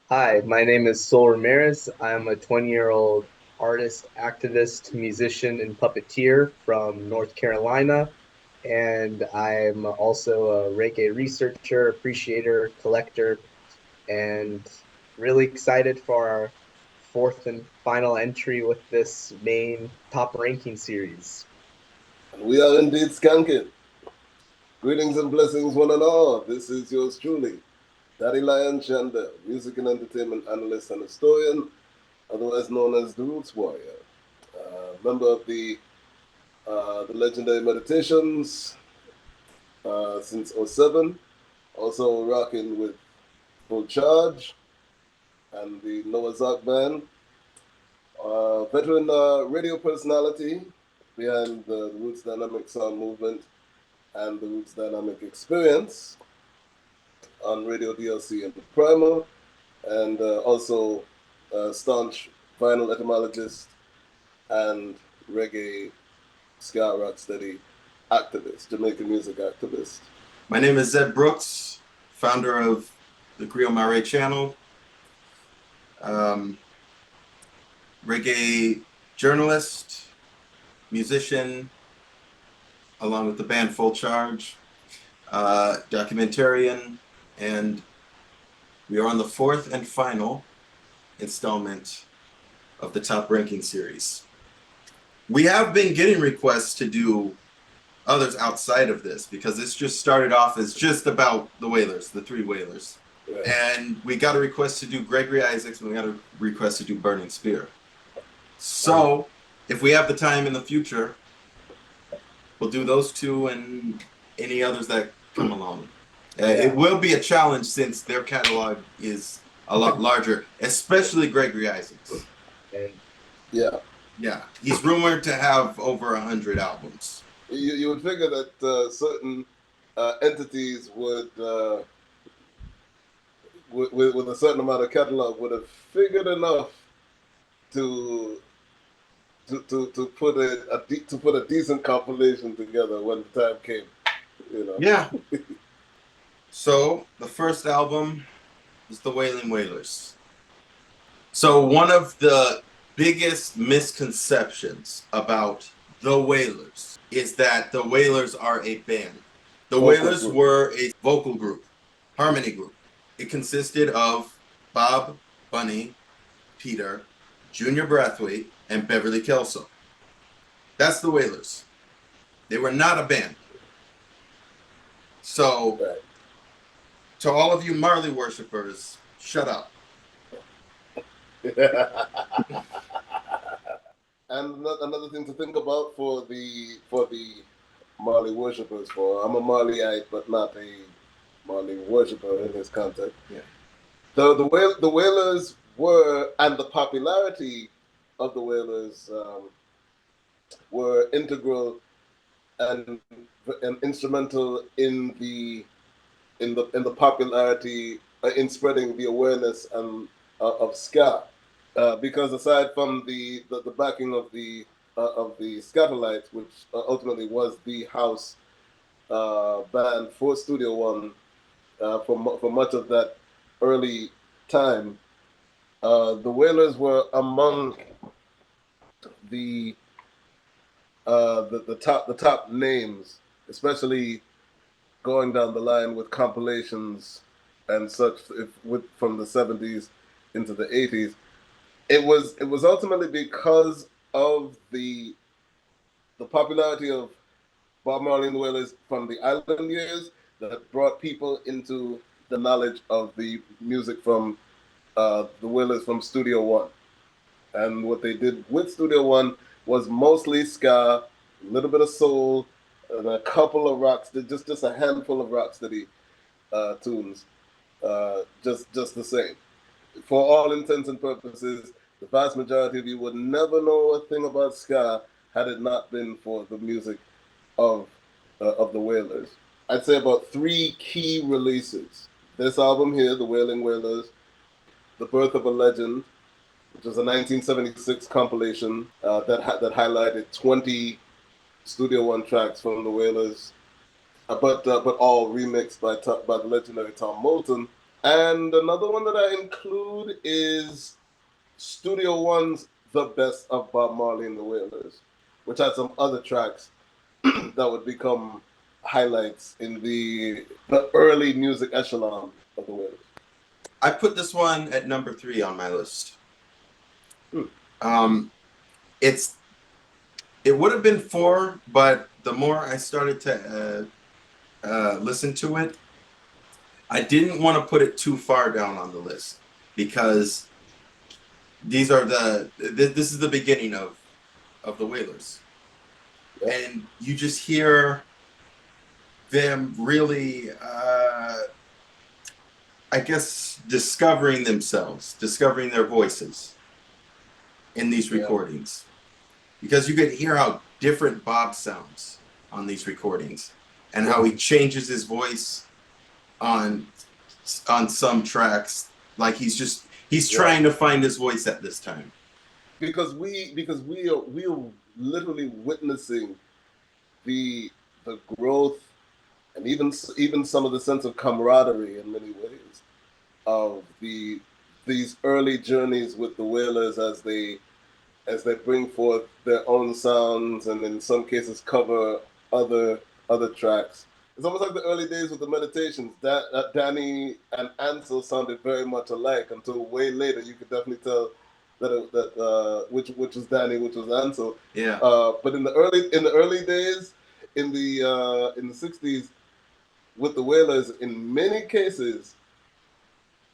Hi, my name is Sol Ramirez. I'm a 20-year-old artist, activist, musician, and puppeteer from North Carolina. And I'm also a reggae researcher, appreciator, collector, and really excited for our fourth and final entry with this main top ranking series. And we are indeed skanking. Greetings and blessings, one and all. This is yours truly, Daddy Lion Chandell, music and entertainment analyst and historian, otherwise known as the Roots Warrior. Member of the legendary Meditations since '07. Also rocking with Full Charge and the Noah Zark Band. Veteran radio personality behind the Roots Dynamic Sound Movement and the Roots Dynamic Experience on Radio DLC and Primer, and also staunch vinyl etymologist and reggae ska rocksteady activist, Jamaican music activist. My name is Zeb Brooks, founder of the Griot Mare channel, reggae journalist, musician, along with the band Full Charge, documentarian, and we are on the fourth and final installment of the top ranking series. We have been getting requests to do others outside of this because this just started off as just about the Wailers, the three Wailers. Right. And we got a request to do Gregory Isaacs, and we got a request to do Burning Spear. So if we have the time in the future, we'll do those two and any others that come along. It will be a challenge since their catalog is a lot larger, especially Gregory Isaacs. Yeah. Yeah, he's rumored to have over 100 albums. You would figure that certain entities would, with a certain amount of catalog, would have figured enough to put a decent compilation together when the time came. You know. Yeah. So the first album is the Wailing Wailers. So one of the biggest misconceptions about the Wailers is that the Wailers are a band. The Wailers were a vocal group, harmony group. It consisted of Bob, Bunny, Peter, Junior Brathwaite, and Beverly Kelso. That's the Wailers. They were not a band. So, to all of you Marley worshippers, shut up. And another thing to think about for the Marley worshippers, I'm a Marleyite, but not a Marley worshipper in this context. Yeah. The Wailers were, and the popularity of the Wailers were integral and instrumental in the popularity in spreading the awareness and of ska. Because aside from the backing of the Scatolites, which ultimately was the house band for Studio One for much of that early time, the Wailers were among the top names, especially going down the line with compilations and such from the 70s into the 80s. It was ultimately because of the popularity of Bob Marley and the Wailers from the island years that brought people into the knowledge of the music from the Wailers from Studio One. And what they did with Studio One was mostly ska, a little bit of soul, and a couple of rocks, just a handful of rocksteady tunes, just the same. For all intents and purposes, the vast majority of you would never know a thing about ska had it not been for the music of the Wailers. I'd say about 3 key releases. This album here, The Wailing Wailers, The Birth of a Legend, which was a 1976 compilation that highlighted 20 Studio One tracks from the Wailers, but all remixed by the legendary Tom Moulton. And another one that I include is Studio One's The Best of Bob Marley and the Wailers, which had some other tracks that would become highlights in the early music echelon of the Wailers. I put this one at number 3 on my list. Hmm. Um, it would have been 4, but the more I started to listen to it, I didn't want to put it too far down on the list because this is the beginning of the Wailers, Yep. and you just hear them really, I guess, discovering themselves, discovering their voices in these Yeah. recordings, because you could hear how different Bob sounds on these recordings and how he changes his voice on some tracks. Like he's trying to find his voice at this time. Because we are literally witnessing the growth and even some of the sense of camaraderie in many ways of these early journeys with the Wailers as they bring forth their own sounds and in some cases cover other tracks. It's almost like the early days with the Meditations. That Danny and Ansel sounded very much alike until way later you could definitely tell which was Danny, which was Ansel. Yeah. But in the early days, in the '60s, with the Wailers, in many cases,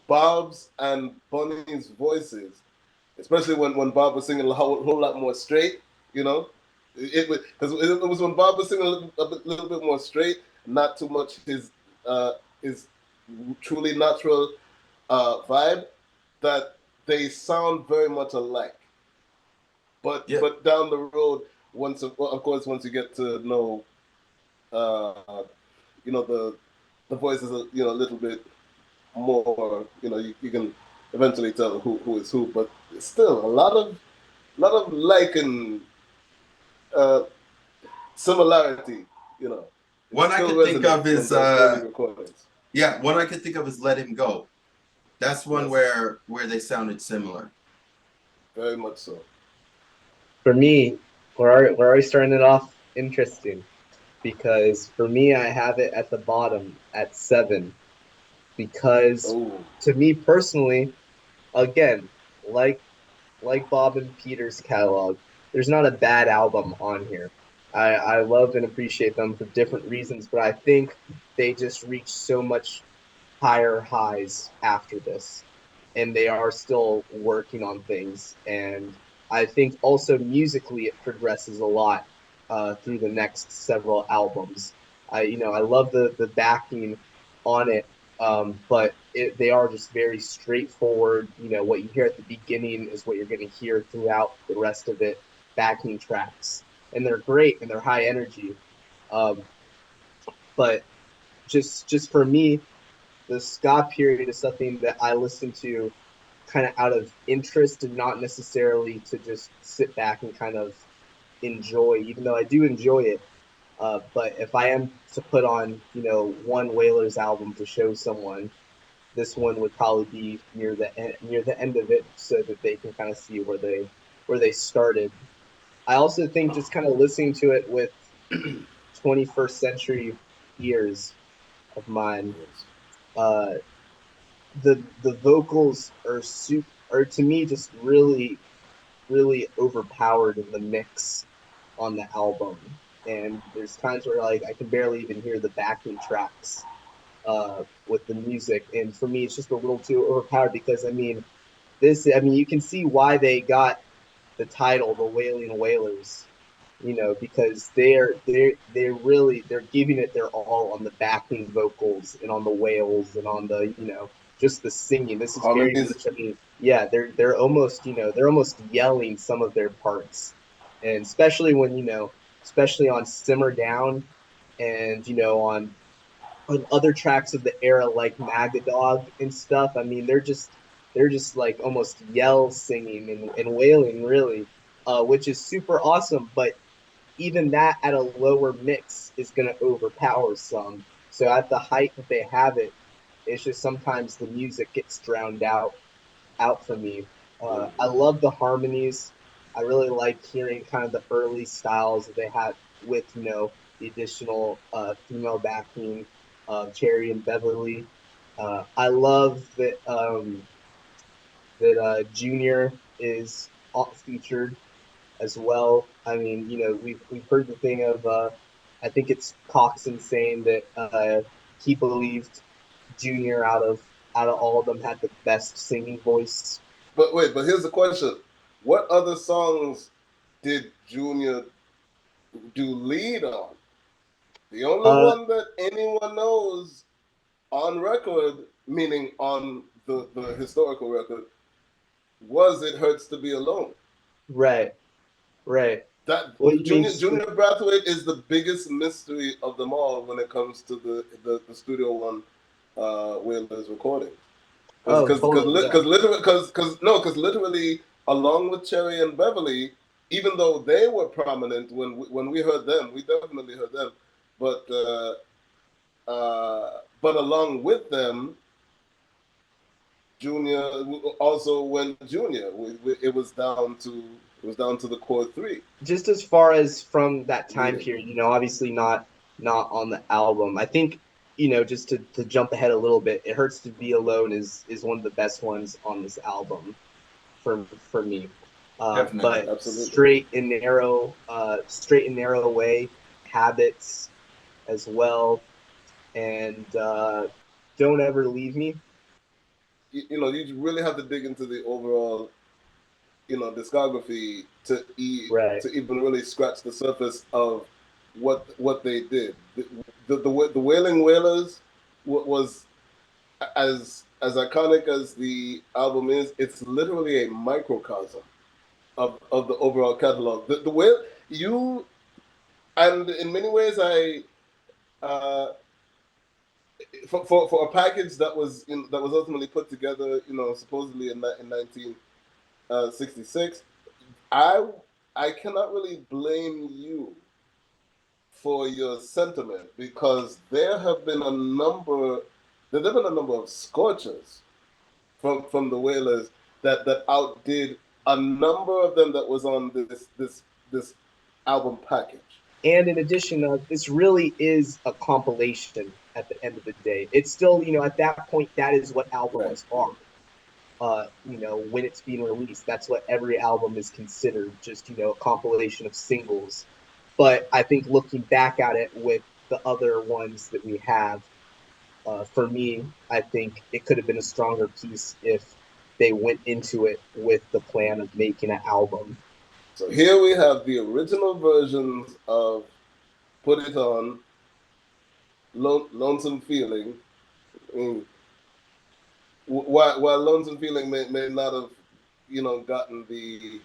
Bob's and Bunny's voices, especially when Bob was singing a whole lot more straight, you know, because it was when Bob was singing little bit more straight, not too much his truly natural vibe, that they sound very much alike. But down the road, of course once you get to know, the voices are a little bit more, you can eventually tell who is who, but still a lot of like and uh, similarity, it One I still could think of resonates from is those early recordings. one I could think of is Let Him Go. That's one Yes, where they sounded similar. very much so. For me, we're already starting it off interesting because for me, I have it at the bottom at 7 because Oh, to me personally, again, like Bob and Peter's catalog, there's not a bad album on here. I love and appreciate them for different reasons, but I think they just reached so much higher highs after this, and they are still working on things. And I think also musically it progresses a lot through the next several albums. I love the backing on it, but they are just very straightforward. What you hear at the beginning is what you're going to hear throughout the rest of it. Backing tracks, and they're great and they're high energy. Um, but just for me, the ska period is something that I listen to kind of out of interest and not necessarily to just sit back and kind of enjoy, even though I do enjoy it. But if I am to put on, one Wailers album to show someone, this one would probably be near the end of it, so that they can kind of see where they started. I also think just kind of listening to it with 21st century ears of mine, yes. uh, the vocals are to me just really really overpowered in the mix on the album, and there's times where like I can barely even hear the backing tracks with the music, and for me it's just a little too overpowered because you can see why they got the title the Wailing Wailers, because they're giving it their all on the backing vocals and on the wails and on the just the singing. This is very Harmonies. much, yeah, they're almost they're almost yelling some of their parts, and especially on Simmer Down, and on other tracks of the era like Magadog and stuff. I mean, they're just like almost yell singing and wailing really, which is super awesome. But even that at a lower mix is going to overpower some. So at the height that they have it, It's just sometimes the music gets drowned out for me. I love the harmonies. I really like hearing kind of the early styles that they had with, the additional female backing of Cherry and Beverly. I love that Junior is featured as well. I mean, we've heard the thing of I think it's Coxon saying that he believed Junior out of all of them had the best singing voice. But wait, but here's the question: what other songs did Junior do lead on? The only Uh, one that anyone knows on record, meaning on the historical record, was "It Hurts to Be Alone." right, right. That Well, you mean Junior Brathwaite is the biggest mystery of them all when it comes to the Studio One Wailers recording. oh, totally, yeah. Because literally, along with Cherry and Beverly, even though they were prominent when we heard them, we definitely heard them, but but along with them, Junior also went Junior. It was down to the core three Just as far as from that time leading. period, obviously not on the album. I think, just to jump ahead a little bit, It Hurts to Be Alone is one of the best ones on this album for me. Definitely. But Absolutely. Straight and Narrow Way, Habits as well, and Don't Ever Leave Me. You really have to dig into the overall discography Right. to even really scratch the surface of what they did. The Wailing Wailers was as iconic as the album is. It's literally a microcosm of the overall catalog. The way you and in many ways uh, for a package that was ultimately put together, supposedly in 1966. I cannot really blame you for your sentiment because there have been a number of scorchers from the Wailers that outdid a number of them that was on this album package. And in addition, this really is a compilation at the end of the day. It's still, at that point, that is what Right. albums are. When it's being released, that's what every album is considered, just, a compilation of singles. But I think looking back at it with the other ones that we have, for me, I think it could have been a stronger piece if they went into it with the plan of making an album. So here we have the original versions of "Put It On," "Lonesome Feeling." I mean, while "Lonesome Feeling" may not have, gotten the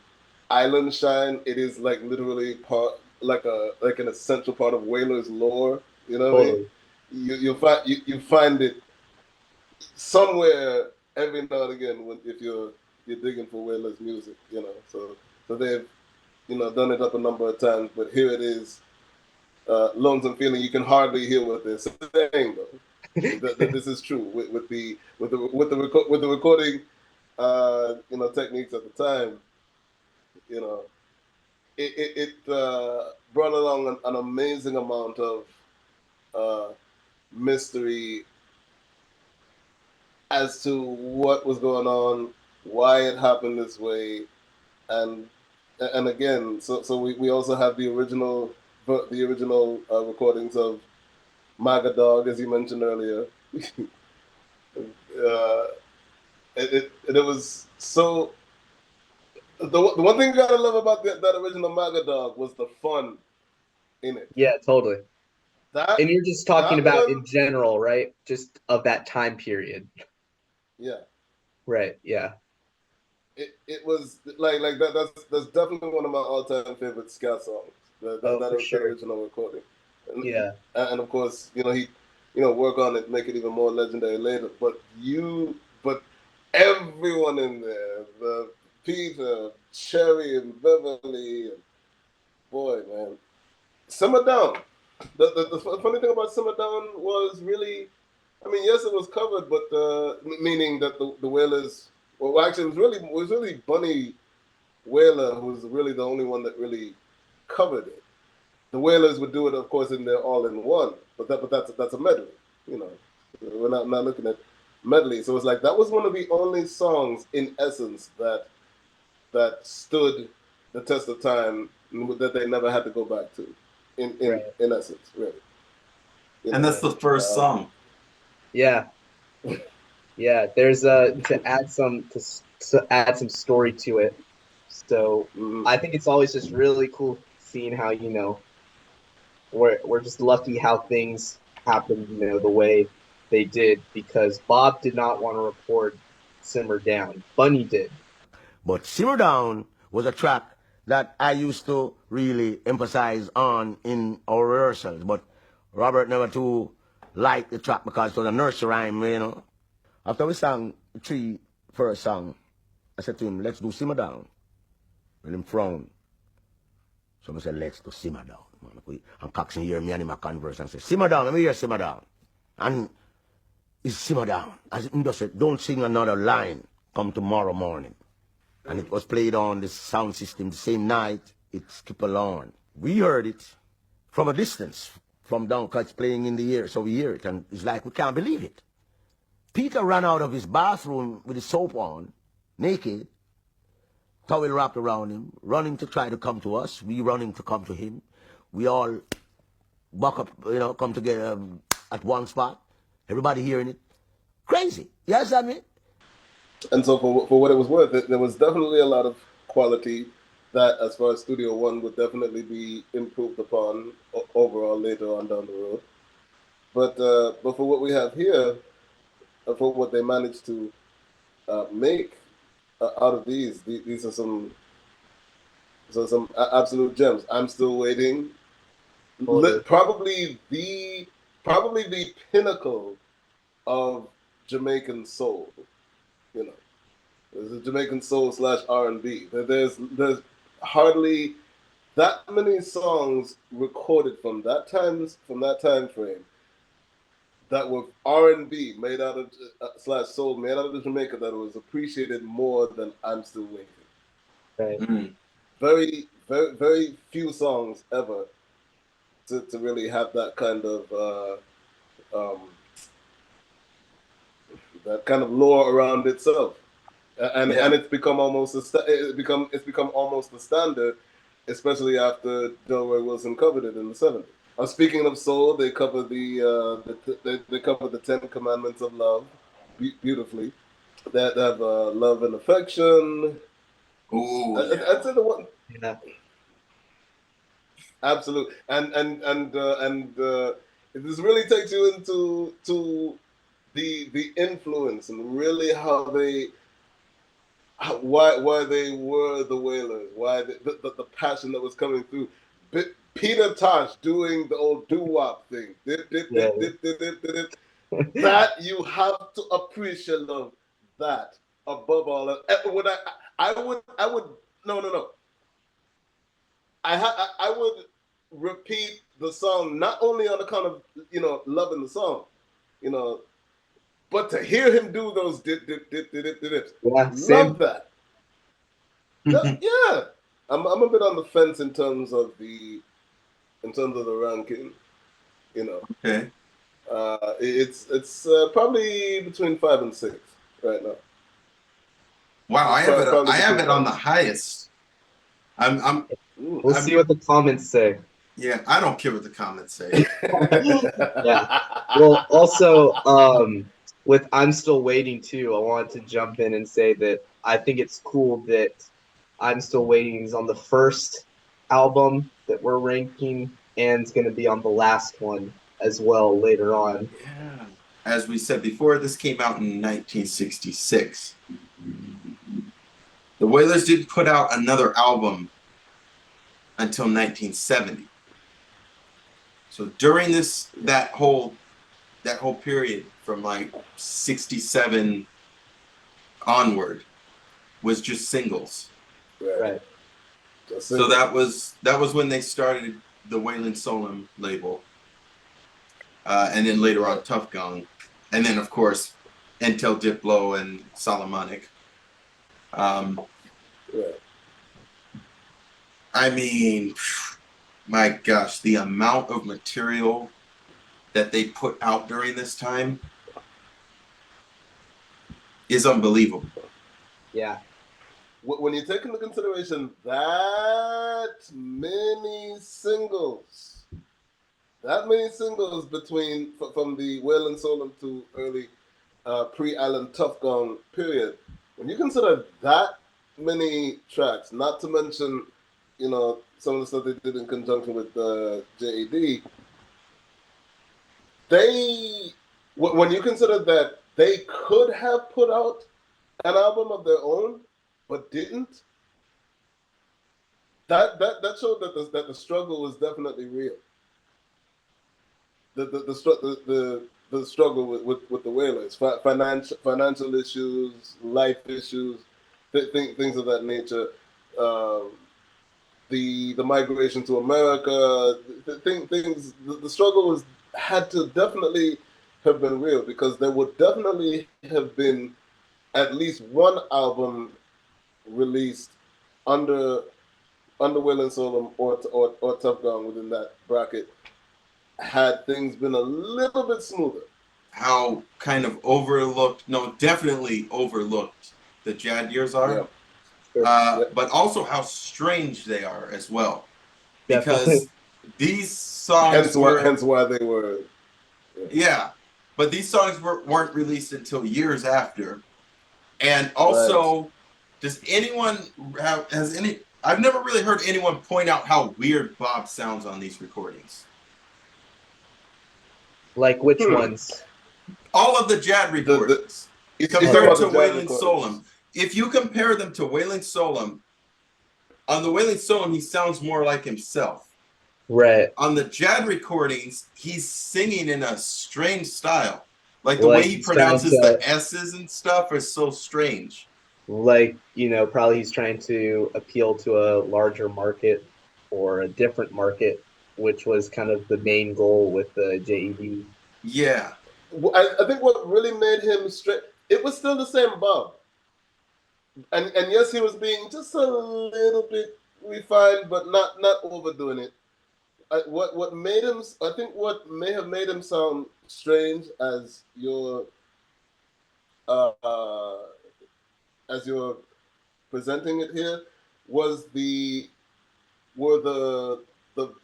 island shine, it is like literally like an essential part of Wailer's lore. You know what I mean? Totally. You find it somewhere every now and again if you're digging for Wailer's music. So they've done it up a number of times, but here it is. "Lonesome Feeling." You can hardly hear what they're saying though. This is true with the recording techniques at the time. You know, it brought along an amazing amount of uh, mystery as to what was going on, why it happened this way, and again, so we also have the original recordings of "Maga Dog," as you mentioned earlier. It was so. The one thing you gotta love about that original "Maga Dog" was the fun in it. Yeah, totally. That And you're just talking that about one, in general, right? Just of that time period. yeah. Right. Yeah. It was like that. That's definitely one of my all time favorite ska songs. Oh, for That sure. original recording, Yeah. and of course he work on it, make it even more legendary later. But everyone in there, the Peter, Cherry, and Beverly, and boy, man, "Simmer Down." The funny thing about "Simmer Down" was really I mean, yes, it was covered, but meaning that the Wailers. Well, actually, it was really Bunny Wailer who was really the only one that really covered it. The Wailers would do it, of course, in their all-in-one, but that's a medley. You know, we're not looking at medley. So it's like that was one of the only songs, in essence, that stood the test of time that they never had to go back to. Right. In essence, really. And that's the first song. Yeah. Yeah. There's to add to add some story to it. So Mhm. I think it's always just really cool seeing how, we're just lucky how things happened, the way they did, because Bob did not want to record Simmer Down. Bunny did. But Simmer Down was a track that I used to really emphasize on in our rehearsals. But Robert never too liked the track because it was a nursery rhyme. After we sang the first song, I said to him, let's do Simmer Down. And him frowned. So I said, let's do Simmer Down. And Coxon hear me and him a converse and say, Simmer Down, let me hear Simmer Down. And he Simmer Down. As he just said, don't sing another line, come tomorrow morning. And it was played on the sound system the same night. It skipped along. We heard it from a distance, from down, because it's playing in the air, so we hear it, and it's like we can't believe it. Peter ran out of his bathroom with his soap on, naked, towel wrapped around him, running to try to come to us. We running to come to him. We all buck up, come together at one spot. Everybody hearing it. Crazy. Yes, I mean. And so for what it was worth, there was definitely a lot of quality that, as far as Studio One, would definitely be improved upon overall later on down the road. But for what we have here, for what they managed to make out of these are some absolute gems. I'm still waiting. Totally. Probably the pinnacle of Jamaican soul. You know, there's a Jamaican soul / R&B. There's hardly that many songs recorded from that time frame that were R&B made out of / soul made out of Jamaica that was appreciated more than I'm Still Waiting. Right. Mm. Very, very, very few songs ever to really have that kind of lore around itself, and Yeah. and it's become almost it's become almost the standard, especially after Delroy Wilson covered it in the '70s. Speaking of soul, they cover they cover the Ten Commandments of Love beautifully. That have love and affection. Oh, I'd say the one. Yeah. Absolutely, and this really takes you into the influence and really why they were the Wailers, why the passion that was coming through. Peter Tosh doing the old doo-wop thing. Dip, dip, Yeah. dip, dip, dip, dip, dip, dip. That you have to appreciate that above all. I would no. I would repeat the song not only on account of loving the song, you know, but to hear him do those dip dip dip dip dip dips, Yeah. Same. love that. Yeah, I'm a bit on the fence in terms of the ranking. You know, okay. it's probably between 5 and 6 right now. Wow, Probably I have between it on 5 the and 6. highest. I'm We'll see I'm what the comments say. yeah, I don't care what the comments say. Yeah. Well, also, with I'm Still Waiting too, I wanted to jump in and say that I think it's cool that I'm Still Waiting is on the first album that we're ranking, and it's going to be on the last one as well later on. Yeah. As we said before, this came out in 1966. The Wailers didn't put out another album until 1970. So during that whole period from like 67 onward was just singles. Right. So that was when they started the Wail'n Soul'm label, and then later on Tough Gong. And then, of course, Entel Diplo and Solomonic. I mean, my gosh, the amount of material that they put out during this time is unbelievable. Yeah. When you take into consideration that many singles between from the Wail'n Soul'm to early pre-Island Tough Gong period, when you consider that many tracks, not to mention, you know, some of the stuff they did in conjunction with JAD, when you consider that they could have put out an album of their own, but didn't, that showed that the struggle was definitely real. The struggle with the Wailers, financial issues, life issues, things of that nature. The migration to America, the struggle had to definitely have been real, because there would definitely have been at least one album released under Wail'n Soul'm or Tough Gong within that bracket, had things been a little bit smoother. How kind of definitely overlooked the Jad years are. Yeah. But also how strange they are as well. Definitely. Because these songs hence why they were. Yeah, but these songs weren't released until years after. And also, does anyone I've never really heard anyone point out how weird Bob sounds on these recordings. Like which ones? All of the Jad recordings. Compared to Wail'n Soul'm. If you compare them to Wail'n Soul'm, on the Wail'n Soul'm, he sounds more like himself. Right. On the Jad recordings, he's singing in a strange style. Like the way he pronounces the S's and stuff is so strange. Like, you know, probably he's trying to appeal to a larger market or a different market, which was kind of the main goal with the JED. Yeah. I think what really made him straight, it was still the same Bob. And yes, he was being just a little bit refined, but not overdoing it. What made him? I think what may have made him sound strange as you're presenting it here were the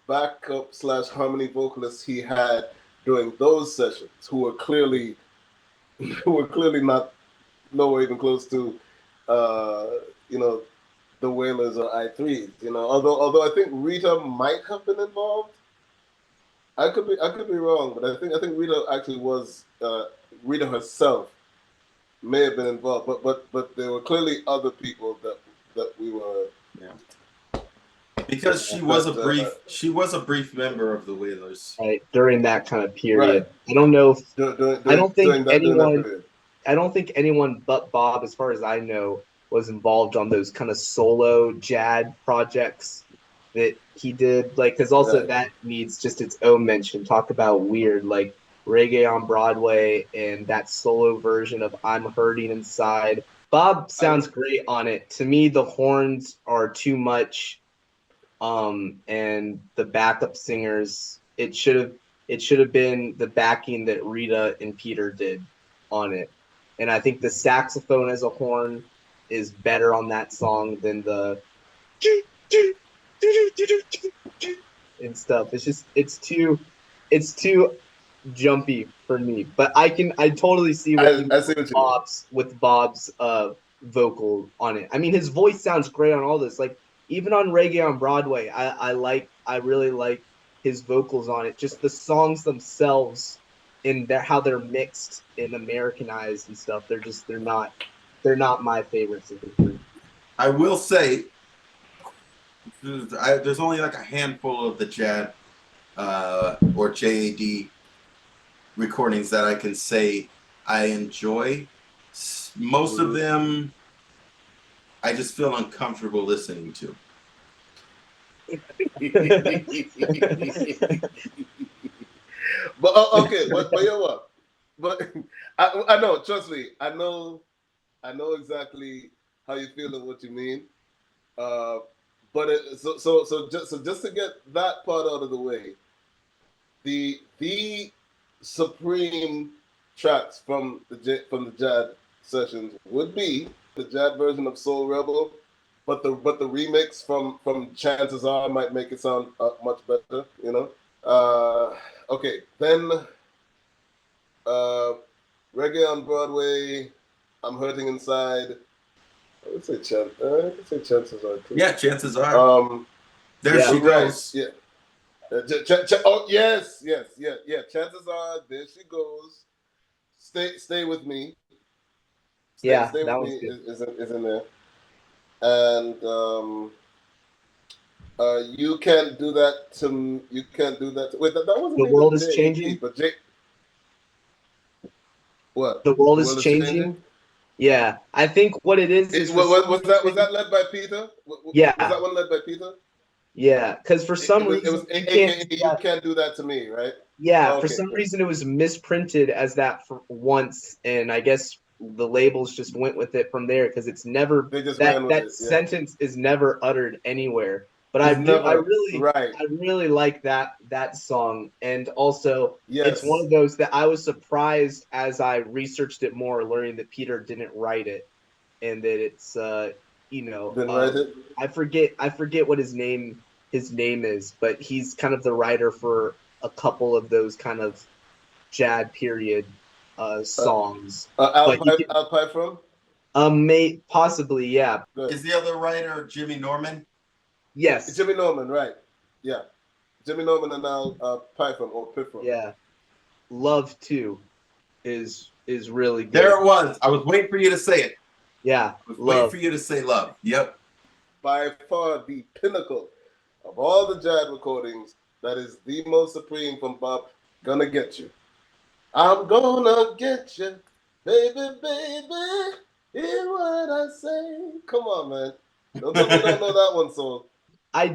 backup / harmony vocalists he had during those sessions, who were clearly not nowhere even close to you know, the Wailers or I3s, you know. Although I think Rita might have been involved. I could be wrong, but I think Rita actually was Rita herself may have been involved, but there were clearly other people that we were. Yeah. Because she was a brief member of the Wailers. Right, during that kind of period. Right. I don't know if I don't think anyone but Bob, as far as I know, was involved on those kind of solo Jad projects that he did. Like, because also that needs just its own mention. Talk about weird, like Reggae on Broadway and that solo version of I'm Hurting Inside. Bob sounds great on it. To me, the horns are too much. And the backup singers, it should have been the backing that Rita and Peter did on it. And I think the saxophone as a horn is better on that song than the and stuff. It's too jumpy for me. But I totally see what you mean with Bob's vocal on it. I mean, his voice sounds great on all this. Like, even on Reggae on Broadway, I really like his vocals on it. Just the songs themselves and how they're mixed and Americanized and stuff. They're not my favorites of the group. I will say, there's only like a handful of the Jad or JAD recordings that I can say I enjoy. Most of them I just feel uncomfortable listening to. But okay, but you know what? but I know. Trust me, I know exactly how you feel and what you mean. But just to get that part out of the way, the supreme tracks from the Jad sessions would be the Jad version of Soul Rebel, but the remix from Chances Are might make it sound much better, you know. Okay, then Reggae on Broadway, I'm Hurting Inside. I would say Chances Are too. Yeah, Chances Are. There Yeah. she goes. Yeah. Oh yes. Chances Are, There She Goes. Stay with me. Yeah, Stay that with was me good. is in there, and you can't do that to you can't do that. Wait, that wasn't The world even is changing. JEP, but what? The world The is world is changing. changing. Yeah, I think what it is for some Was reason, that led by Peter? Was yeah, that one led by Peter? yeah, because for some It was reason you can't AKA do You that. Can't Do That to Me, right? Yeah, Oh, for okay, some good. reason it was misprinted as that for once, and I guess the labels just went with it from there because it's never They just ran that with it. Yeah, sentence is never uttered anywhere. But it's never right. I really like that song, and also it's one Yes, of those that I was surprised as I researched it more, learning that Peter didn't write it, and that it's you know didn't write it. I forget what his name is, but he's kind of the writer for a couple of those kind of Jad period songs. But you can Alpipe from may possibly, yeah. good. Is the other writer Jimmy Norman? Yes. Jimmy Norman, right? Yeah, Jimmy Norman and Alpipe from or Pip from. Yeah. Love too is really good. There it was. I was waiting for you to say it. Yeah. I was waiting Love. for you to say love. Yep. By far the pinnacle of all the Jad recordings. That is the most supreme from Bob. Gonna Get You. I'm gonna get you, baby, baby. Hear what I say. Come on, man. Don't tell me you don't know that one, Soul. I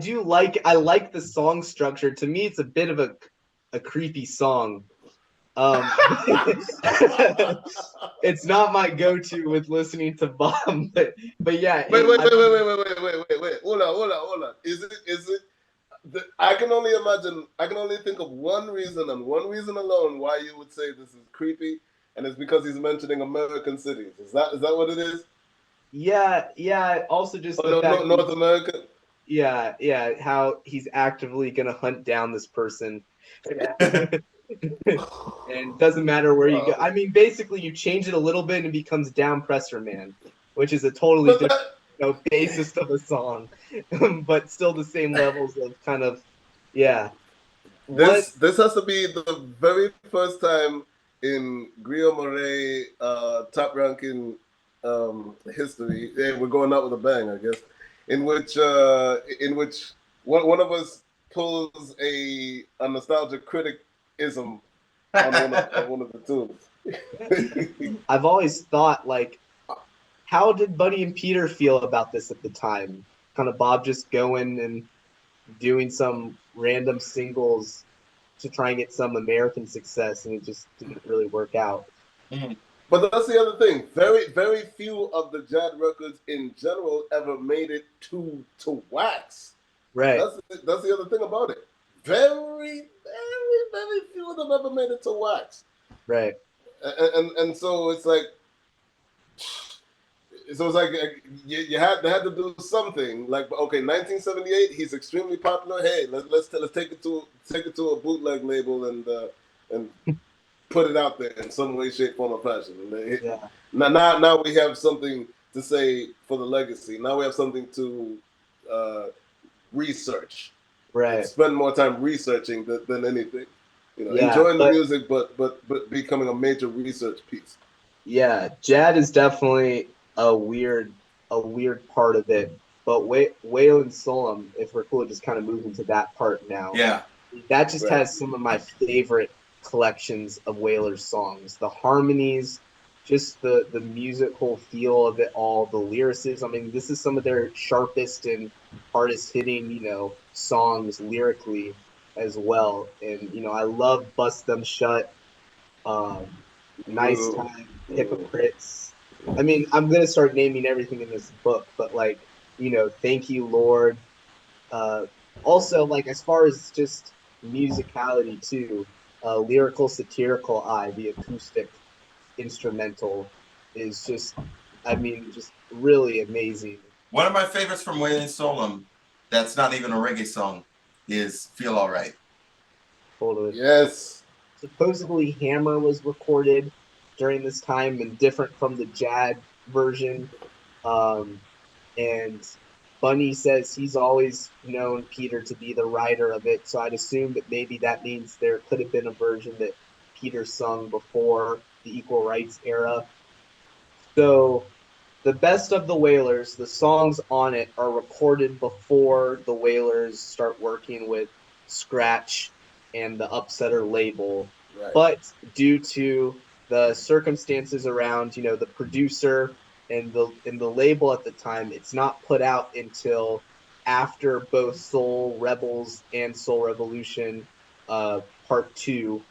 like the song structure. To me, it's a bit of a creepy song. It's not my go-to with listening to Bomb, but yeah. Wait. Hold on. Is it? I can only imagine. I can only think of one reason and one reason alone why you would say this is creepy, and it's because he's mentioning American cities. Is that what it is? Yeah. Also, just Oh, the fact, North America. yeah, how he's actively gonna hunt down this person, and doesn't matter where you go. I mean, basically, you change it a little bit and it becomes Down Presser Man, which is a totally But different basis of a song, but still the same levels of kind of, yeah. this has to be the very first time in Griot Moret top ranking history. We're going out with a bang, I guess. In which one of us pulls a nostalgic criticism on one of the tunes. I've always thought, like, how did Buddy and Peter feel about this at the time? Kind of Bob just going and doing some random singles to try and get some American success, and it just didn't really work out. But that's the other thing. Very few of the Jad records in general ever made it to wax. Right. That's the other thing about it. Very few of them ever made it to wax. Right. And so it's like, they had to do something. Like, okay, 1978, he's extremely popular. Hey, let's take it to a bootleg label and put it out there in some way, shape, form, or fashion. Yeah. Now we have something to say for the legacy. Now we have something to research. Right. Spend more time researching than anything. Yeah, enjoying the music, but becoming a major research piece. Yeah, Jad is definitely a weird part of it. But Wail'n Soul'm, if we're cool, just kind of move into that part now. Yeah. That just has some of my favorite collections of Wailers songs. The harmonies, just the musical feel of it all, the lyricism. I mean, this is some of their sharpest and hardest hitting, songs lyrically as well. And, I love Bust Them Shut. Nice Time, Hypocrites. I mean, I'm gonna start naming everything in this book, but like, Thank You, Lord. Uh, Also, like as far as just musicality too, lyrical satirical eye, the acoustic instrumental is just, I mean, just really amazing. One of my favorites from Wail'n Soul'm, that's not even a reggae song, is Feel Alright. Totally. Yes. Supposedly, Hammer was recorded during this time and different from the Jad version. Um, and Bunny says he's always known Peter to be the writer of it, so I'd assume that maybe that means there could have been a version that Peter sung before the equal rights era. So the best of the Wailers, the songs on it are recorded before the Wailers start working with Scratch and the Upsetter label. Right. But due to the circumstances around, the producer and the label at the time, it's not put out until after both Soul Rebels and Soul Revolution Part 2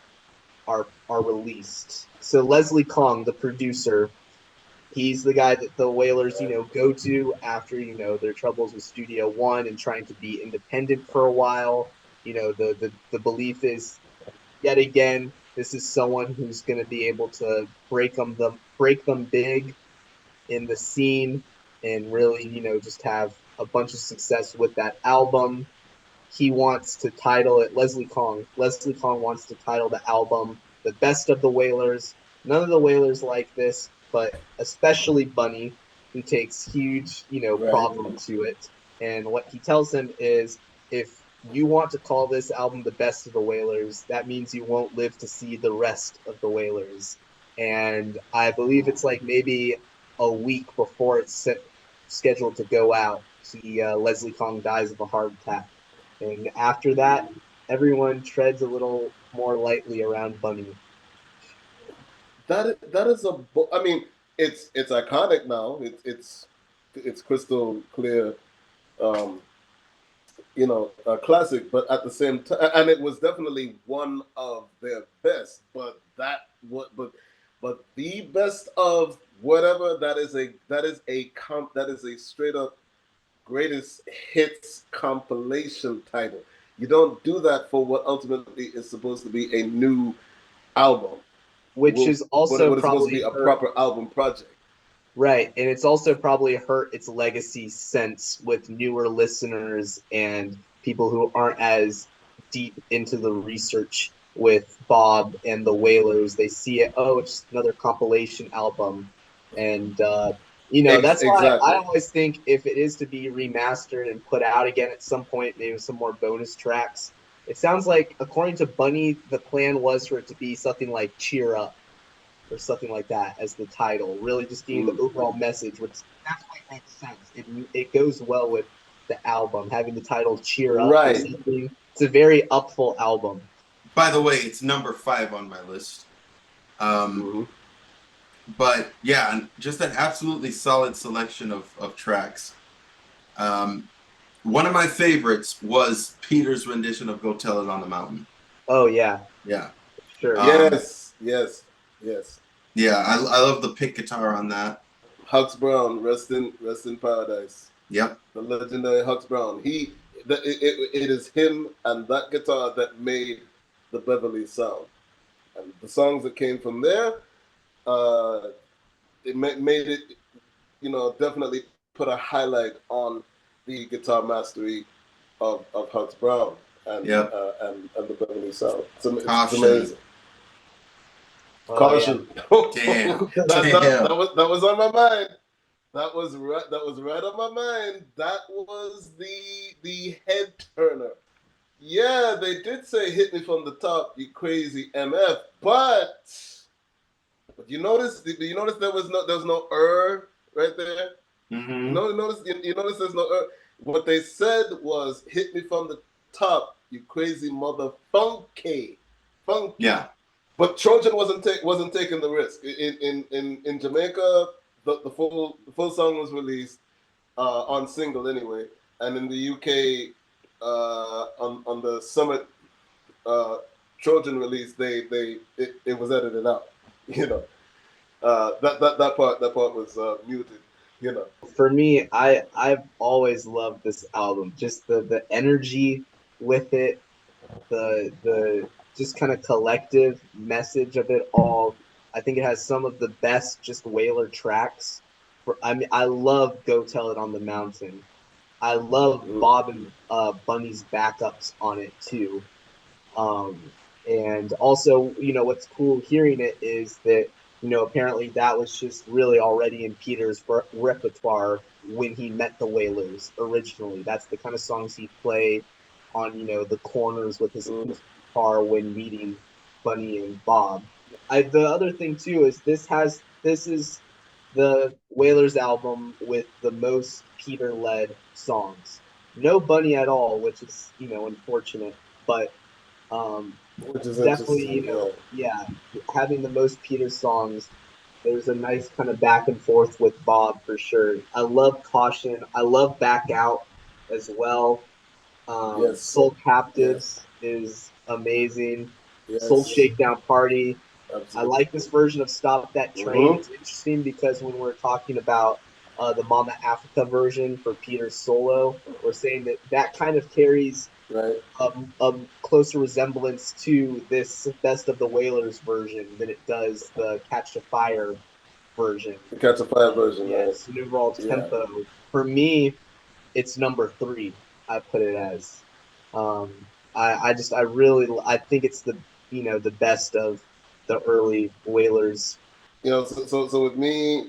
are released. So Leslie Kong, the producer, he's the guy that the Wailers, go to after, their troubles with Studio One and trying to be independent for a while. The belief is yet again, this is someone who's going to be able to break them big in the scene and really, just have a bunch of success with that album. He wants to title it Leslie Kong. Leslie Kong wants to title the album The Best of the Wailers. None of the Wailers like this, but especially Bunny, who takes huge, problem to it. And what he tells him is if you want to call this album The Best of the Wailers, that means you won't live to see the rest of the Wailers. And I believe it's like maybe a week before it's scheduled to go out, Leslie Kong dies of a heart attack. And after that, everyone treads a little more lightly around Bunny. That is a book. I mean, it's iconic now. It's crystal clear, um, a classic. But at the same time, and it was definitely one of their best. But the best of whatever that is a straight up greatest hits compilation title. You don't do that for what ultimately is supposed to be a new album, which is also what is supposed to probably be a hurt, proper album project. right? And it's also probably hurt its legacy sense with newer listeners and people who aren't as deep into the research with Bob and the Wailers. They see it, oh, it's just another compilation album, and that's why I Exactly. always think if it is to be remastered and put out again at some point, maybe some more bonus tracks. It sounds like, according to Bunny, the plan was for it to be something like "Cheer Up" or something like that as the title, really just being the overall message, which definitely makes sense. It goes well with the album, having the title "Cheer Up" or Right. something. It's a very upful album. By the way, it's number 5 on my list. But yeah, just an absolutely solid selection of tracks. One of my favorites was Peter's rendition of "Go Tell It on the Mountain." Oh yeah, Yeah, sure. Yes. Yeah, I love the pick guitar on that. Hux Brown, rest in paradise. Yep. The legendary Hux Brown. It is him and that guitar that made the Beverly sound, and the songs that came from there, it made it, definitely put a highlight on the guitar mastery of Hux Brown and the Beverly sound. It's amazing. Caution. Damn. That was on my mind. That was right on my mind. That was the head turner. Yeah, they did say "hit me from the top, you crazy MF," but you notice there was no right there. Mm-hmm. You notice there's no What they said was "hit me from the top, you crazy mother funky." Yeah. But Trojan wasn't taking the risk. In Jamaica, the full song was released on single anyway, and in the UK on the Summit Trojan release, it was edited out. you know. That part was muted, you know. For me, I've always loved this album. Just the energy with it, the just kind of collective message of it all. I think it has some of the best just Wailer tracks. I mean, I love "Go Tell It on the Mountain." I love Mm. Bob and Bunny's backups on it too. Um, and also, what's cool hearing it is that, apparently that was just really already in Peter's repertoire when he met the Wailers originally. That's the kind of songs he played on, the corners with his Mm. acoustic guitar when meeting Bunny and Bob. The other thing too is this is the Wailers album with the most Peter led songs. No Bunny at all, which is, unfortunate, but um, Which is definitely, interesting, yeah. yeah, having the most Peter songs. There's a nice kind of back and forth with Bob for sure. I love Caution. I love Back Out as well. Yes, Soul yes, Captives is amazing. Soul yes, Shakedown Party. I absolutely. like this version of Stop That Train. Mm-hmm. It's interesting because when we're talking about the Mama Africa version for Peter's solo, we're saying that that kind of carries Right. a closer resemblance to this Best of the Wailers version than it does the Catch a Fire version. The Catch a Fire version, right? Yes, an overall Yeah. tempo. For me, it's number three. I put it as. I think it's the best of the early Wailers. You know, so with me,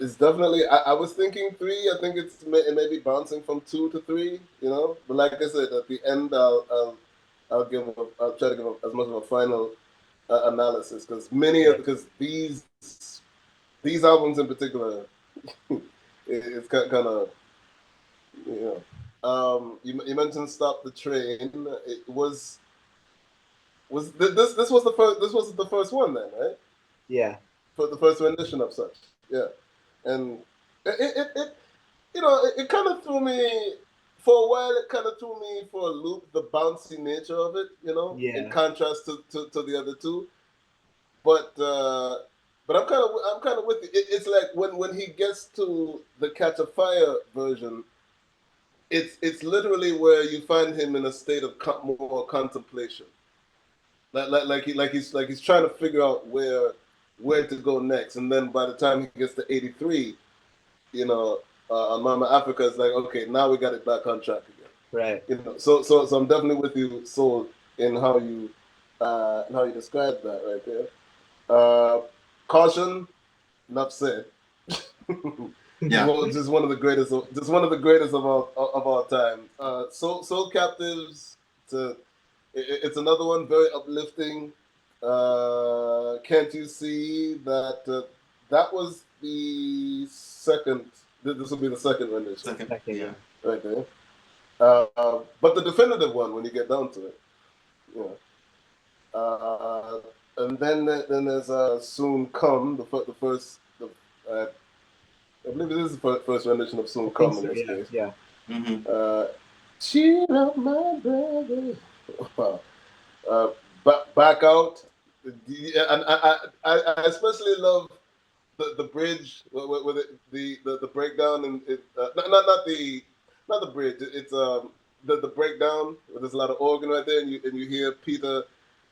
it's definitely. I was thinking three. I think it may be bouncing from two to three. You know, but like I said, at the end, I'll try to give as much of a final analysis because Yeah, because these albums in particular, it's kind of you know. You mentioned Stop the Train. It this was the first one then, right? yeah, For the first rendition of such, yeah. And it it kind of threw me for a while. It kind of threw me for a loop. The bouncy nature of it, in yeah, contrast to the other two. But I'm kind of with you. It's like when he gets to the Catch a Fire version, it's literally where you find him in a state of more contemplation. He's trying to figure out where to go next, and then by the time he gets to 83, on Mama Africa, it's like, okay, now we got it back on track again. right. So I'm definitely with you, Soul, in how you describe that right there. Caution, enough said. Yeah. Just one of the greatest of all time. Soul Captives, to it's another one very uplifting. Can't you see that that was the second? This will be the second rendition, Second. Second, Yeah. yeah. right there. But the definitive one, when you get down to it, you know. And then there's Soon Come, the first. Uh, I believe this is the first rendition of I Soon think Come in so. this Yeah, case. yeah. Mm-hmm. Cheer up, my brother. Wow. Uh, back out. And I especially love the bridge with the breakdown and not the bridge. It's the breakdown where there's a lot of organ right there, and you hear Peter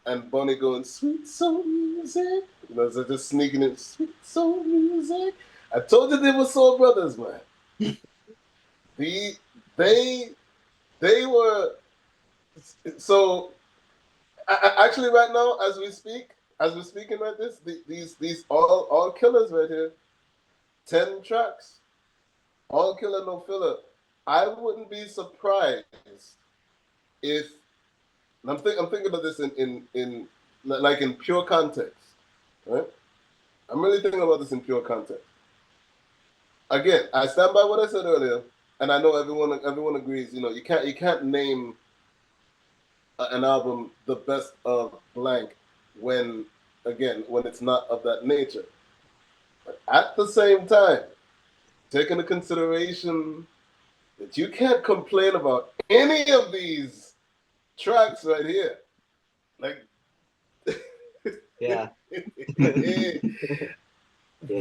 and Bonnie going sweet soul music. So just sneaking in sweet soul music. I told you they were soul brothers, man. the they they were so actually right now as we're speaking like this, these all killers right here, 10 tracks, all killer no filler. I wouldn't be surprised if I'm thinking of this in like in pure context, right? I'm really thinking about this in pure context. Again, I stand by what I said earlier, and I know everyone agrees. You can't name an album the best of blank when when it's not of that nature. But at the same time, take into consideration that you can't complain about any of these tracks right here. Like Yeah.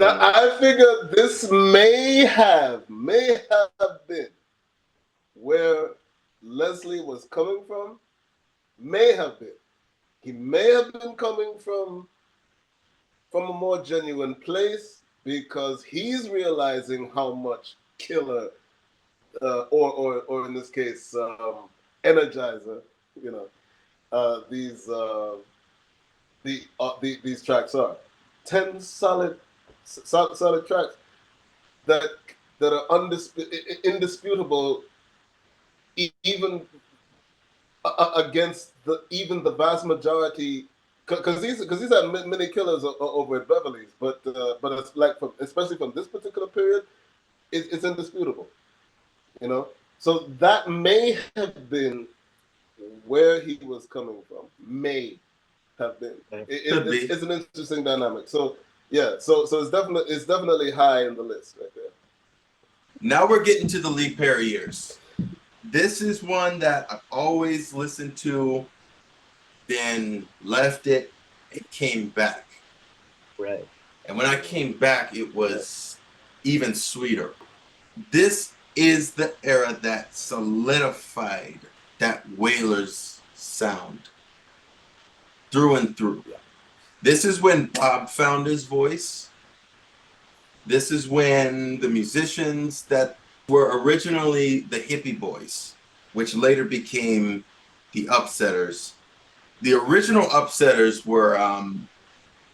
I figure this may have been where Leslie was coming from. May have been. He may have been coming from a more genuine place because he's realizing how much Killer, or in this case, Energizer, you know, these tracks are 10 solid tracks that are indisputable, even against the vast majority, because he's had many killers over at Beverly's, but it's like especially from this particular period, it's indisputable, you know. So that may have been where he was coming from. May have been. It's an interesting dynamic. So yeah, so it's definitely high in the list right there. Now we're getting to the Lee Perry years. This is one that I've always listened to, then left it, it came back. Right. And when I came back, it was even sweeter. This is the era that solidified that Wailers sound through and through. This is when Bob found his voice. This is when the musicians that were originally the Hippie Boys, which later became the Upsetters. The original Upsetters were,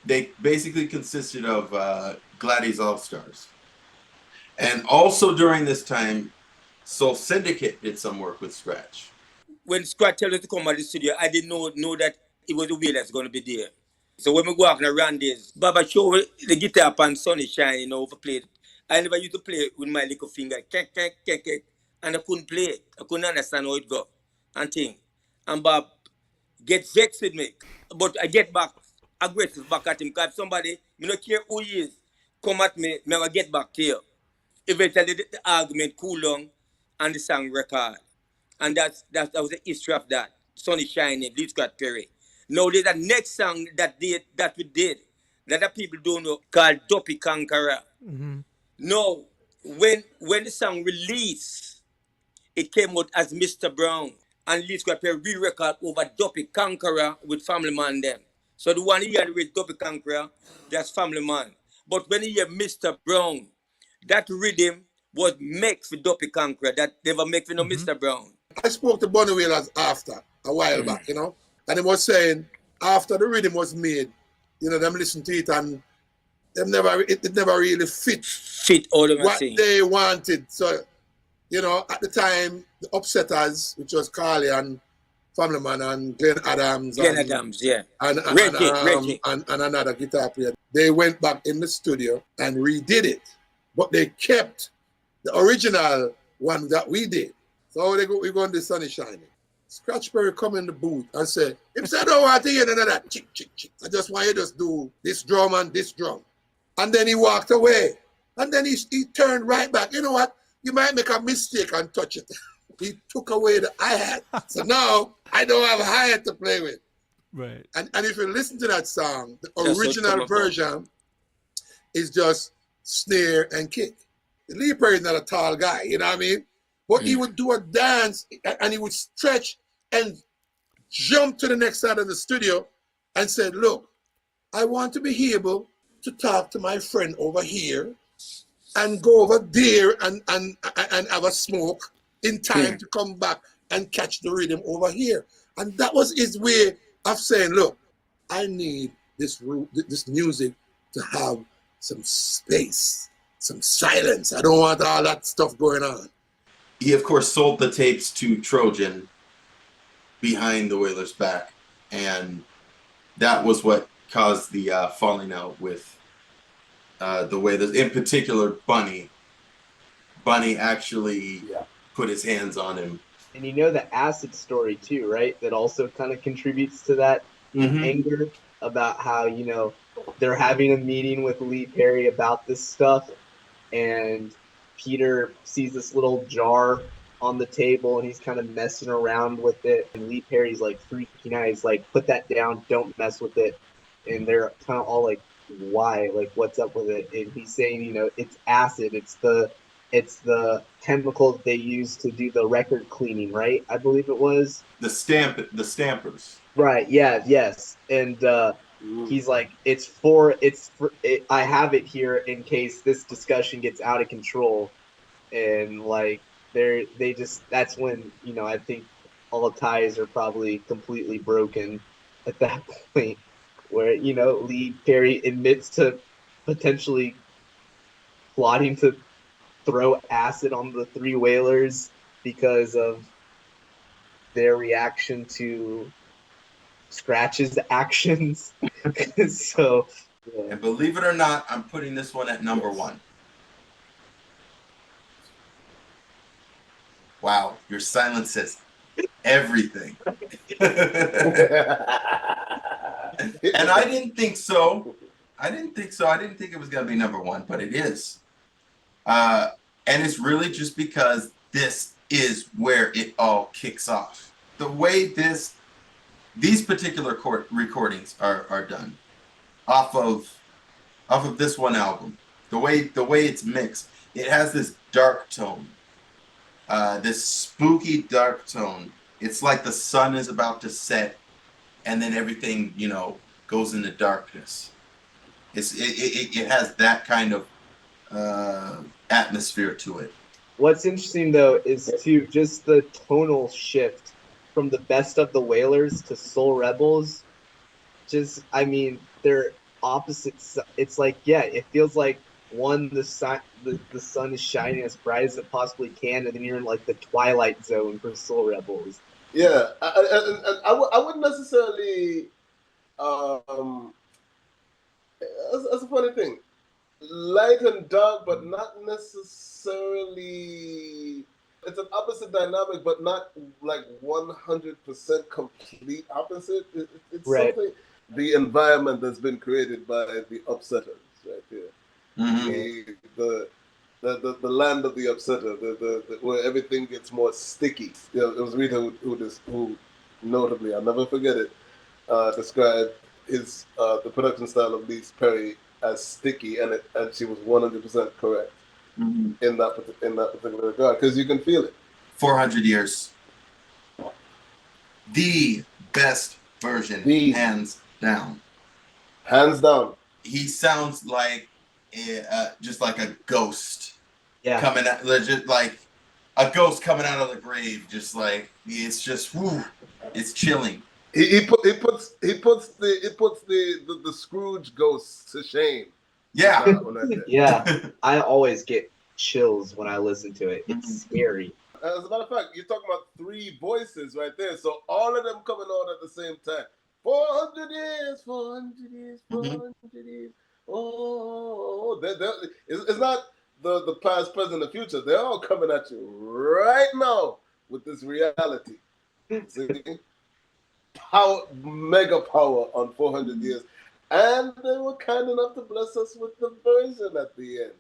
they basically consisted of Gladys All-Stars. And also during this time, Soul Syndicate did some work with Scratch. When Scratch told us to come to the studio, I didn't know that it was the Wailers going to be there. So when we go out around this, Baba show the guitar up and sun is shining, for play. I never used to play with my little finger, and I couldn't play it. I couldn't understand how it go and thing. And Bob get vexed with me, but I get back aggressive back at him because somebody, me not care who he is, come at me, me I get back to you. Eventually the argument cool down and the song record. And that was the history of that. Sun is shining, Lee Scott Perry. Now there's a next song that we did that people don't know called Duppy Conqueror. Mm-hmm. Now, when the song released, it came out as Mr. Brown. And Lee Scott Perry re-record over Duppy Conqueror with Family Man then. So the one he had with Duppy Conqueror, that's Family Man. But when he hear Mr. Brown, that rhythm was made for Duppy Conqueror, that never make for no Mr. Brown. I spoke to Burnin Wailers after, a while back, and he was saying, after the rhythm was made, them listened to it and it never really fit all of what they wanted. So, at the time, the Upsetters, which was Carly and Family Man and Glenn Adams. Yeah. And Reggie. And another guitar player. They went back in the studio and redid it. But they kept the original one that we did. So we go on the Sun is Shining. Scratch Perry come in the booth and say, "If I don't want to hear none of that, chick. I just want you to just do this drum and this drum." And then he walked away. And then he turned right back. You know what? You might make a mistake and touch it. He took away the hi-hat. So now I don't have a hi-hat to play with. Right. And if you listen to that song, the original version is just snare and kick. Lee Perry is not a tall guy, you know what I mean? But he would do a dance and he would stretch and jump to the next side of the studio and said, "Look, I want to be able to talk to my friend over here and go over there and have a smoke in time to come back and catch the rhythm over here." And that was his way of saying, "Look, I need this music to have some space, some silence. I don't want all that stuff going on." He, of course, sold the tapes to Trojan behind the Wailers' back, and that was what caused the falling out with the Wailers. In particular, Bunny. Bunny actually put his hands on him. And the acid story too, right? That also kind of contributes to that anger about how, they're having a meeting with Lee Perry about this stuff, and Peter sees this little jar on the table and he's kind of messing around with it, and Lee Perry's like freaking out. He's like, "Put that down, don't mess with it." and they're kind of all like, why? Like, what's up with it? And he's saying, you know, it's acid. It's the chemical they use to do the record cleaning, right? I believe it was. The stampers. Right. Yeah. Yes. And he's like, I have it here in case this discussion gets out of control. And like, that's when, you know, I think all ties are probably completely broken at that point, where, you know, Lee Perry admits to potentially plotting to throw acid on the three Wailers because of their reaction to Scratch's actions. So, yeah. And believe it or not, I'm putting this one at number one. Wow, your silence says everything. And I didn't think so. I didn't think it was going to be number one, but it is. And it's really just because this is where it all kicks off. The way these particular recordings are done off of this one album, the way it's mixed, it has this dark tone, this spooky dark tone. It's like the sun is about to set, and then everything, you know, goes into darkness. It has that kind of atmosphere to it. What's interesting though is to just the tonal shift from the Best of the Wailers to Soul Rebels. Just, I mean, they're opposites. It's like, yeah, it feels like one, the sun is shining as bright as it possibly can, and then you're in like the twilight zone for Soul Rebels. Yeah, I wouldn't necessarily. That's a funny thing. Light and dark, but not necessarily. It's an opposite dynamic, but not like 100% complete opposite. It's right. Something. The environment that's been created by the Upsetters, right here. Mm-hmm. The land of the Upsetter, where everything gets more sticky. You know, it was Rita who notably, I'll never forget it, described the production style of Lee Perry as sticky, and she was 100% correct in that particular regard, because you can feel it. 400 years, the best version, hands down. Hands down. He sounds like just like a ghost coming out, legit, like a ghost coming out of the grave. Just like it's just, whoo, it's chilling. He puts the Scrooge ghost to shame. Yeah. Yeah. I always get chills when I listen to it. It's scary. As a matter of fact, you're talking about three voices right there. So all of them coming on at the same time. 400 years, 400 years, 400 years. Oh, it's not the past, present, and future. They're all coming at you right now with this reality. See? Mega power on 400 years. And they were kind enough to bless us with the version at the end.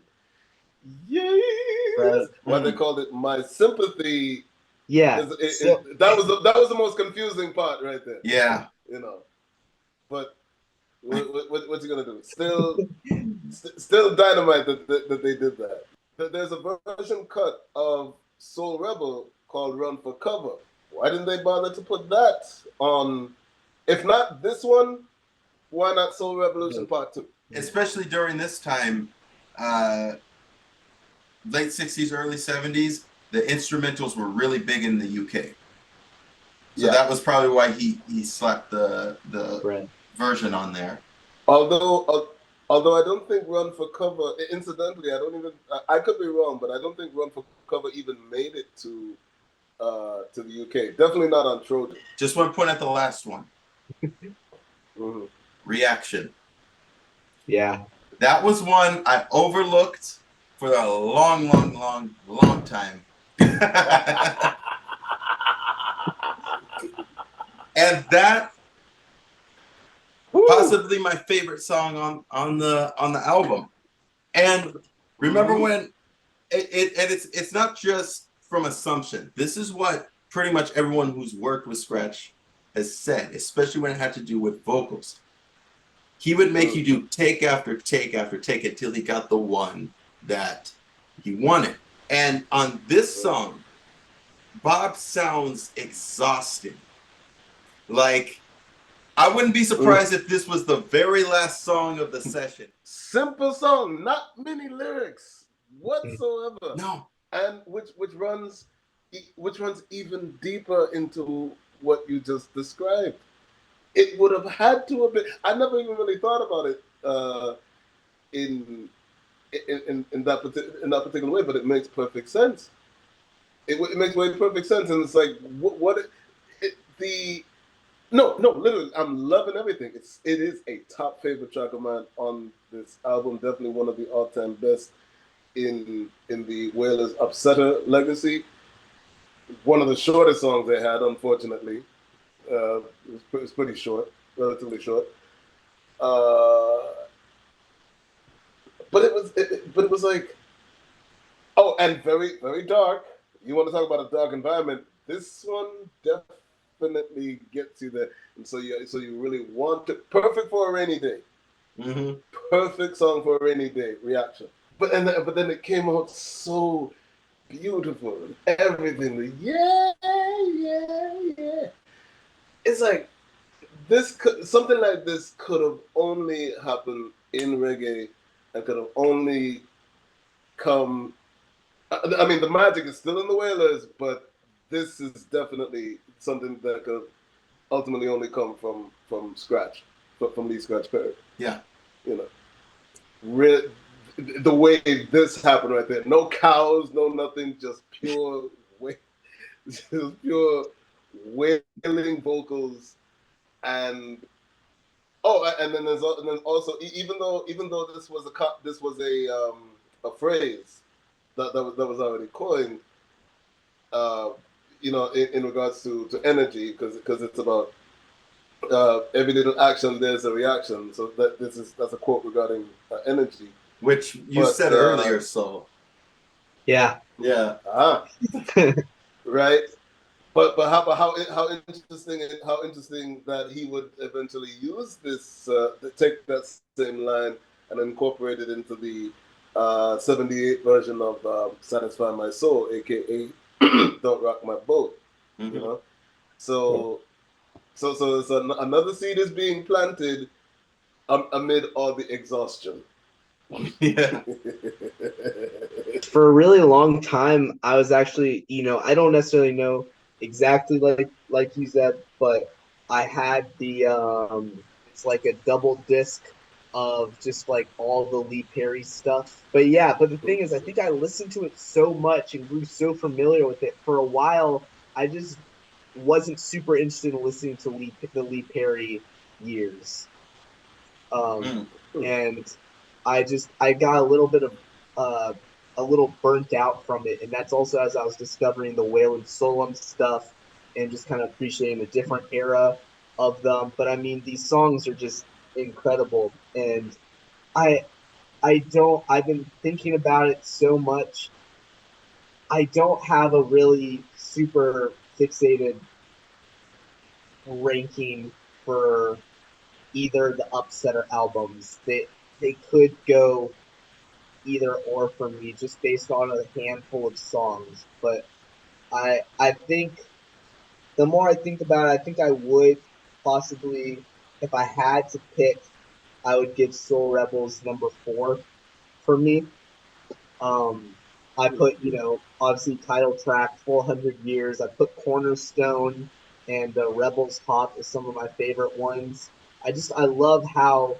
Yes. Why they called it My Sympathy. Yeah. That was the most confusing part right there. Yeah. You know. But what you gonna do? Still dynamite that they did that. There's a version cut of Soul Rebel called Run for Cover. Why didn't they bother to put that on? If not this one, why not Soul Revolution Part 2? Especially during this time, late 60s, early 70s, the instrumentals were really big in the UK. So that was probably why he slapped the version on there. Although I don't think Run for Cover, incidentally, I could be wrong, but I don't think Run for Cover even made it to the UK. Definitely not on Trojan. Just want to point at the last one. Reaction. Yeah. That was one I overlooked for a long time. And that possibly my favorite song on the album. And remember when it's not just from assumption. This is what pretty much everyone who's worked with Scratch has said, especially when it had to do with vocals. he would make you do take after take after take until he got the one that he wanted. And on this song, Bob sounds exhausting. Like, I wouldn't be surprised if this was the very last song of the session. Simple song, not many lyrics whatsoever. No. And which runs even deeper into what you just described. It would have had to have been. I never even really thought about it in that particular way, but it makes perfect sense. It makes perfect sense, and it's like literally, I'm loving everything. It is a top favorite track of mine on this album. Definitely one of the all-time best in the Wailers' Upsetter legacy. One of the shortest songs they had, unfortunately. It's pretty short, relatively short. But it was like, oh, and very, very dark. You want to talk about a dark environment? This one definitely gets you there, and so you really want it. Perfect for a rainy day. Mm-hmm. Perfect song for a rainy day reaction. But then it came out so beautiful and everything. Yeah. It's like something like this could have only happened in reggae and could have only come. I mean, the magic is still in the Wailers, but this is definitely something that could ultimately only come from scratch, from Lee Scratch Perry. Yeah, The way this happened right there. No cows, no nothing, just pure wailing vocals, and then also even though this was a phrase that was already coined, in regards to energy, because it's about every little action there's a reaction. So that's a quote regarding energy, which you said earlier, Sol. Yeah. Right. But how interesting that he would eventually use this, take that same line and incorporate it into the 78 version of Satisfy My Soul, aka Don't Rock My Boat. Mm-hmm. So another seed is being planted amid all the exhaustion. Yeah. For a really long time, I was actually, I don't necessarily know exactly like you said, but I had it's like a double disc of just like all the Lee Perry stuff. But the thing is, I think I listened to it so much and grew so familiar with it for a while. I just wasn't super interested in listening to the Lee Perry years. And I got a little bit of a little burnt out from it, and that's also as I was discovering the Wail'n Soul'm stuff and just kind of appreciating a different era of them. But I mean, these songs are just incredible, and I've been thinking about it so much. I don't have a really super fixated ranking for either the Upsetter albums. They could go either or for me just based on a handful of songs. But I think the more I think about it, I think I would possibly, if I had to pick, I would give Soul Rebels number 4 for me. I put, obviously title track 400 Years. I put Cornerstone and Rebels Hop as some of my favorite ones. I love how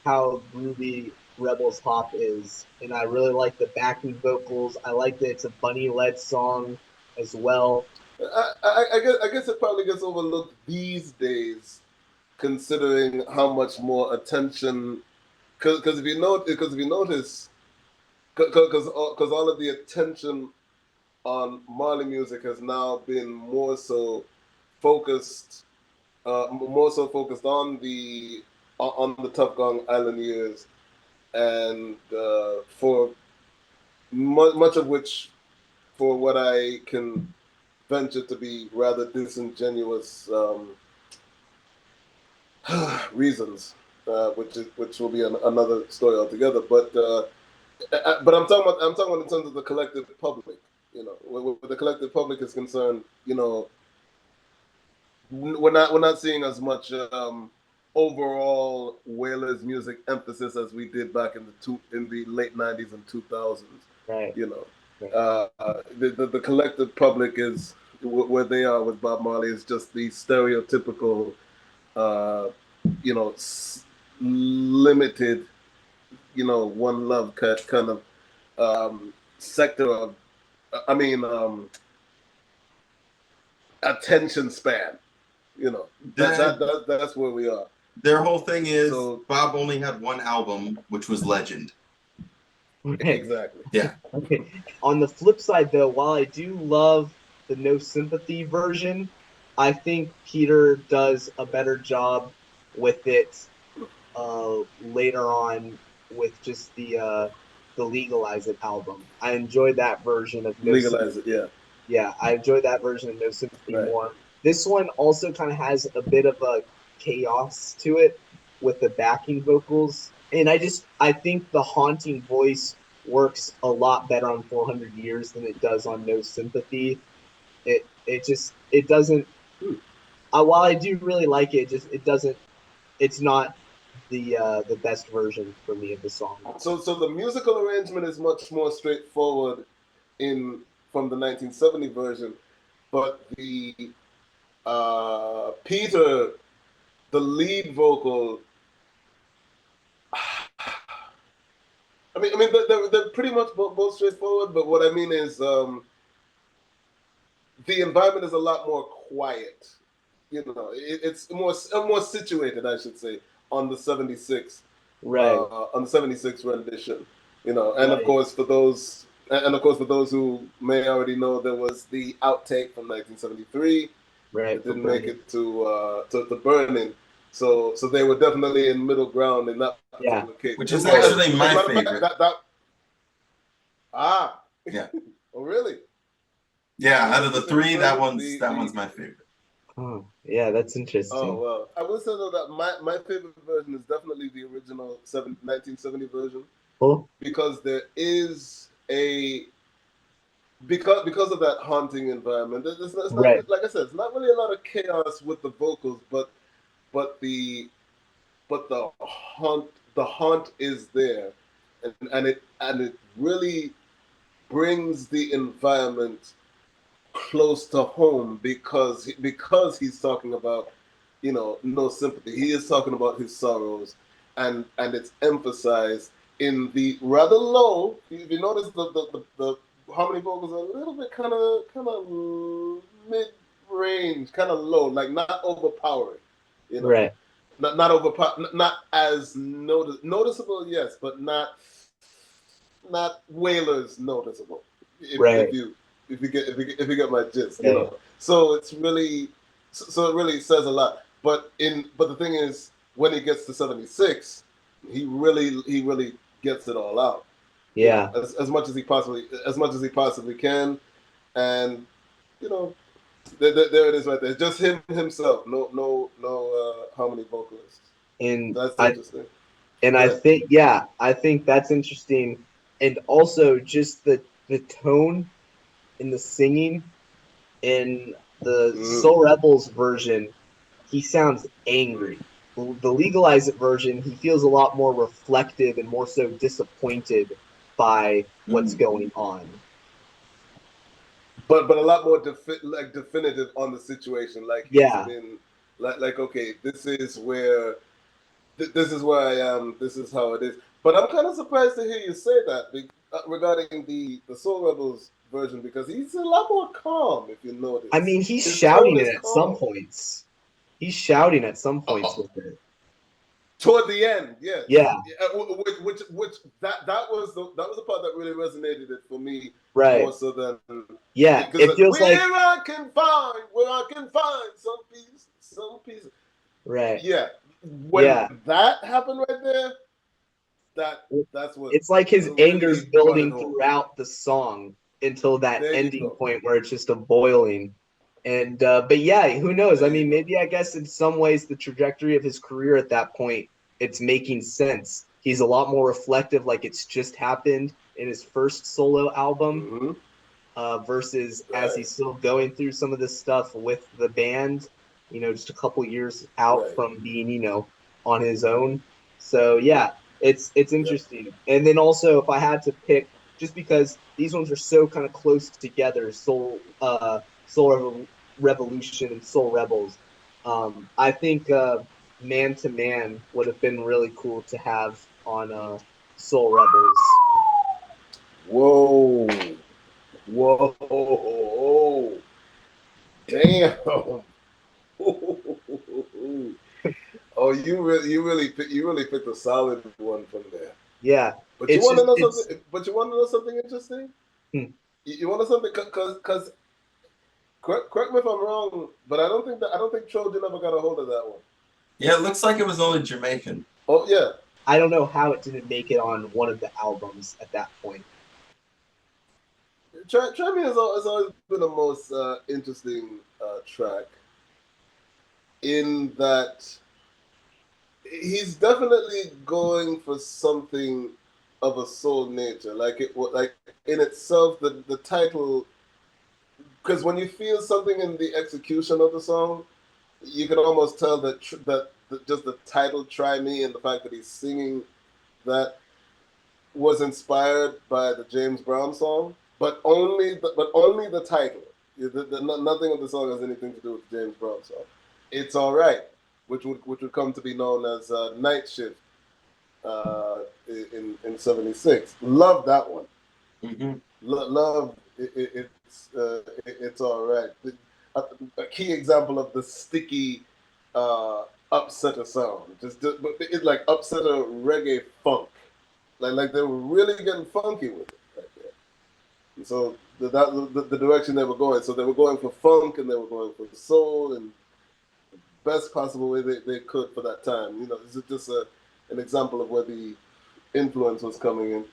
groovy Rebels Hop is, and I really like the backing vocals. I like that it's a bunny-led song as well. I guess it probably gets overlooked these days, considering how much more attention. Because if you notice, because all of the attention on Marley music has now been more so focused on the Tough Gong Island years, and for much of which, for what I can venture to be rather disingenuous reasons. which will be another story altogether. But I'm talking about in terms of the collective public. You know, where the collective public is concerned, you know, we're not seeing as much overall Wailers music emphasis as we did back in the late '90s and 2000s. Right. You know, Right. the collective public is where they are with Bob Marley is just the stereotypical, you know, limited, you know, one love kind of sector of, I mean, attention span. You know, that's where we are. Their whole thing is Bob only had one album, which was Legend. Exactly. Yeah. Okay. On the flip side, though, while I do love the No Sympathy version, I think Peter does a better job with it later on with just the Legalize It album. I enjoyed that version of No Legalize Sympathy. It, yeah. Yeah, I enjoyed that version of No Sympathy Right. more. This one also kind of has a bit of a chaos to it with the backing vocals. And I think the haunting voice works a lot better on 400 Years than it does on No Sympathy. It doesn't, while I do really like it, it's not the best version for me of the song. So the musical arrangement is much more straightforward from the 1970 version, but the Peter, the lead vocal, I mean they're pretty much both straightforward, but what I mean is the environment is a lot more quiet. You know, it's more situated, I should say, on the 76, Right. On the 76 rendition. You know, and Right. of course for those who may already know, there was the outtake from 1973. Right. It didn't make it to Burnin. So they were definitely in middle ground in that particular case. Which is actually my favorite. Yeah. Oh, really? Yeah, out of the three, that one's my favorite. Oh, yeah, that's interesting. Oh, well. I will say though that my favorite version is definitely the original 1970 version. Oh. Because there is because of that haunting environment. It's not, right. Like I said, it's not really a lot of chaos with the vocals, but the haunt is there, and it really brings the environment close to home because he's talking about, you know, no sympathy. He is talking about his sorrows, and it's emphasized in the rather low. If you notice the harmony vocals are a little bit kind of mid range, kind of low, like not overpowering. You know, right? Not overpower, not as noticeable, yes, but not Wailers noticeable. Right. If you get my gist, you know. So it really says a lot. But the thing is, when he gets to 76, he really gets it all out. Yeah. You know, as much as he possibly can, and you know, there it is right there. Just himself. No harmony vocalist. And that's interesting. I think that's interesting, and also just the tone in the singing in the Soul Rebels version, he sounds angry. The Legalize It version, he feels a lot more reflective and more so disappointed by what's going on. But a lot more definitive on the situation. Like he's been like okay, this is where I am. This is how it is. But I'm kind of surprised to hear you say that regarding the Soul Rebels version, because he's a lot more calm. If you notice, I mean, he's shouting it at some points. He's shouting at some points with it. Toward the end, yes. Yeah. Which that was the part that really resonated it for me. Right. More so than it feels where I can find some pieces. Right. Yeah. When that happened right there, that's what it's like his anger's building throughout the song until that ending point where it's just a boiling. And but yeah, who knows? I mean, maybe I guess in some ways the trajectory of his career at that point it's making sense. He's a lot more reflective, like it's just happened in his first solo album, versus as he's still going through some of this stuff with the band, just a couple years out from being, on his own. So yeah, it's interesting. And then also, if I had to pick, just because these ones are so kind of close together, Soul Revolution and Soul Rebels, I think Man to Man would have been really cool to have on Soul Rebels. Whoa. Whoa. Damn. Oh, you really picked a solid one from there. Yeah. But you want to know something? But you want to know something interesting? You want to know something? Because correct me if I'm wrong, but I don't think Trojan ever got a hold of that one. Yeah, it looks like it was only Jamaican. Oh yeah. I don't know how it didn't make it on one of the albums at that point. Try Me has always been the most interesting track, in that he's definitely going for something of a soul nature. Like in itself, the title, because when you feel something in the execution of the song, you can almost tell that just the title "Try Me" and the fact that he's singing that was inspired by the James Brown song, but only the title. Nothing of the song has anything to do with the James Brown song. It's All Right, which would come to be known as Night Shift in '76. Love that one. Mm-hmm. Love it's All Right. A key example of the sticky upsetter sound. It's like upsetter reggae funk. Like they were really getting funky with it right there. And so the direction they were going. So they were going for funk and they were going for soul and the best possible way they could for that time. This is just an example of where the influence was coming in.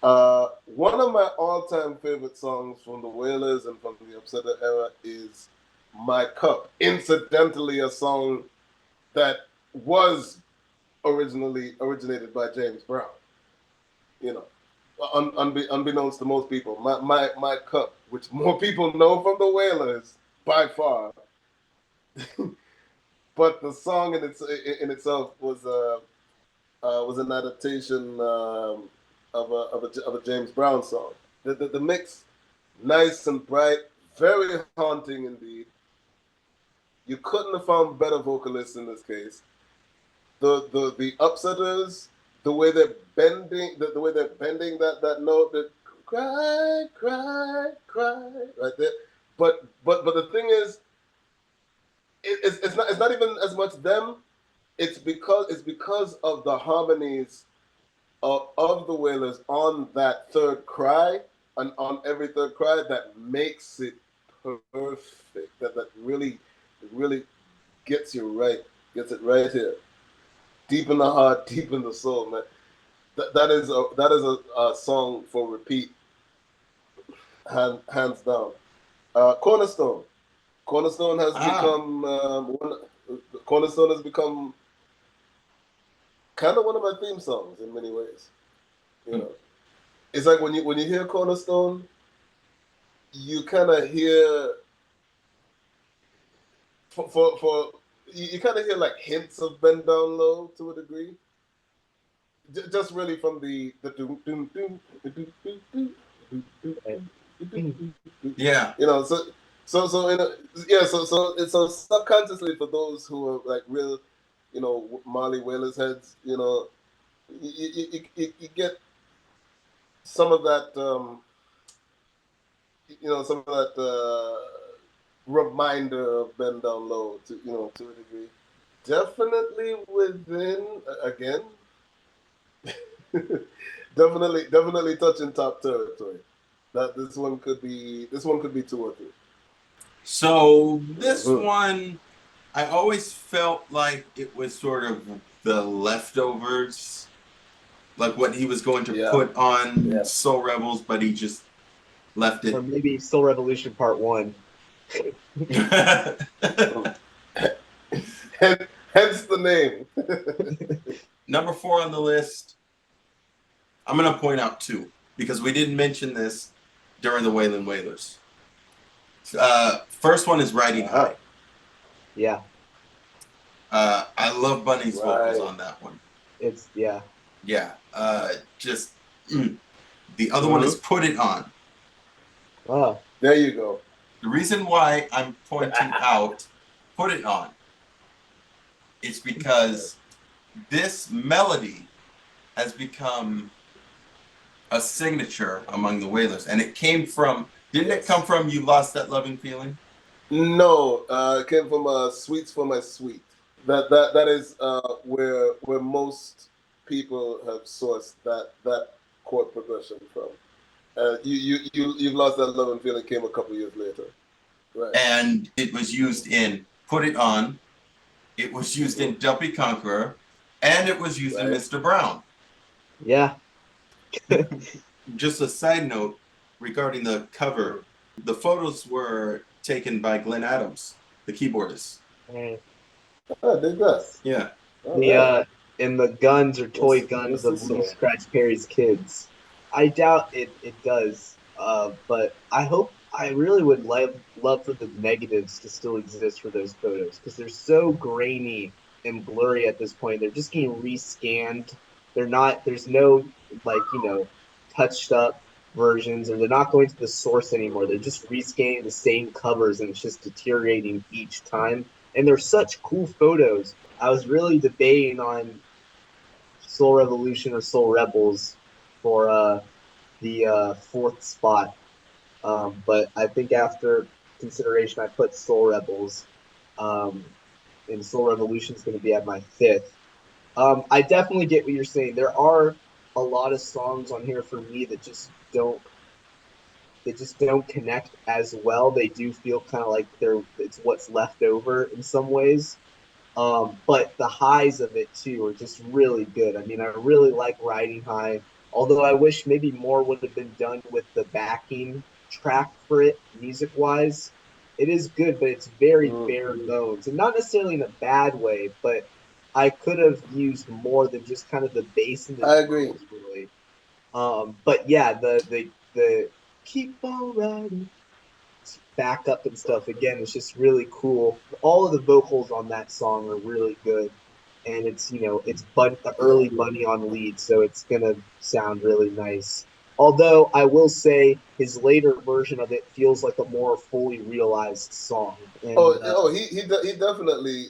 One of my all-time favorite songs from the Wailers and from the Upsetter era is My Cup. Incidentally, a song that was originated by James Brown. Unbeknownst to most people, my Cup, which more people know from the Wailers by far, but the song in itself was an adaptation of a James Brown song. The mix, nice and bright, very haunting indeed. You couldn't have found better vocalists in this case. The upsetters, the way they're bending, that note, that cry, cry, cry, right there. But the thing is, it's not even as much them. It's because of the harmonies of the Wailers on that third cry, and on every third cry, that makes it perfect. That really gets it right here. Deep in the heart, deep in the soul, man. That is a song for repeat, hands down. Cornerstone has become Cornerstone has become kind of one of my theme songs in many ways. It's like when you hear Cornerstone, you kind of hear for you kind of hear like hints of Bend Down Low to a degree. Just really from the doom doom doom doom doom doom. Yeah. So subconsciously, for those who are like real, Marley Wailers heads, you get some of that, reminder of Bend Down Low to a degree. Definitely within, again, definitely touching top territory. That this one could be 2 or 3. So this one, I always felt like it was sort of the leftovers, like what he was going to put on Soul Rebels, but he just left it. Or maybe Soul Revolution Part 1. Hence the name. Number 4 on the list, I'm going to point out 2 because we didn't mention this during the Wailing Wailers. First one is Riding High. Yeah. I love Bunny's vocals Right. on that one. It's, yeah. Yeah. The other one is Put It On. Oh. There you go. The reason why I'm pointing out Put It On is because this melody has become a signature among the Wailers. And it came from, didn't it come from You Lost That Loving Feeling? No, it came from Sweets for My Sweet. That is where most people have sourced that chord progression from. You've Lost That Loving Feeling came a couple years later. Right. And it was used in Put It On, it was used in Dumpy Conqueror, and it was used in Mr. Brown. Yeah. Just a side note regarding the cover, the photos were taken by Glenn Adams, the keyboardist. Oh, did that? Yeah. And the guns are toy guns of Lee Scratch Perry's kids. I doubt it does, but I really would love for the negatives to still exist for those photos because they're so grainy and blurry at this point. They're just getting rescanned. There's no touched up versions, or they're not going to the source anymore. They're just rescanning the same covers, and it's just deteriorating each time. And they're such cool photos. I was really debating on Soul Revolution or Soul Rebels for the fourth spot. But I think after consideration, I put Soul Rebels. And Soul Revolution is going to be at my 5th. I definitely get what you're saying. There are a lot of songs on here for me that just don't connect as well. They do feel kind of like it's what's left over in some ways. But the highs of it too are just really good. I mean, I really like Riding High, although I wish maybe more would have been done with the backing track for it, music-wise. It is good, but it's very bare bones, and not necessarily in a bad way, but I could have used more than just kind of the bass and the I agree. drums, really. But yeah, the keep on riding, back up and stuff, again, it's just really cool. All of the vocals on that song are really good, and it's early Bunny on lead, so it's gonna sound really nice. Although I will say his later version of it feels like a more fully realized song. And, he definitely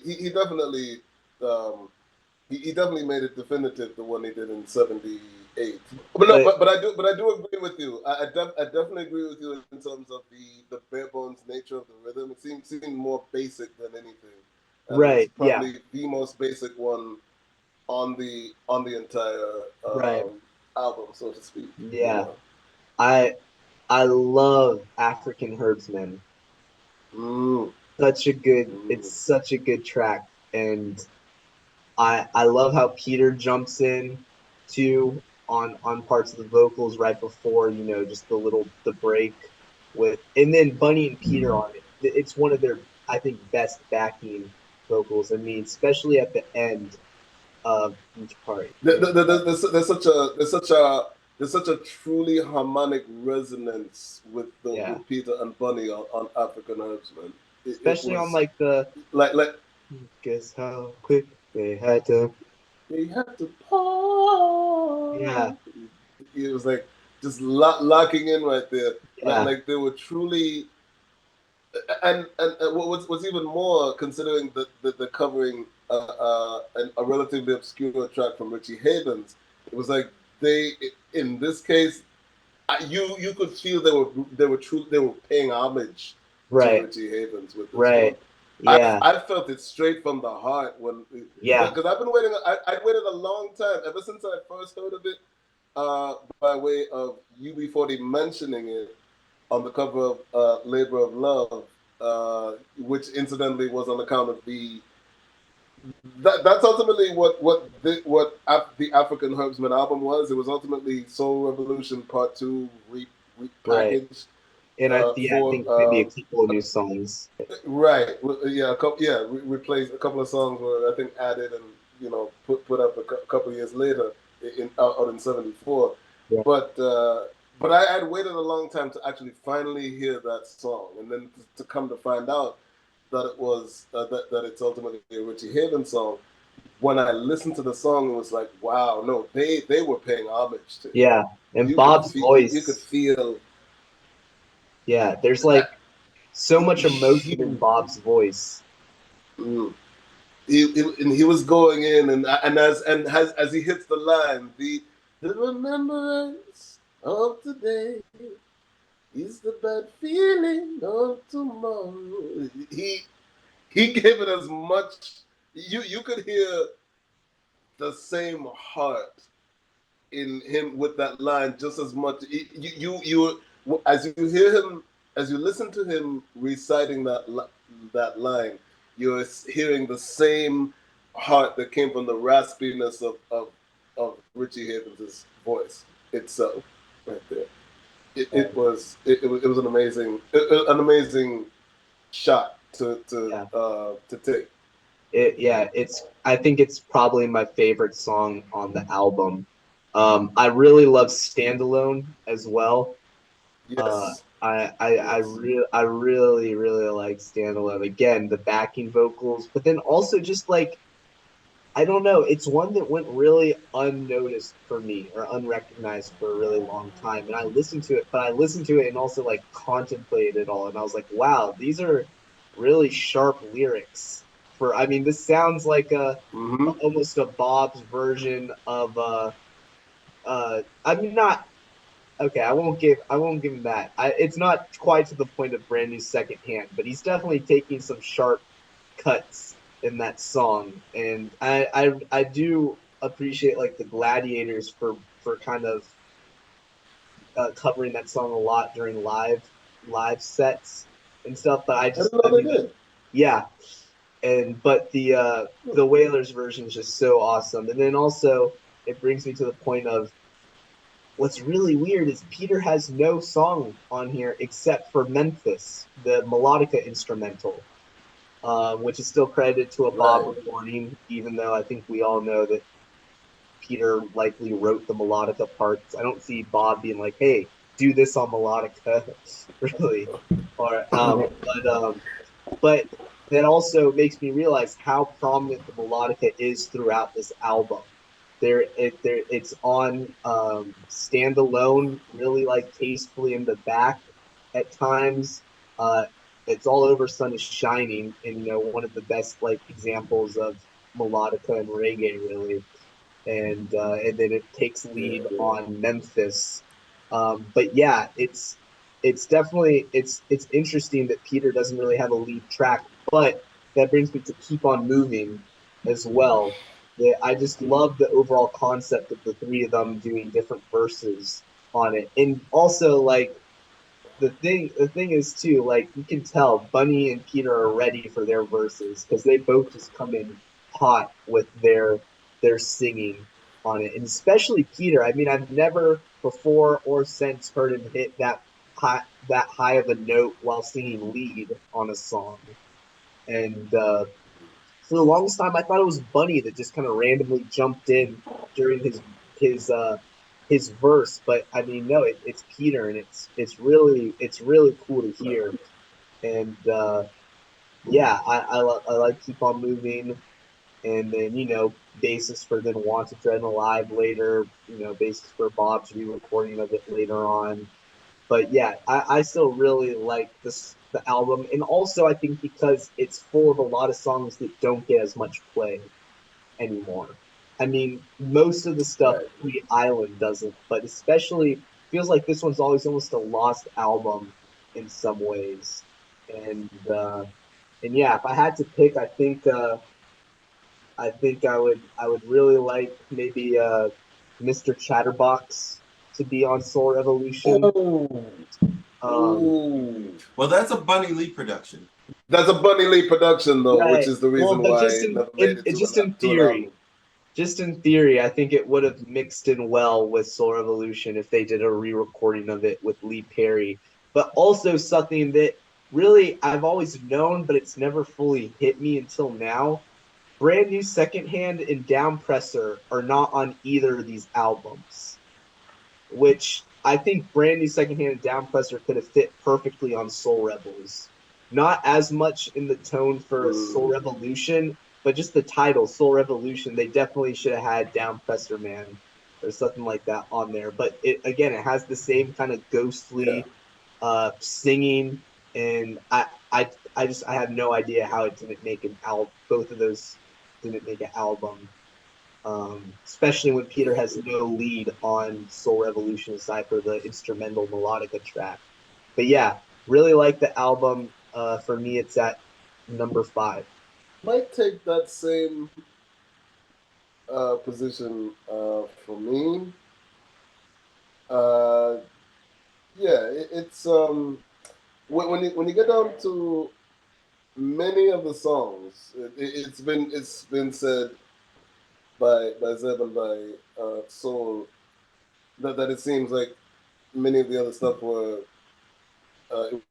made it definitive, the one he did in '78. But I do agree with you. I definitely agree with you in terms of the bare bones nature of the rhythm. It seemed more basic than anything. Right. It's probably the most basic one on the entire album, so to speak. Yeah. I love African Herdsmen. It's such a good track, and I love how Peter jumps in too on parts of the vocals right before just the break and then Bunny and Peter on it. It's one of their, I think, best backing vocals. I mean, especially at the end of each part. There's such a truly harmonic resonance with Peter and Bunny on African Herdsmen. Especially on like the guess how quick they had to pause. Yeah. It was like just locking in right there. Yeah. Like they were truly, and what's even more, considering the covering a relatively obscure track from Richie Havens, it was like in this case, you could feel they were paying homage to Richie Havens with this one. Yeah. I felt it straight from the heart because I've been waiting. I waited a long time ever since I first heard of it, by way of UB40 mentioning it on the cover of Labor of Love, which incidentally was on account of that's ultimately what the African Herdsman album was. It was ultimately Soul Revolution Part 2 repackaged. And I think maybe a couple of new songs. Right. Yeah. Replaced a couple of songs were, I think, added, and put up a couple of years later out in '74. Yeah. But I'd waited a long time to actually finally hear that song, and then to come to find out that it was that it's ultimately a Richie Havens song. When I listened to the song, it was like, wow, no, they were paying homage to it. Yeah, and You Bob's could voice. you could feel. Yeah, there's like so much emotion in Bob's voice. Mm. He was going in, and as he hits the line, the remembrance of today is the bad feeling of tomorrow. He gave it as much. You could hear the same heart in him with that line just as much. You as you hear him, as you listen to him reciting that line, you're hearing the same heart that came from the raspiness of Richie Havens' voice itself, right there. It was an amazing shot to take. I think it's probably my favorite song on the album. I really love Standalone as well. Yes. I really like Standalone. Again, the backing vocals, but then also just like, I don't know, it's one that went really unnoticed for me or unrecognized for a really long time. And I listened to it and also like contemplated it all. And I was like, wow, these are really sharp lyrics I mean, this sounds like almost a Bob's version of I mean, not okay, I won't give him that. It's not quite to the point of Brand New Second Hand, but he's definitely taking some sharp cuts in that song, and I do appreciate like the Gladiators for kind of covering that song a lot during live sets and stuff. But I didn't know they did. Yeah, but the Wailers version is just so awesome, and then also it brings me to the point of what's really weird is Peter has no song on here except for Memphis, the melodica instrumental, which is still credited to a Bob recording, even though I think we all know that Peter likely wrote the melodica parts. I don't see Bob being like, hey, do this on melodica, really. But that also makes me realize how prominent the melodica is throughout this album. It's on Standalone, really like tastefully in the back at times. It's all over Sun is Shining, and one of the best like examples of melodica and reggae, really. And then it takes lead on Memphis. But yeah, it's definitely it's interesting that Peter doesn't really have a lead track, but that brings me to Keep On Moving as well. Yeah, I just love the overall concept of the three of them doing different verses on it. And also like the thing is too, like you can tell Bunny and Peter are ready for their verses because they both just come in hot with their singing on it. And especially Peter. I mean, I've never before or since heard him hit that high of a note while singing lead on a song. And for the longest time, I thought it was Bunny that just kind of randomly jumped in during his verse. But I mean, no, it's Peter, and it's really cool to hear. And yeah, I like Keep On Moving, and then basis for then Want to Dread and Alive later. Basis for Bob's re-recording of it later on. But yeah, I still really like the album, and also I think because it's full of a lot of songs that don't get as much play anymore. I mean, most of the stuff pre-Island doesn't, but especially feels like this one's always almost a lost album in some ways. And yeah, if I had to pick, I think I would really like maybe Mr. Chatterbox to be on Soul Revolution. Well, that's a Bunny Lee production. That's a Bunny Lee production, though, which is the reason why it never made it to an album. Just in theory, I think it would have mixed in well with Soul Revolution if they did a re-recording of it with Lee Perry. But also something that really I've always known, but it's never fully hit me until now. Brand New Secondhand and Downpresser are not on either of these albums, which I think Brand New Secondhand and Downpresser could have fit perfectly on Soul Rebels. Not as much in the tone for Soul Revolution, but just the title, Soul Revolution, they definitely should have had Downpresser Man or something like that on there. But it has the same kind of ghostly singing, and I have no idea how it didn't make an album. Both of those didn't make an album, especially when Peter has no lead on Soul Revolution aside for the instrumental melodica track. But yeah, really like the album. For me, it's at number 5. Might take that same position for me. Yeah, it's when you get down to many of the songs, it's been said by Zeb and by Soul that it seems like many of the other stuff were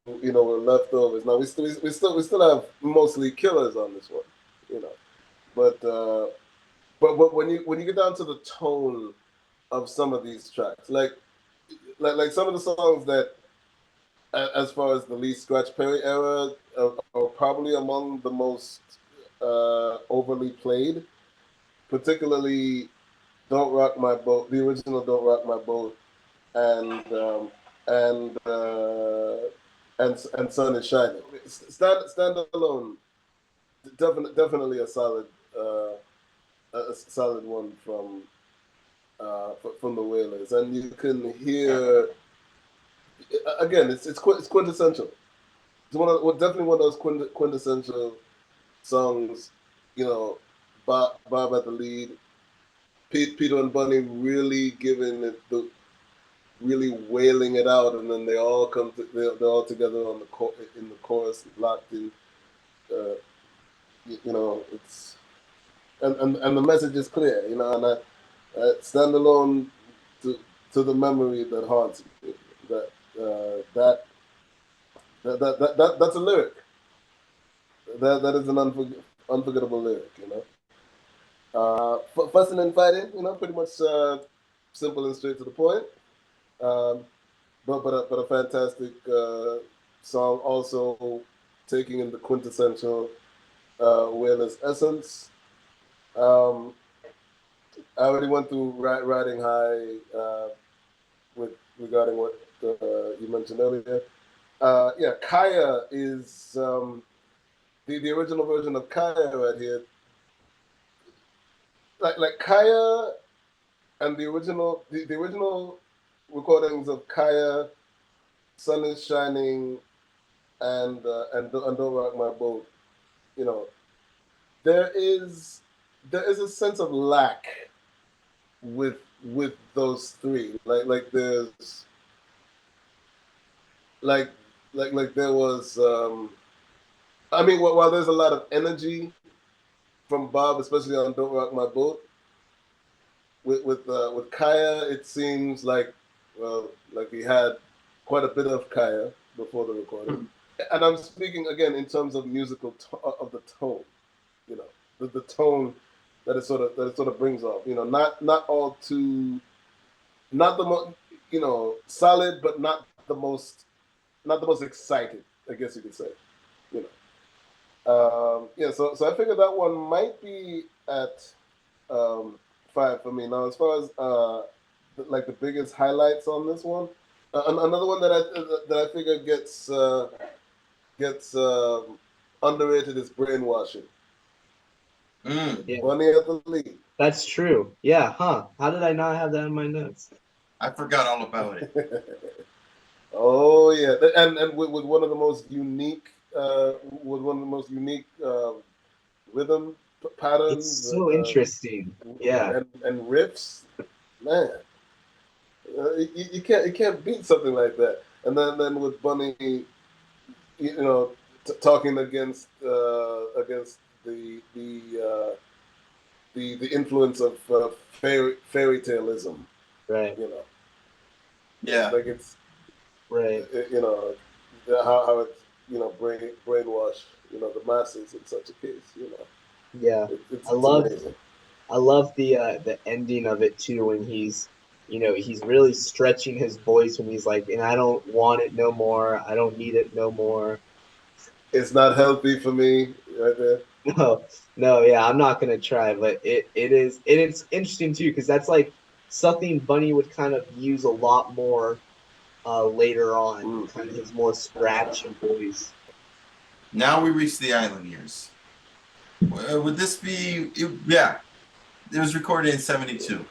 were leftovers. Now we still have mostly killers on this one, you know, but when you get down to the tone of some of these tracks, like some of the songs that, as far as the Lee Scratch Perry era, are probably among the most overly played, particularly "Don't Rock My Boat," the original "Don't Rock My Boat," and and uh, and "Sun Is Shining." Stand alone, definitely a solid one from the Wailers, and you can hear again. It's quintessential. Definitely one of those quintessential songs. You know, Bob at the lead, Peter and Bunny really giving it really wailing it out, and then they all they're all together on in the chorus, locked in. It's and the message is clear. And I stand alone to the memory that haunts me. That's a lyric. That is an unforgettable lyric. Fussing and fighting. Pretty much simple and straight to the point. Um, but a fantastic song, also taking in the quintessential Wailers essence. Um, I already went through Riding High regarding what you mentioned earlier. Kaya is the original version of Kaya right here. Like Kaya and the original recordings of Kaya, Sun Is Shining, and Don't Rock My Boat. There is a sense of lack with those three. Like there's like there was. I mean, while there's a lot of energy from Bob, especially on "Don't Rock My Boat," with Kaya, it seems like he had quite a bit of Kaya before the recording. And I'm speaking again in terms of musical of the tone, the tone that it sort of brings off. Not all too, not the most, solid, but not the most excited, I guess you could say. So I figured that one might be at 5 for me. Now, as far as like the biggest highlights on this one, another one that I figure gets underrated is Brainwashing. Yeah. Bunny at the lead. That's true. Yeah, huh? How did I not have that in my notes? I forgot all about it. Oh yeah, and with one of the most unique rhythm patterns. It's so interesting. Yeah. And riffs, man. You can't beat something like that. And then with Bunny, talking against the influence of fairy taleism. Right. Yeah. Like it's right. How it's brainwash the masses in such a case. Yeah, It's I love amazing. I love the ending of it too when he's he's really stretching his voice when he's like, and I don't want it no more. I don't need it no more. It's not healthy for me, right there. No, no, yeah, I'm not gonna try, but it's interesting too because that's like something Bunny would kind of use a lot more later on, Mm. kind of his more scratchy voice. Now we reach the island years. Would this be? Yeah, it was recorded in '72.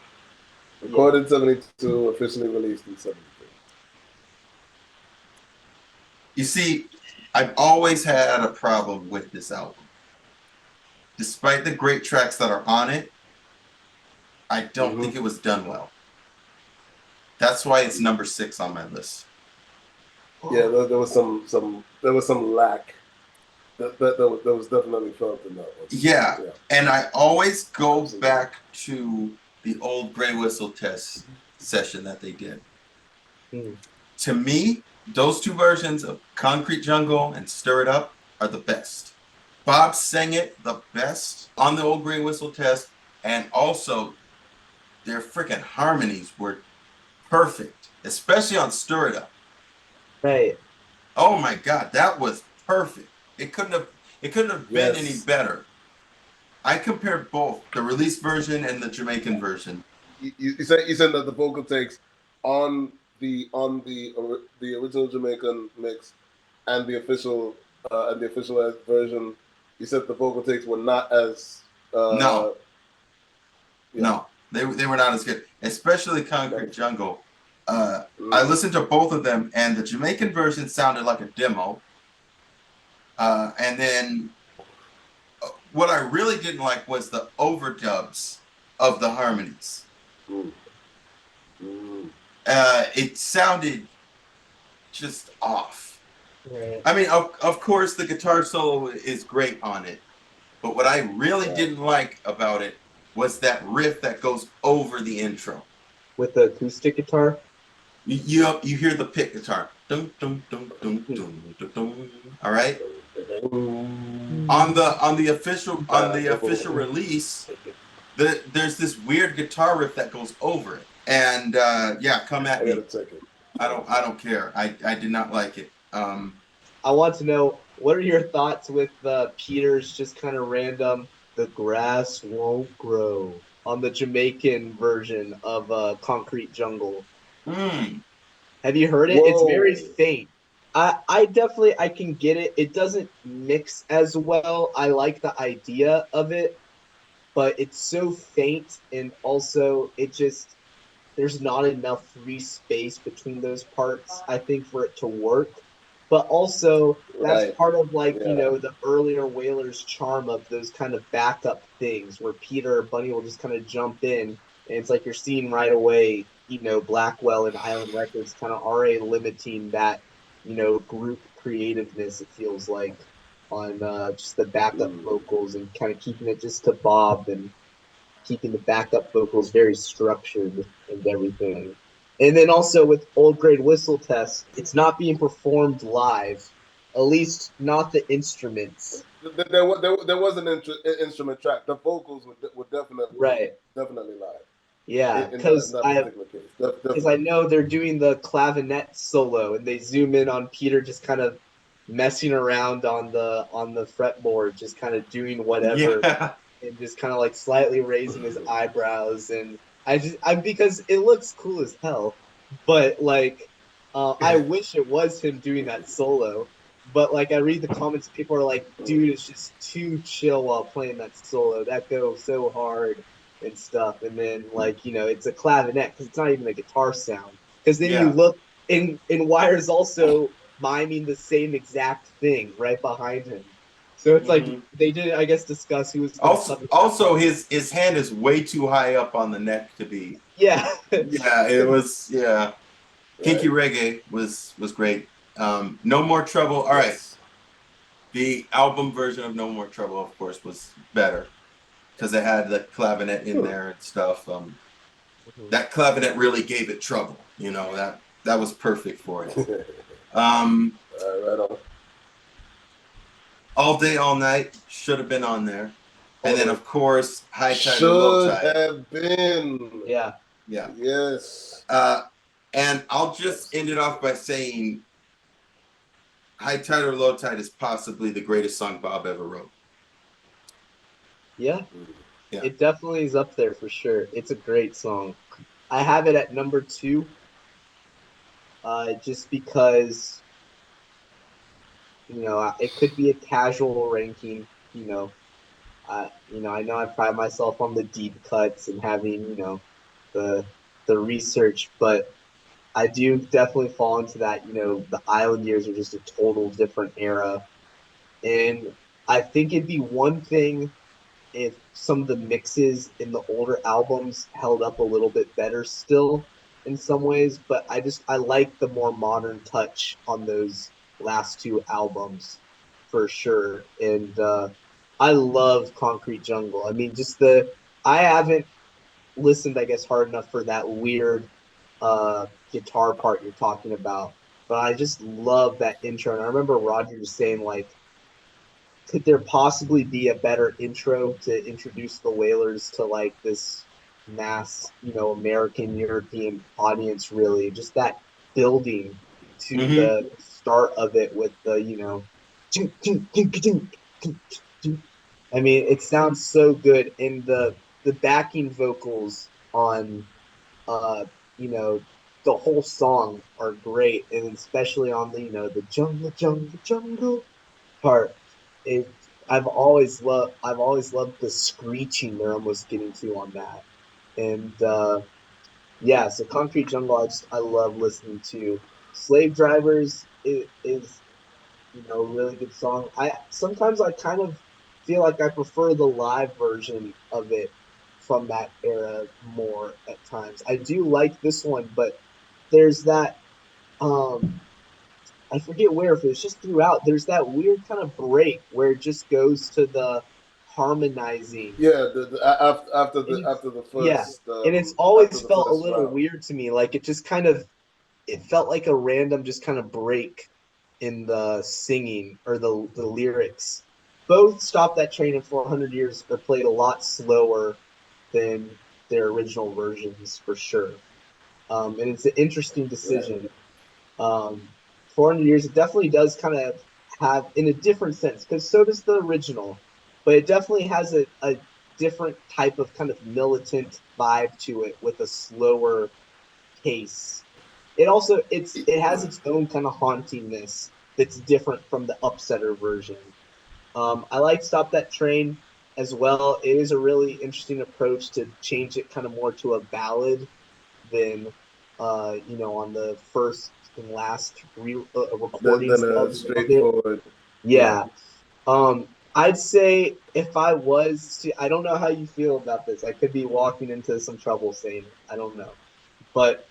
Recorded 72, officially released in 73. You see, I've always had a problem with this album. Despite the great tracks that are on it, I don't think it was done well. That's why it's number 6 on my list. Yeah, there was some lack. That was definitely felt in that one. Yeah, and I always go Absolutely. back to the old Grey Whistle Test session that they did. Mm. To me, those two versions of Concrete Jungle and Stir It Up are the best. Bob sang it the best on the old Grey Whistle Test, and also their freaking harmonies were perfect, especially on Stir It Up. Right. Oh my God, that was perfect. It couldn't have been any better. I compared both the release version and the Jamaican version. You said that the vocal takes on the original Jamaican mix and the official version. You said the vocal takes were not as No, they were not as good, especially Concrete Jungle. I listened to both of them, and the Jamaican version sounded like a demo. And then what I really didn't like was the overdubs of the harmonies. It sounded just off. Right. I mean, of course, the guitar solo is great on it, but what I really didn't like about it was that riff that goes over the intro. With the acoustic guitar? You hear the pick guitar. Dun, dun, dun, dun, dun, dun, dun. All right. On the official release, there's this weird guitar riff that goes over it, and come at me. I don't care. I did not like it. I want to know, what are your thoughts with Peter's just kind of random "The grass won't grow" on the Jamaican version of Concrete Jungle? Have you heard it? Whoa. It's very faint. I definitely I can get it. It doesn't mix as well. I like the idea of it, but it's so faint, and also there's not enough free space between those parts, I think, for it to work. But also that's part of the earlier Wailers charm of those kind of backup things where Peter or Bunny will just kind of jump in, and it's like you're seeing right away, Blackwell and Island Records kind of already limiting that, group creativeness, it feels like, on just the backup vocals and kind of keeping it just to Bob and keeping the backup vocals very structured and everything. And then also with Old Grey Whistle Test, it's not being performed live, at least not the instruments. There was an instrument track. The vocals were definitely live. Yeah, because I know they're doing the clavinet solo, and they zoom in on Peter just kind of messing around on the fretboard, just kind of doing whatever. Yeah. And just kind of like slightly raising his eyebrows, and I because it looks cool as hell, but like I wish it was him doing that solo, but like I read the comments, people are like, dude, it's just too chill while playing that solo, that goes so hard and stuff, and then it's a clavinet because it's not even a guitar sound, because then you look in Wire's also miming the same exact thing right behind him. So it's like they didn't, I guess, discuss who was also his hand is way too high up on the neck to be. Yeah. It was Kinky Reggae was great. No More Trouble. All right. The album version of No More Trouble, of course, was better because it had the clavinet in there and stuff. That clavinet really gave it trouble. That was perfect for it. Right on. All Day, All Night should have been on there. And then, of course, High Tide or Low Should Tide. have been. Yeah. Yeah. Yes. And I'll just end it off by saying High Tide or Low Tide is possibly the greatest song Bob ever wrote. Yeah. Yeah. It definitely is up there for sure. It's a great song. I have it at number 2, just because, it could be a casual ranking. I know I pride myself on the deep cuts and having, the research, but I do definitely fall into that. The Island years are just a total different era, and I think it'd be one thing if some of the mixes in the older albums held up a little bit better still in some ways, but I like the more modern touch on those last 2 albums for sure. And I love Concrete Jungle. I mean, I haven't listened, I guess, hard enough for that weird guitar part you're talking about, but I just love that intro. And I remember Roger just saying, like, could there possibly be a better intro to introduce the Wailers to like this mass, American European audience? Really, just that building to the start of it with the, I mean, it sounds so good, and the backing vocals on, you know, the whole song are great, and especially on the, the jungle, jungle, jungle part. It I've always loved the screeching they're almost getting to on that. And yeah, so Concrete Jungle I love listening to. Slave Drivers is a really good song. I kind of feel like I prefer the live version of it from that era more at times. I do like this one, but there's that I forget where, if it was just throughout, there's that weird kind of break where it just goes to the harmonizing. Yeah, after And the yeah, first and it's after always the felt a first little round. weird to me. Like it felt like a random just kind of break in the singing or the lyrics. Both Stop That Train and 400 Years are played a lot slower than their original versions for sure. And it's an interesting decision. 400 Years, it definitely does kind of have, in a different sense, because so does the original, but it definitely has a different type of kind of militant vibe to it with a slower pace. It has its own kind of hauntingness that's different from the Upsetter version. I like Stop That Train as well. It is a really interesting approach to change it kind of more to a ballad than on the first and last recordings Than a of it. straightforward. Yeah. I'd say if I was to, I don't know how you feel about this. I could be walking into some trouble saying it. I don't know. But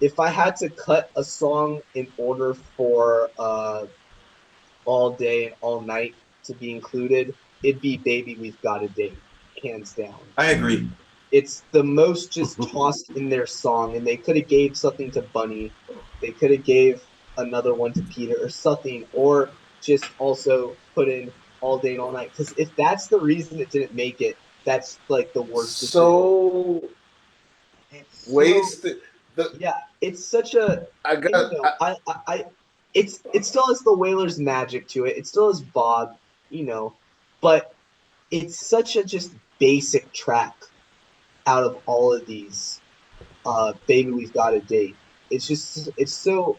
if I had to cut a song in order for All Day and All Night to be included, it'd be Baby We've Got a Date, hands down. I agree. It's the most just tossed in their song, and they could have gave something to Bunny. They could have gave another one to Peter or something, or just also put in All Day and All Night. Because if that's the reason it didn't make it, that's like the worst decision. So wasted. Yeah, it's such a. I got. It still has the Wailers magic to it. It still has Bob, but it's such a just basic track out of all of these. Baby, We've Got a Date. It's so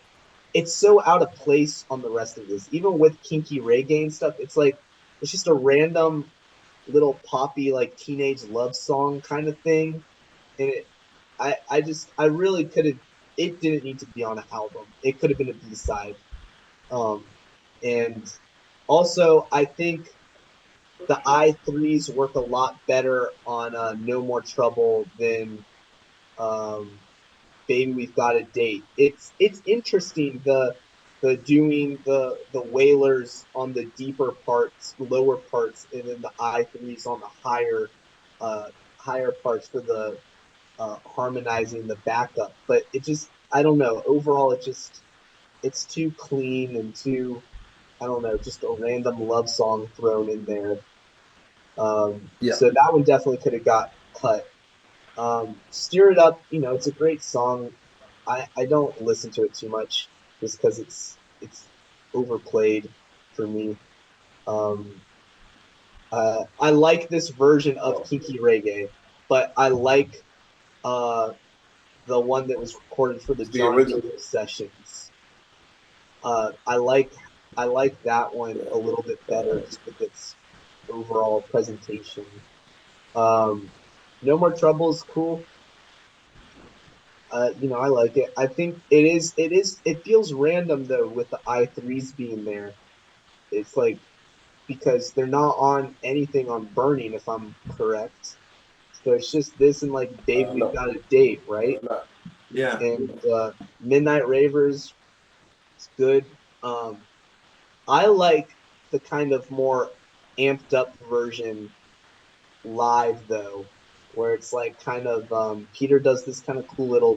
out of place on the rest of this. Even with kinky reggae and stuff, it's just a random little poppy like teenage love song kind of thing, and I really could have. It didn't need to be on an album. It could have been a B-side. And also, I think the I3s work a lot better on No More Trouble than Baby We've Got a Date. It's interesting doing the Wailers on the deeper parts, lower parts, and then the I3s on the higher parts for the harmonizing the backup. But I don't know. Overall, it's too clean and too, I don't know, just a random love song thrown in there. So that one definitely could have got cut. Steer It Up, it's a great song. I don't listen to it too much just because it's overplayed for me. I like this version of Kinky Reggae, but I like the one that was recorded for the The John original Cage sessions. I like that one a little bit better just with its overall presentation. No More Trouble is cool. I like it. I think it feels random though with the i3s being there. It's like because they're not on anything on Burning, if I'm correct. So it's just this and like Babe, We've no, Got a Date, right? not. Yeah. And Midnight Ravers, it's good. I like the kind of more amped up version live though, where it's like kind of Peter does this kind of cool little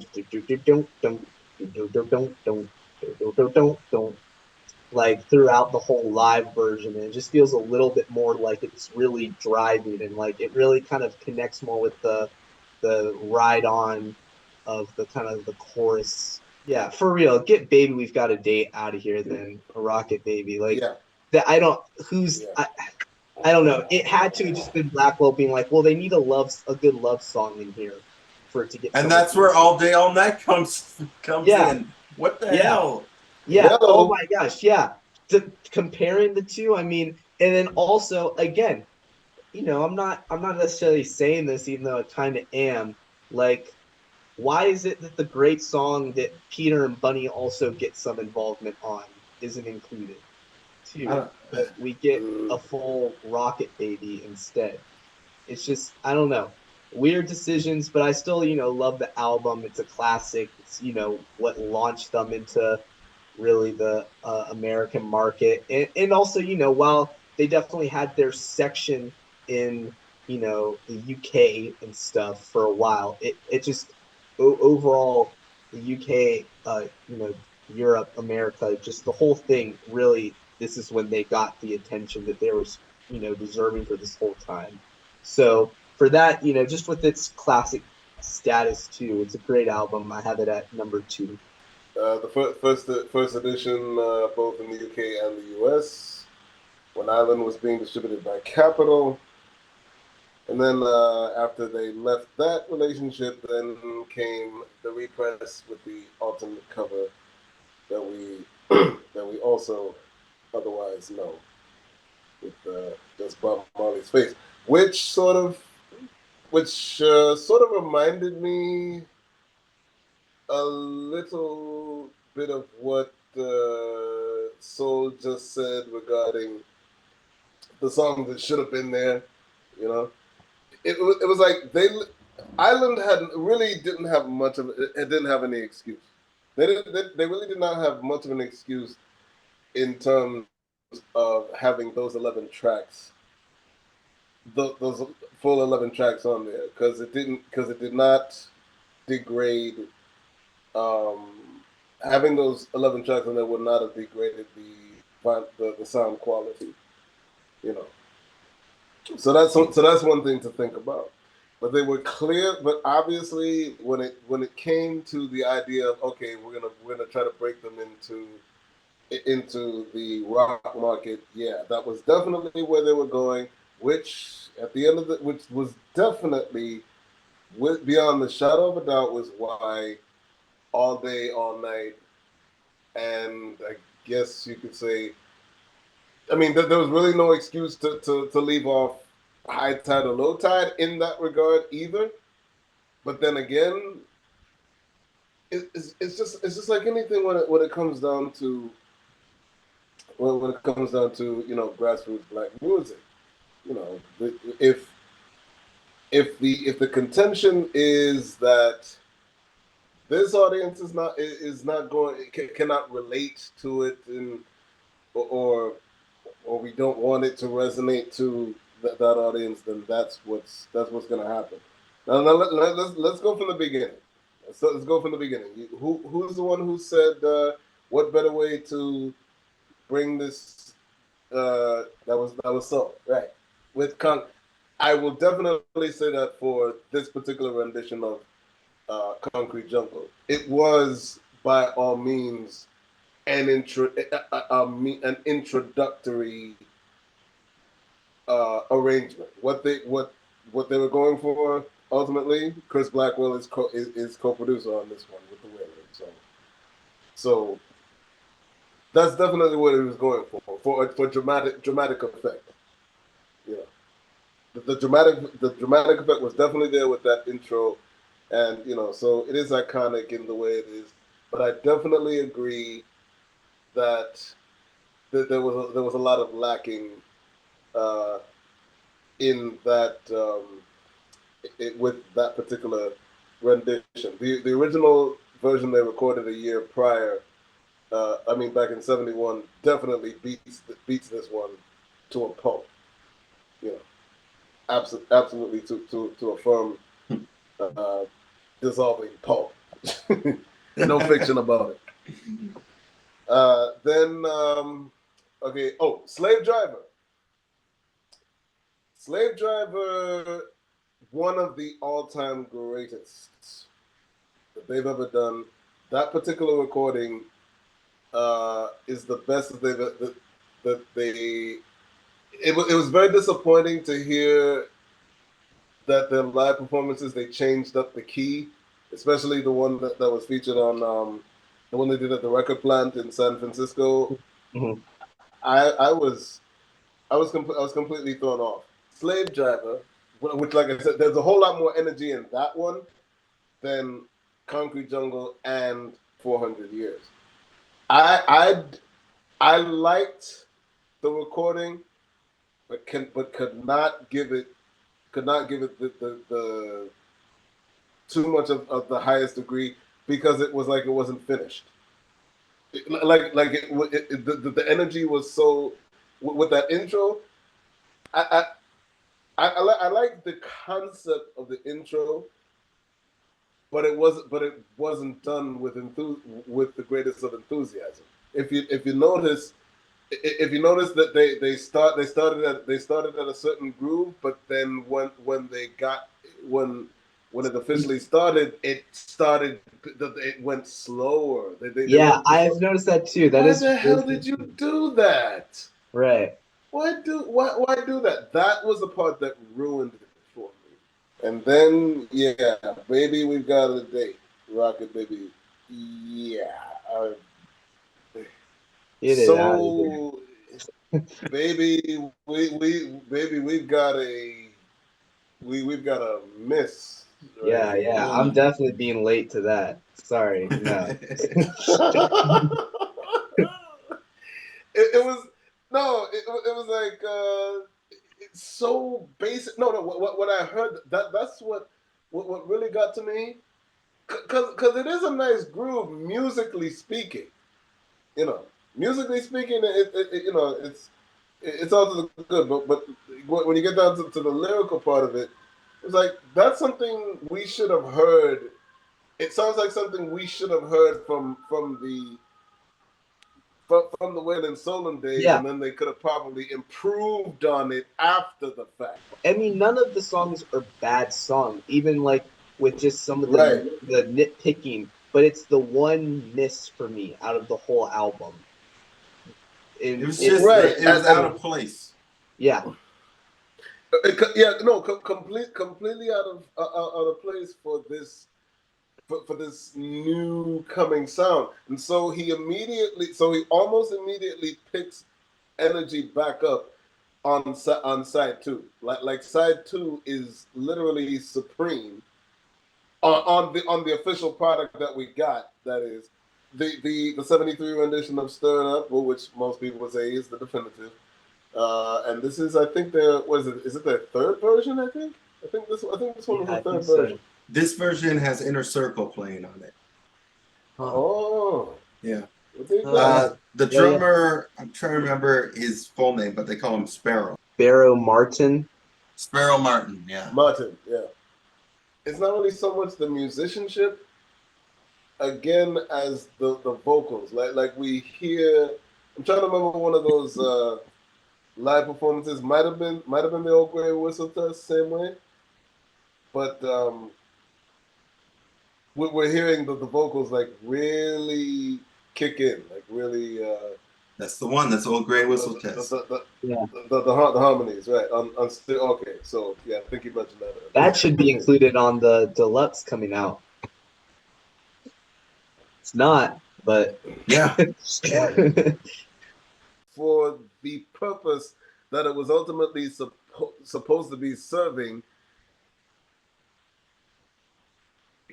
like throughout the whole live version, and it just feels a little bit more like it's really driving and like it really kind of connects more with the ride on of the kind of the chorus. Yeah, for real. Get Baby We've Got a Date out of here then. A Rocket Baby. Like that I don't I don't know. It had to have just been Blackwell being like, well, they need a good love song in here for it to get. And that's where All Day All Night comes in. What the hell? Yeah. Oh my gosh. Yeah. Comparing the two, I mean, and then also again, I'm not necessarily saying this, even though I kind of am. Like, why is it that the great song that Peter and Bunny also get some involvement on isn't included? Too, but we get a full Rocket Baby instead. It's just I don't know, weird decisions, but I still love the album. It's a classic. It's what launched them into really the American market, and also while they definitely had their section in the UK and stuff for a while, it just overall the UK, Europe, America, just the whole thing really. This is when they got the attention that they were deserving for this whole time. So for that, just with its classic status too, it's a great album. I have it at number 2. The first edition, both in the UK and the US, when Island was being distributed by Capitol. And then after they left that relationship, then came the repress with the alternate cover that we that we also otherwise know, with just Bob Marley's face, which sort of reminded me a little bit of what Soul just said regarding the song that should have been there. It was like Island didn't have much of it. It didn't have any excuse. They really did not have much of an excuse in terms of having those 11 tracks, those full 11 tracks on there, because it did not degrade. Having those 11 tracks on there would not have degraded the sound quality, So that's one thing to think about. But they were clear. But obviously, when it came to the idea of, okay, we're gonna try to break them into the rock market, yeah, that was definitely where they were going. Which at the end of which was definitely, beyond the shadow of a doubt, was why All Day, All Night, and I guess you could say, I mean, there was really no excuse to leave off High Tide or Low Tide in that regard either. But then again, it's just like anything when it comes down to grassroots black music. If the contention is that this audience is not cannot relate to it, or we don't want it to resonate to that audience, then that's what's going to happen. Now let's go from the beginning. Let's go from the beginning. Who's the one who said what better way to bring this? That was Soul, right? With I will definitely say that for this particular rendition of Concrete Jungle, it was by all means an introductory arrangement. What they were going for ultimately, Chris Blackwell is co-producer on this one with the Wailers. So that's definitely what he was going for dramatic effect. Yeah, the dramatic effect was definitely there with that intro, and so it is iconic in the way it is. But I definitely agree that there was a lot of lacking in that with that particular rendition. The original version they recorded a year prior, back in '71, definitely beats this one to a pulp. Absolutely to a firm dissolving pulp. No fiction about it. Then okay. Oh, Slave Driver. Slave Driver, one of the all-time greatest that they've ever done. That particular recording is the best that they. It was very disappointing to hear that their live performances they changed up the key, especially the one that was featured on the one they did at the record plant in San Francisco. Mm-hmm. I was completely thrown off. Slave Driver, which, like I said, there's a whole lot more energy in that one than Concrete Jungle and 400 Years. I liked the recording, but could not give it the too much of the highest degree because it was like it wasn't finished. The energy was so with that intro. I like the concept of the intro, but it wasn't done with the greatest of enthusiasm. If you notice that they started at a certain groove, but then when it officially started, it went slower. I've noticed that too. Why the hell did you do that? Right. Why do that? That was the part that ruined it for me. And then baby, we've got a date. Rocket baby. Yeah. So baby, we've got a miss. Right? Yeah. I'm definitely being late to that. Sorry. No. It was like it's so basic. No. What I heard that's what really got to me, because it is a nice groove musically speaking. Musically speaking, it's also good. But when you get down to the lyrical part of it, it's like that's something we should have heard. It sounds like something we should have heard from the Wail'n Soul'm days, and then they could have probably improved on it after the fact. I mean, none of the songs are bad songs, even like with just some of the nitpicking, but it's the one miss for me out of the whole album. It was out of place. Yeah. Completely out of place for this. For this new coming sound, and so he almost immediately picks energy back up on side two. Like side two is literally supreme on the official product that we got. That is the '73 rendition of "Stir It Up," which most people would say is the definitive. And this is, I think, is it their third version? I think this one is the third version. This version has Inner Circle playing on it. Oh. Yeah. The drummer, I'm trying to remember his full name, but they call him Sparrow. Sparrow Martin. Sparrow Martin, yeah. Martin, yeah. It's not really so much the musicianship, again, as the vocals. Like we hear, I'm trying to remember one of those live performances might have been the old grey whistle test, same way. But we're hearing the vocals like really kick in, like really. That's the one. That's old grey whistle test. The harmonies, right? Okay, so yeah, I think you mentioned that. That should be included on the deluxe coming out. It's not, but yeah. For the purpose that it was ultimately supposed to be serving,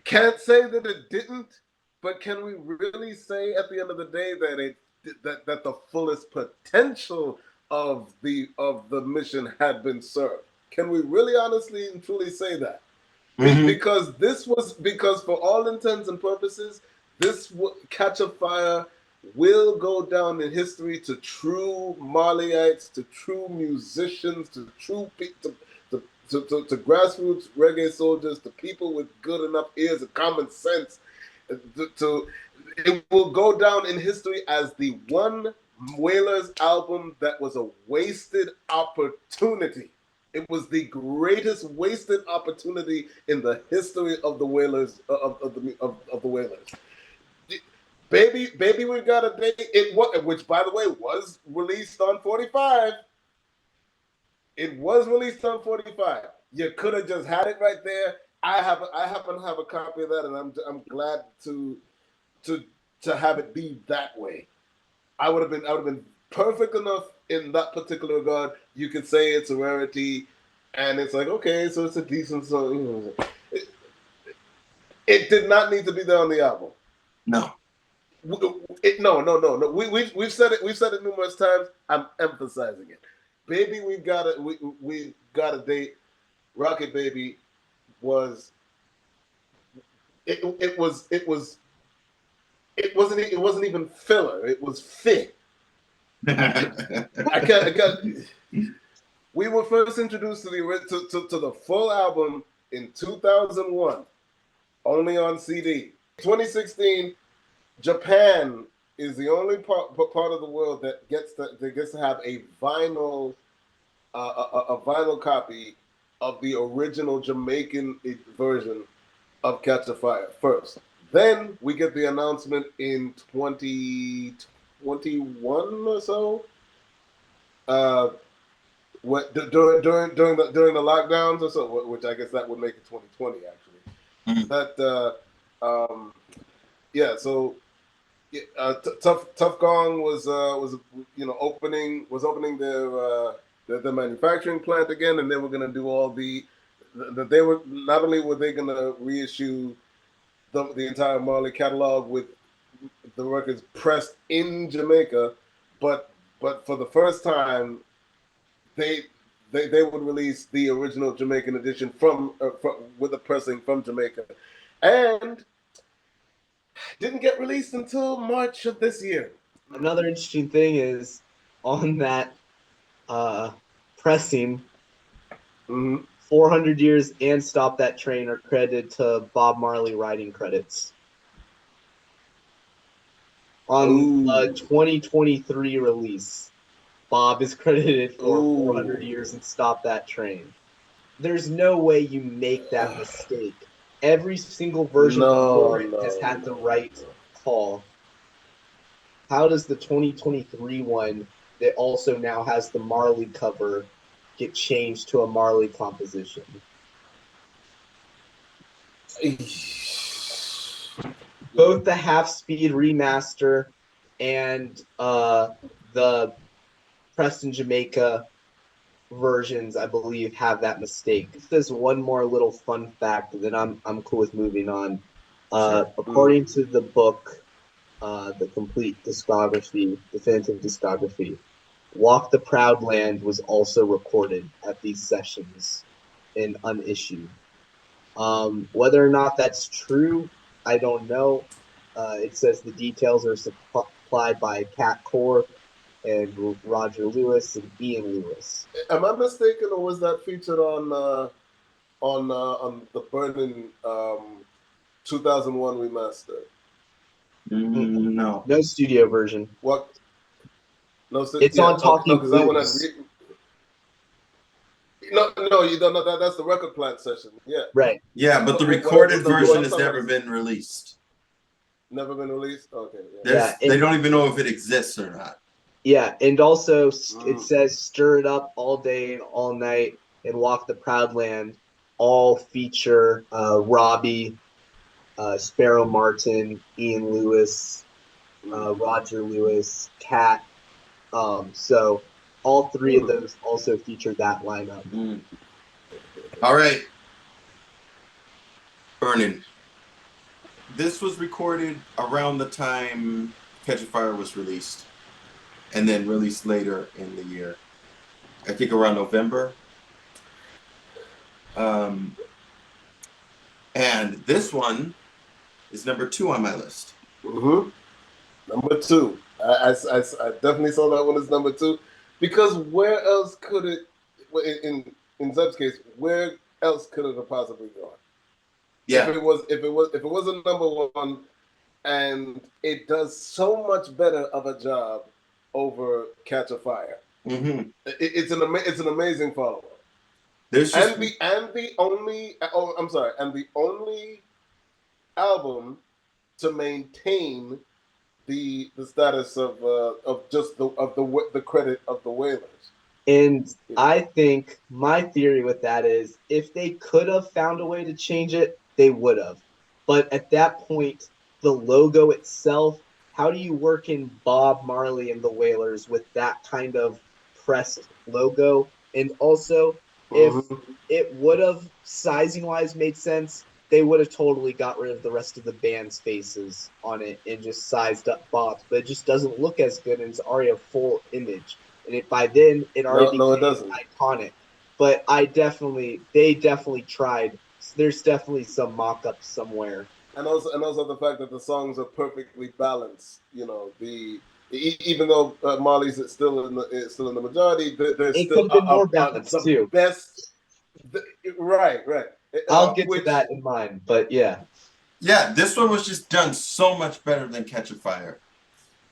can't say that it didn't, but can we really say at the end of the day that that the fullest potential of the mission had been served? Can we really honestly and truly say that? Mm-hmm. Because for all intents and purposes, this Catch a Fire will go down in history to true Marleyites, to true musicians, to true to grassroots reggae soldiers, to people with good enough ears and common sense. It will go down in history as the one Wailers album that was a wasted opportunity. It was the greatest wasted opportunity in the history of the Wailers of the Wailers. Baby, we got a date. Which, by the way, was released on 45. It was released on 45. You could have just had it right there. I happen to have a copy of that, and I'm glad to have it be that way. I would have been perfect enough in that particular regard. You could say it's a rarity, and it's like, okay, so it's a decent song. It did not need to be there on the album. No. No. We've said it numerous times. I'm emphasizing it. Baby, we got a date. Rocket Baby was. It wasn't even filler. It was fit. I can't. We were first introduced to the full album in 2001, only on CD. 2016, Japan is the only part of the world that gets to have a vinyl copy of the original Jamaican version of Catch a Fire first. Then we get the announcement in 2021 or so. During the lockdowns or so, which I guess that would make it 2020 actually. Mm-hmm. So Tough Gong was opening their manufacturing plant again, and they were going to do all they were not only were they going to reissue the entire Marley catalog with the records pressed in Jamaica, but for the first time, they would release the original Jamaican edition from with the pressing from Jamaica, and didn't get released until March of this year. Another interesting thing is on that pressing. Mm-hmm. 400 Years and Stop That Train are credited to Bob Marley writing credits. On the 2023 release, Bob is credited for 400 Years and Stop That Train. There's no way you make that mistake. Every single version before it has had the right call. How does the 2023 one that also now has the Marley cover get changed to a Marley composition? Both the half-speed remaster and the Preston Jamaica versions, I believe, have that mistake. There's one more little fun fact, and then I'm cool with moving on. According to the book, the complete discography, definitive discography, Walk the Proud Land was also recorded at these sessions and unissued. Whether or not that's true, I don't know. It says the details are supplied by Cat Core and Roger Lewis and Ian Lewis. Am I mistaken, or was that featured on the Burnin 2001 remaster? No studio version. What? No, it's on Talking Blues. No, you don't know that. That's the record plant session. Yeah. Right. Yeah, but the recorded version has never been released. Never been released? Okay. Yeah. They don't even know if it exists or not. Yeah, and also it says "Stir It Up All Day and All Night" and "Walk the Proud Land" all feature Robbie, Sparrow Martin, Ian Lewis, Roger Lewis, Cat. So all three of those also feature that lineup. All right. Burnin. This was recorded around the time Catch a Fire was released, and then released later in the year. I think around November. And this one is number 2 on my list. Number 2. I definitely saw that one as number 2, because where else could it, in Zeb's case, where else could it have possibly gone? Yeah. If it was a number 1, and it does so much better of a job over Catch a Fire. It's an amazing follow-up. And the only album to maintain the status of the credit of the Wailers. And I think my theory with that is, if they could have found a way to change it, they would have. But at that point, the logo itself, how do you work in Bob Marley and the Wailers with that kind of pressed logo? And also, if it would have sizing-wise made sense, they would have totally got rid of the rest of the band's faces on it and just sized up Bob's. But it just doesn't look as good, and it's already a full image. And by then, it already became iconic. But they definitely tried. There's definitely some mock-ups somewhere. And also the fact that the songs are perfectly balanced. You know, even though Marley's still in the majority, there's it still could have been more balanced too. Right. I'll get to that in mind, but yeah. Yeah, this one was just done so much better than Catch a Fire.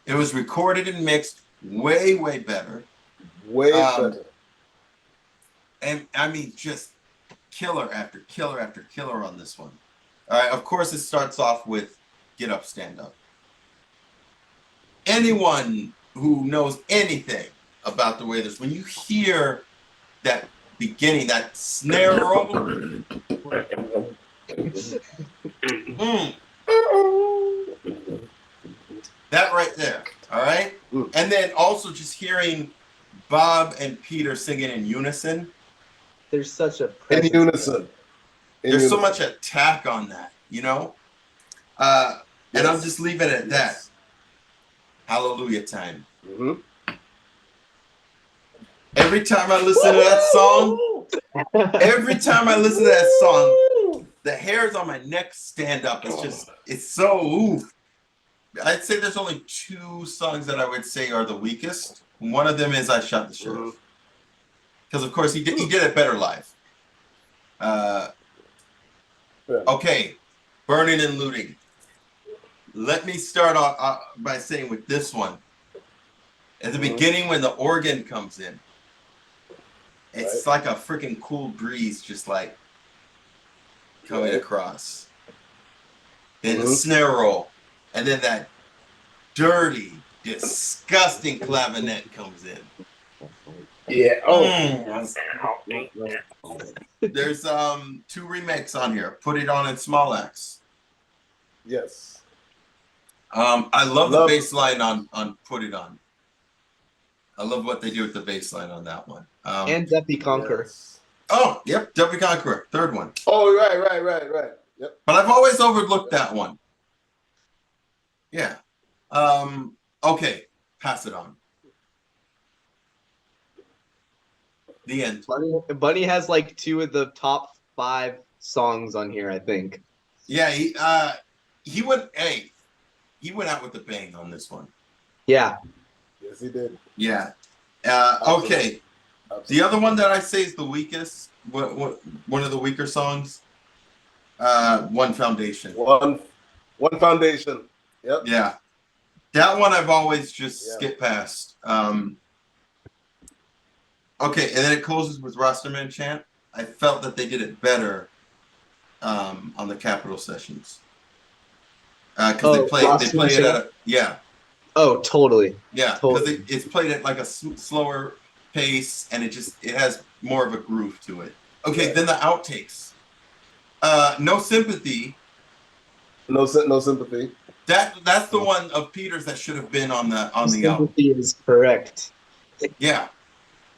It was recorded and mixed way, way better. Way better. And I mean, just killer after killer after killer on this one. All right, of course, it starts off with Get Up, Stand Up. Anyone who knows anything about the Wailers, when you hear that beginning, that snare roll, that right there, all right? And then also just hearing Bob and Peter singing in unison. There's such a presence. In unison. There's so much attack on that, you know? And I'm just leaving it at that. Hallelujah time. Every time I listen to that song, the hairs on my neck stand up. It's so oof. I'd say there's only 2 songs that I would say are the weakest. One of them is I Shot the Sheriff. Because, of course, he did it better live. Okay, Burning and Looting. Let me start off by saying with this one, at the beginning when the organ comes in, it's like a freaking cool breeze just like coming across. Then the snare roll, and then that dirty, disgusting clavinet comes in. Yeah. There's 2 remakes on here. Put It On and Small Axe. Yes. I love the bass line on Put It On. I love what they do with the bass line on that one. And Duffy Conqueror. Yes. Oh, yep, Duffy Conqueror, 3rd one. Oh, right. Yep. But I've always overlooked that one. Yeah. Okay, Pass It On. The end. Bunny has like 2 of the top 5 songs on here, I think. Yeah, he went out with a bang on this one. Yeah. Yes, he did. Yeah. Okay. Absolutely. The other one that I say is the weakest, one of the weaker songs, One Foundation. One Foundation. Yep. Yeah. That one I've always just skipped past. Okay, and then it closes with Rosterman Chant. I felt that they did it better on the Capitol sessions. Because they play it at a Oh, totally. Yeah, because it's played at like a slower pace, and it has more of a groove to it. Okay, then the outtakes. No Sympathy. No Sympathy. That's the one of Peter's that should have been on the album. Sympathy is correct. Yeah.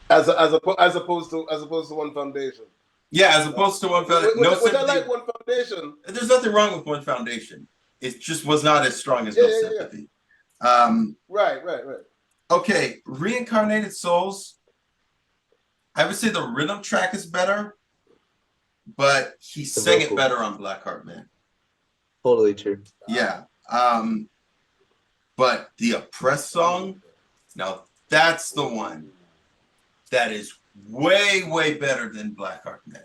As opposed to One Foundation. Yeah, as opposed to One Foundation. Which I like One Foundation. There's nothing wrong with One Foundation. It just was not as strong as No Sympathy. Right. Okay, Reincarnated Souls. I would say the rhythm track is better, but he sang it better on Blackheart Man. Totally true. Yeah. But the Oppressed song, now that's the one that is way, way better than Blackheart Man.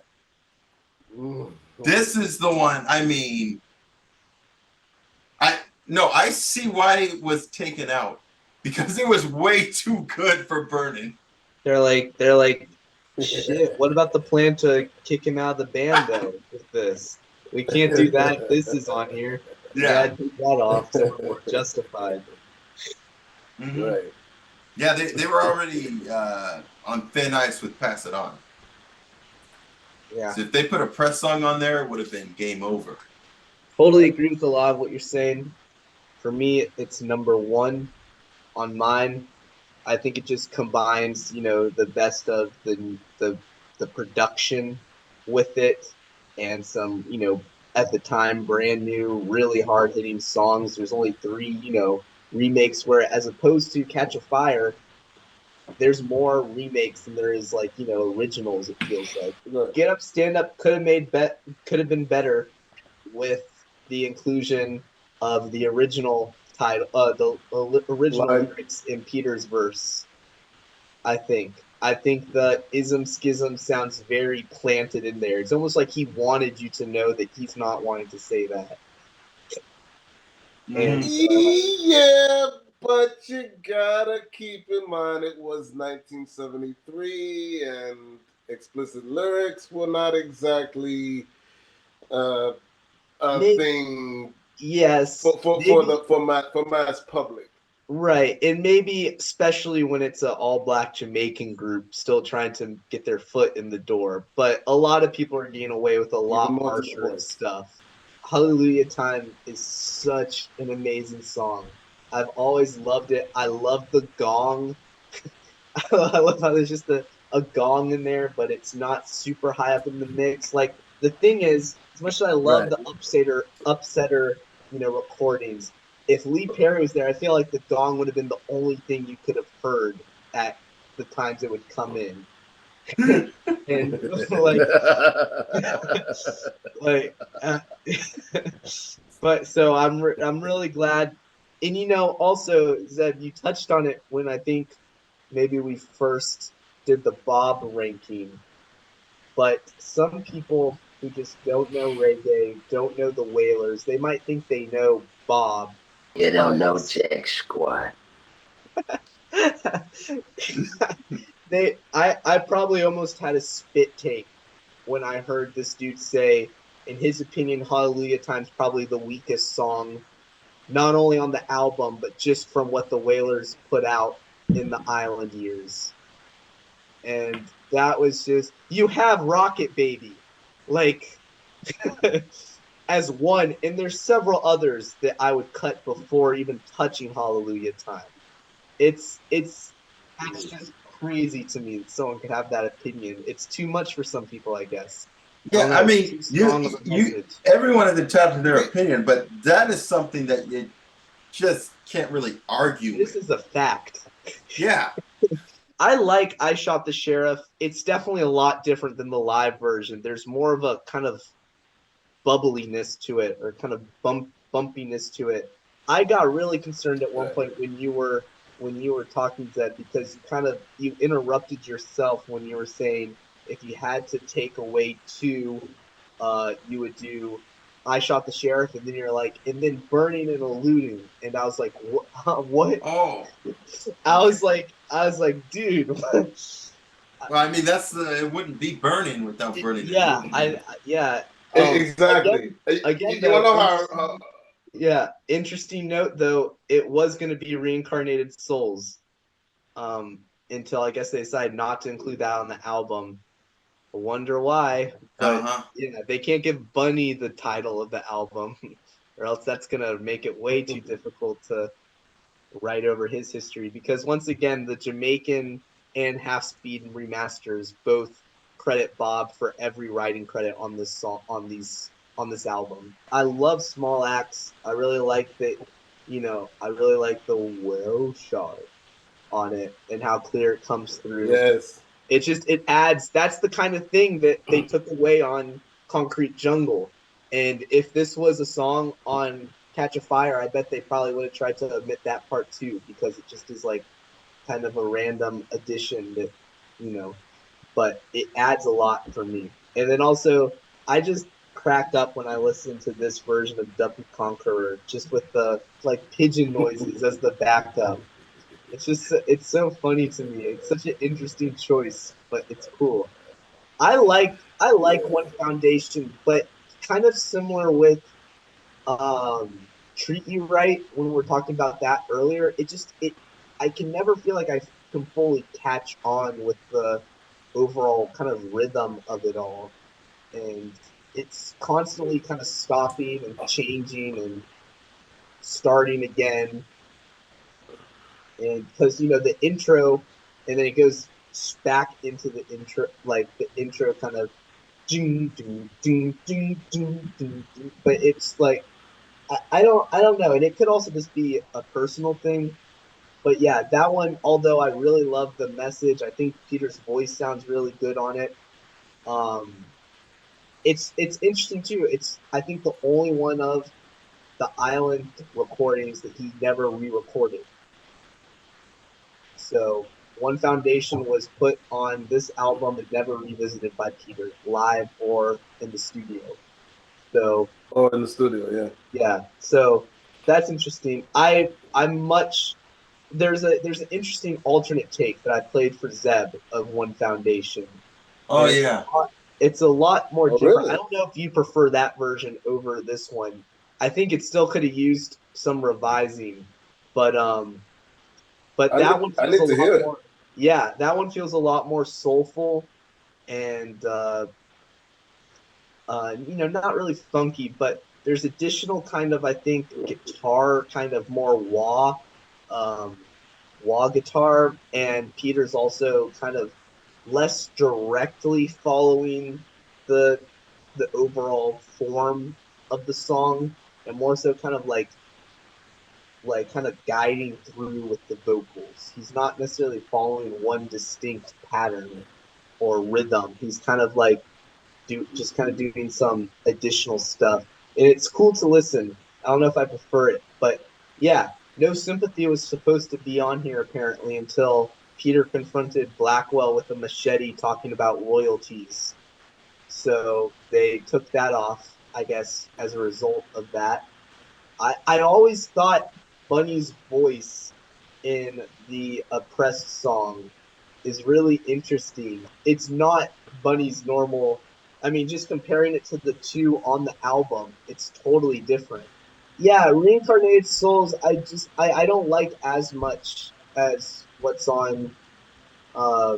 This is the one, I mean, I see why it was taken out, because it was way too good for Burnin. They're like, shit, what about the plan to kick him out of the band though with this? We can't do that. This is on here. Yeah. Take that off so we're more justified. Mm-hmm. Right. Yeah, they were already on thin ice with Pass It On. Yeah. So if they put a press song on there, it would have been game over. Totally agree with a lot of what you're saying. For me, it's number one on mine. I think it just combines, the best of the production with it and some, at the time, brand new, really hard hitting songs. There's only 3, remakes, where as opposed to Catch a Fire, there's more remakes than there is originals. It feels like Get Up, Stand Up could have been better with the inclusion of the original title, the original lyrics in Peter's verse. I think the ism schism sounds very planted in there. It's almost like he wanted you to know that he's not wanting to say that. And yeah, but you gotta keep in mind it was 1973 and explicit lyrics were not exactly a thing. Yes, for mass public. Right, and maybe especially when it's an all-black Jamaican group still trying to get their foot in the door. But a lot of people are getting away with a lot harsher stuff. Hallelujah Time is such an amazing song. I've always loved it. I love the gong. I love how there's just a gong in there, but it's not super high up in the mix. Like, the thing is, as much as I love the upsetter, recordings, if Lee Perry was there, I feel like the gong would have been the only thing you could have heard at the times it would come in. And but so I'm really glad. And also, Zeb, you touched on it when I think maybe we first did the Bob ranking. But some people who just don't know reggae, don't know the Wailers, they might think they know Bob. You don't know Jack Squad. I probably almost had a spit take when I heard this dude say, in his opinion, Hallelujah Time's probably the weakest song, not only on the album, but just from what the Wailers put out in the Island years. And that was just, you have Rocket Baby, as one, and there's several others that I would cut before even touching Hallelujah Time. It's just crazy to me that someone could have that opinion. It's too much for some people, I guess. Yeah, I mean, everyone is entitled to their opinion, but that is something that you just can't really argue with. This is a fact. Yeah. I like I Shot the Sheriff. It's definitely a lot different than the live version. There's more of a kind of bubbliness to it, or kind of bumpiness to it. I got really concerned at one point when you were talking, Zed, because you interrupted yourself when you were saying if you had to take away 2, you would do I Shot the Sheriff, and then you're like, and then Burning and Eluding, and I was like, what? Oh, I was like, dude, Well, I mean, it wouldn't be Burnin without Burnin. Yeah. Exactly. Again, You though, want to know how yeah. Interesting note, though, it was going to be Reincarnated Souls, until I guess they decided not to include that on the album. I wonder why, but yeah, they can't give Bunny the title of the album, or else that's gonna make it way too difficult to write over his history. Because once again, the Jamaican and Half Speed remasters both credit Bob for every writing credit on this song, on this album. I love Small Axe. I really like that. I really like the well shot on it and how clear it comes through. yes. It adds. That's the kind of thing that they took away on Concrete Jungle. And if this was a song on Catch a Fire, I bet they probably would have tried to omit that part too, because it just is like kind of a random addition that, but it adds a lot for me. And then also, I just cracked up when I listened to this version of Duppy Conqueror, just with the like pigeon noises as the backup. It's so funny to me. It's such an interesting choice, but it's cool. I like One Foundation, but kind of similar with Treat You Right when we were talking about that earlier. I can never feel like I can fully catch on with the overall kind of rhythm of it all. And it's constantly kind of stopping and changing and starting again. And because the intro, and then it goes back into the intro, like the intro kind of but it's like I don't know, and it could also just be a personal thing. But yeah, that one, although I really love the message, I think Peter's voice sounds really good on it. um it's interesting too. It's, I think, the only one of the Island recordings that he never re-recorded. So One Foundation was put on this album and never revisited by Peter, live or in the studio. So Or in the studio, yeah, so that's interesting. I'm much there's an interesting alternate take that I played for Zeb of One Foundation. Oh, And yeah. it's a lot more Oh, different. really? I don't know if you prefer that version over this one. I think it still could have used some revising, but that one I feels a need to lot hear it. more. Yeah, that one feels a lot more soulful and not really funky, but there's additional kind of, I think, guitar, kind of more wah guitar, and Peter's also kind of less directly following the overall form of the song, and more so kind of like kind of guiding through with the vocals. He's not necessarily following one distinct pattern or rhythm. He's kind of like just kind of doing some additional stuff. And it's cool to listen. I don't know if I prefer it, but yeah, No Sympathy was supposed to be on here apparently until Peter confronted Blackwell with a machete talking about royalties. So they took that off, I guess, as a result of that. I always thought Bunny's voice in the Oppressed song is really interesting. It's not Bunny's normal. I mean, just comparing it to the two on the album, it's totally different. Yeah, Reincarnated Souls, I don't like as much as what's on uh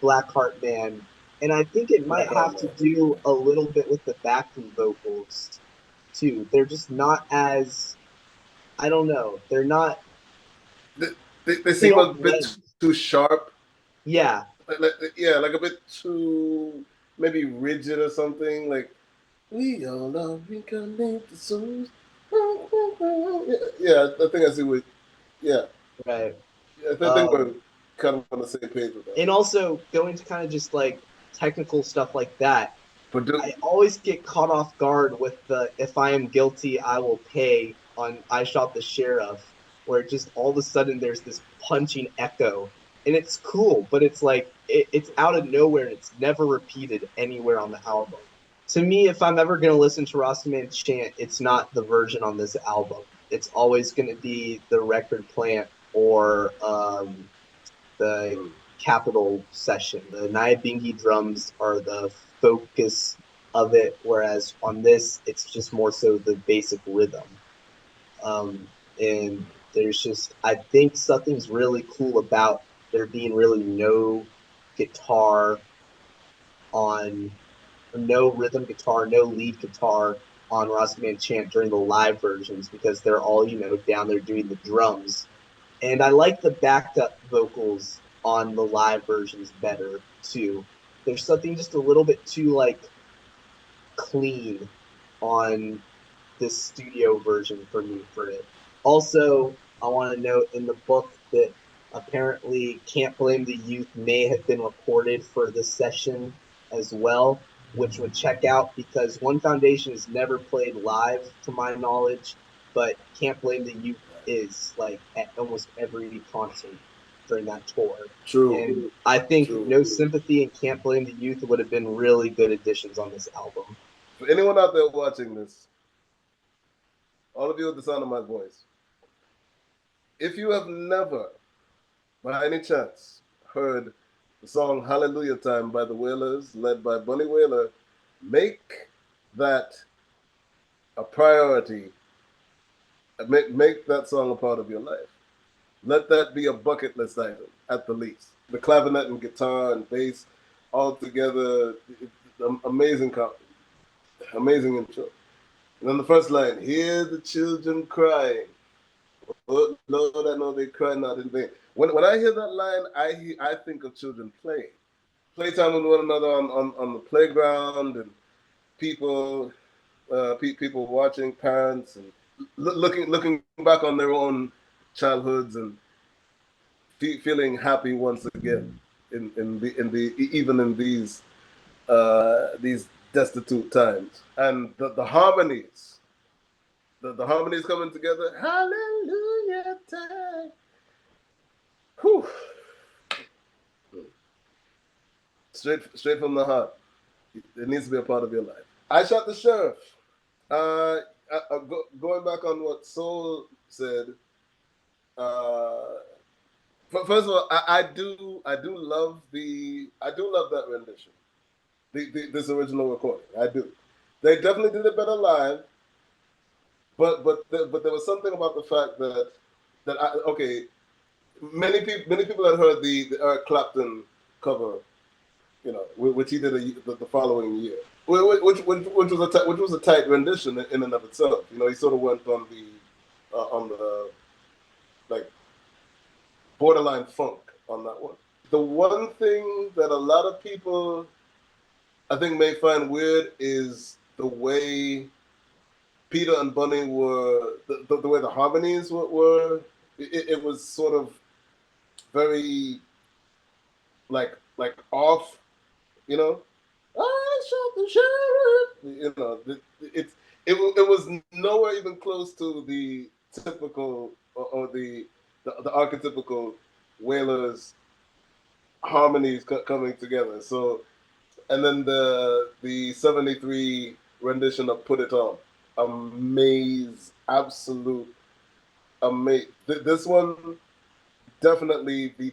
Blackheart Man. And I think it might have to do a little bit with the backing vocals too. They're just not as, I don't know. They're not. They seem a bit too sharp. Yeah. Like a bit too maybe rigid or something. Like, we all love reincarnated souls. Yeah, I think I see what. Yeah. Right. I think we're kind of on the same page with that. And also going to kind of just like technical stuff like that. I always get caught off guard with the "If I am guilty, I will pay" on "I Shot the Sheriff," where just all of a sudden there's this punching echo, and it's cool, but it's like it's out of nowhere and it's never repeated anywhere on the album. To me, if I'm ever going to listen to Rossman chant, it's not the version on this album. It's always going to be the Record Plant or the capital session. The Nyabingi drums are the focus of it, whereas on this, it's just more so the basic rhythm. And there's just, I think something's really cool about there being really no guitar on, no rhythm guitar, no lead guitar on Rossman Chant during the live versions, because they're all, down there doing the drums. And I like the backed up vocals on the live versions better too. There's something just a little bit too clean on this studio version for me for it. Also, I want to note in the book that apparently Can't Blame the Youth may have been recorded for this session as well, which would check out because One Foundation is never played live to my knowledge, but Can't Blame the Youth is at almost every concert during that tour. True. And I think True. No Sympathy and Can't Blame the Youth would have been really good additions on this album. For anyone out there watching this, all of you with the sound of my voice, if you have never, by any chance, heard the song Hallelujah Time by the Wailers, led by Bunny Wailer, make that a priority. Make that song a part of your life. Let that be a bucket list item, at the least. The clavinet and guitar and bass all together, amazing intro. And then the first line, hear the children crying. Oh, Lord, I know they cry not in vain. When I hear that line, I think of children playing. Playtime with one another on the playground, and people watching, parents, and looking back on their own childhoods and feeling happy once again even in these destitute times. And the harmonies. The harmonies coming together. Hallelujah time. Whew. Straight from the heart. It needs to be a part of your life. I Shot the Sheriff. Going back on what Sol said. First of all, I do love that rendition. This original recording. I do. They definitely did it better live. But there was something about the fact that many people had heard the Eric Clapton cover, which he did the following year, which was a tight rendition in and of itself. He sort of went on the borderline funk on that one. The one thing that a lot of people I think may find weird is the way Peter and Bunny were, the way the harmonies were. It was sort of very off, I shot the sheriff. It was nowhere even close to the typical or the archetypical Wailers harmonies coming together. So, and then the 73 rendition of Put It On, absolute amazing. This one definitely the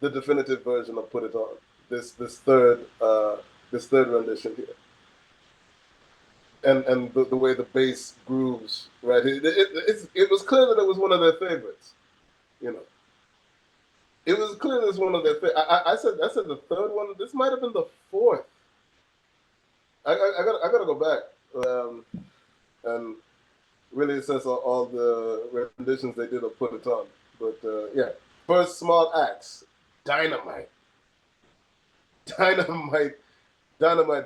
definitive version of Put It On. This third rendition here. And the way the bass grooves, right? It was clear that it was one of their favorites, It was clear that it was one of their favorites. I said the third one. This might have been the fourth. I gotta go back and really assess all the renditions they did of Put It On. But yeah, first Small Axe, Dynamite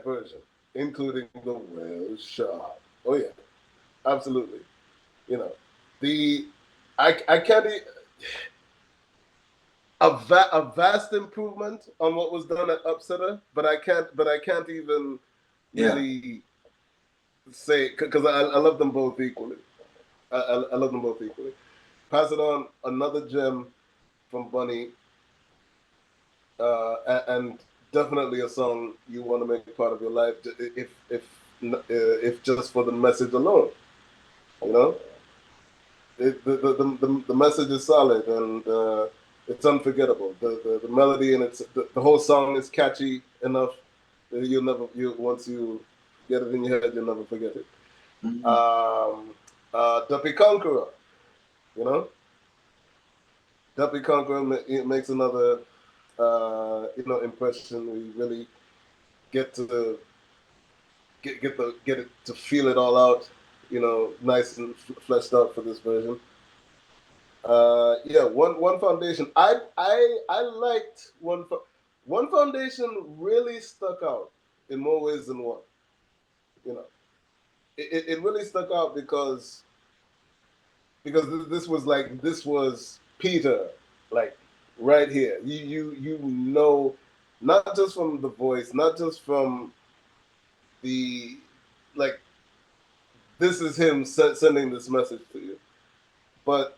version, including the well shot. Oh yeah, absolutely. I can't. A vast improvement on what was done at Upsetter, but I can't even really say, because I love them both equally. I love them both equally. Pass It On, another gem from Bunny, and definitely a song you want to make part of your life, if just for the message alone. The message is solid, and it's unforgettable. The melody and the whole song is catchy enough that once you get it in your head, you'll never forget it. Duppy Conqueror, you know, Duppy Conqueror it makes another impression. We really get to get it to feel it all out, nice and fleshed out for this version. One Foundation. I liked One Foundation really stuck out in more ways than one. You know, it really stuck out because this was Peter, like right here. You know, not just from the voice, not just from the like. This is him sending this message to you, but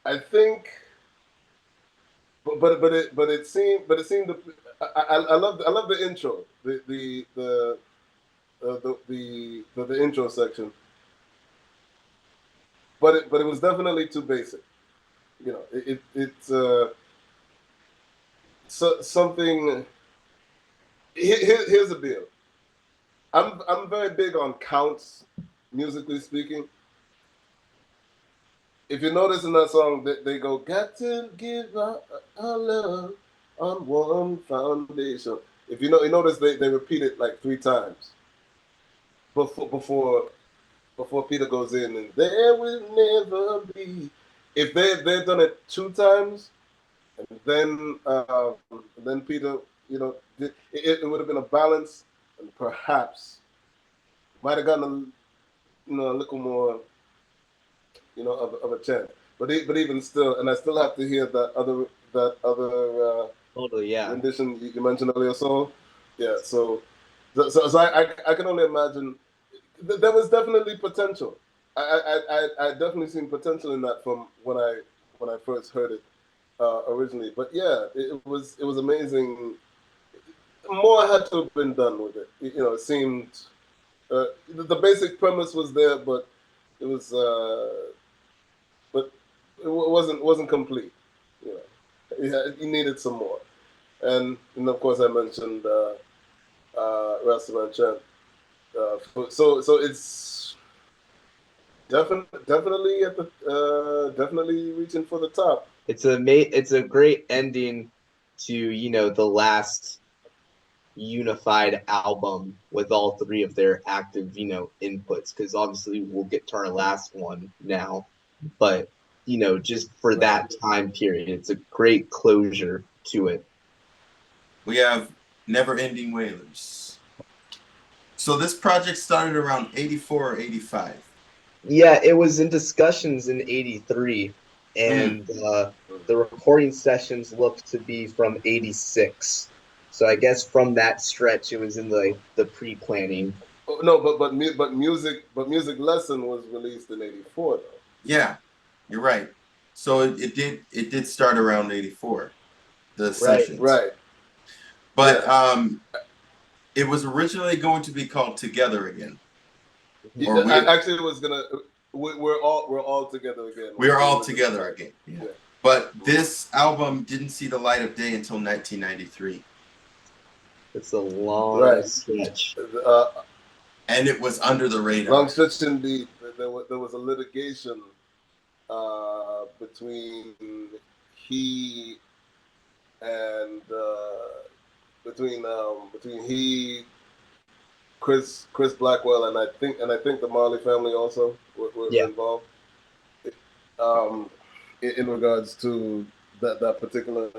I think. But it seemed to, I love the intro, the intro section, but it was definitely too basic. You know, it's something. Here's the deal. I'm very big on counts, musically speaking. If you notice in that song, they go, "Got to give our love on one foundation." If you notice they repeat it like 3 times before Peter goes in, and there will never be. If they've done it 2 times, and then Peter, it would have been a balance, and perhaps might have gotten a little more, of a chance. But even still, and I still have to hear that other Totally, yeah. rendition you mentioned earlier, Sol. Yeah, so I can only imagine. There was definitely potential. I definitely seen potential in that from when I first heard it originally. But yeah, it was amazing. More had to have been done with it. It seemed the basic premise was there, but it was but it wasn't complete. You needed some more. And of course I mentioned Restaurant Chant. So it's definitely at the definitely reaching for the top. It's a great ending to the last unified album with all 3 of their active inputs, because obviously we'll get to our last one now, but just for that time period, it's a great closure to it. We have Never Ending Wailers. So this project started around 84 or 85. Yeah, it was in discussions in 83, and the recording sessions looked to be from 86. So I guess from that stretch, it was in the pre-planning. Oh, no, but music lesson was released in 84 though. Yeah, you're right. So it did start around 84. The sessions. Right. But it was originally going to be called Together Again. Actually, it was gonna. We're all together again. We're all together again. Yeah. But this album didn't see the light of day until 1993. It's a long stretch. And it was under the radar. Long stretch indeed. There was a litigation between he and between he, Chris Blackwell, and I think the Marley family also were involved. In regards to that particular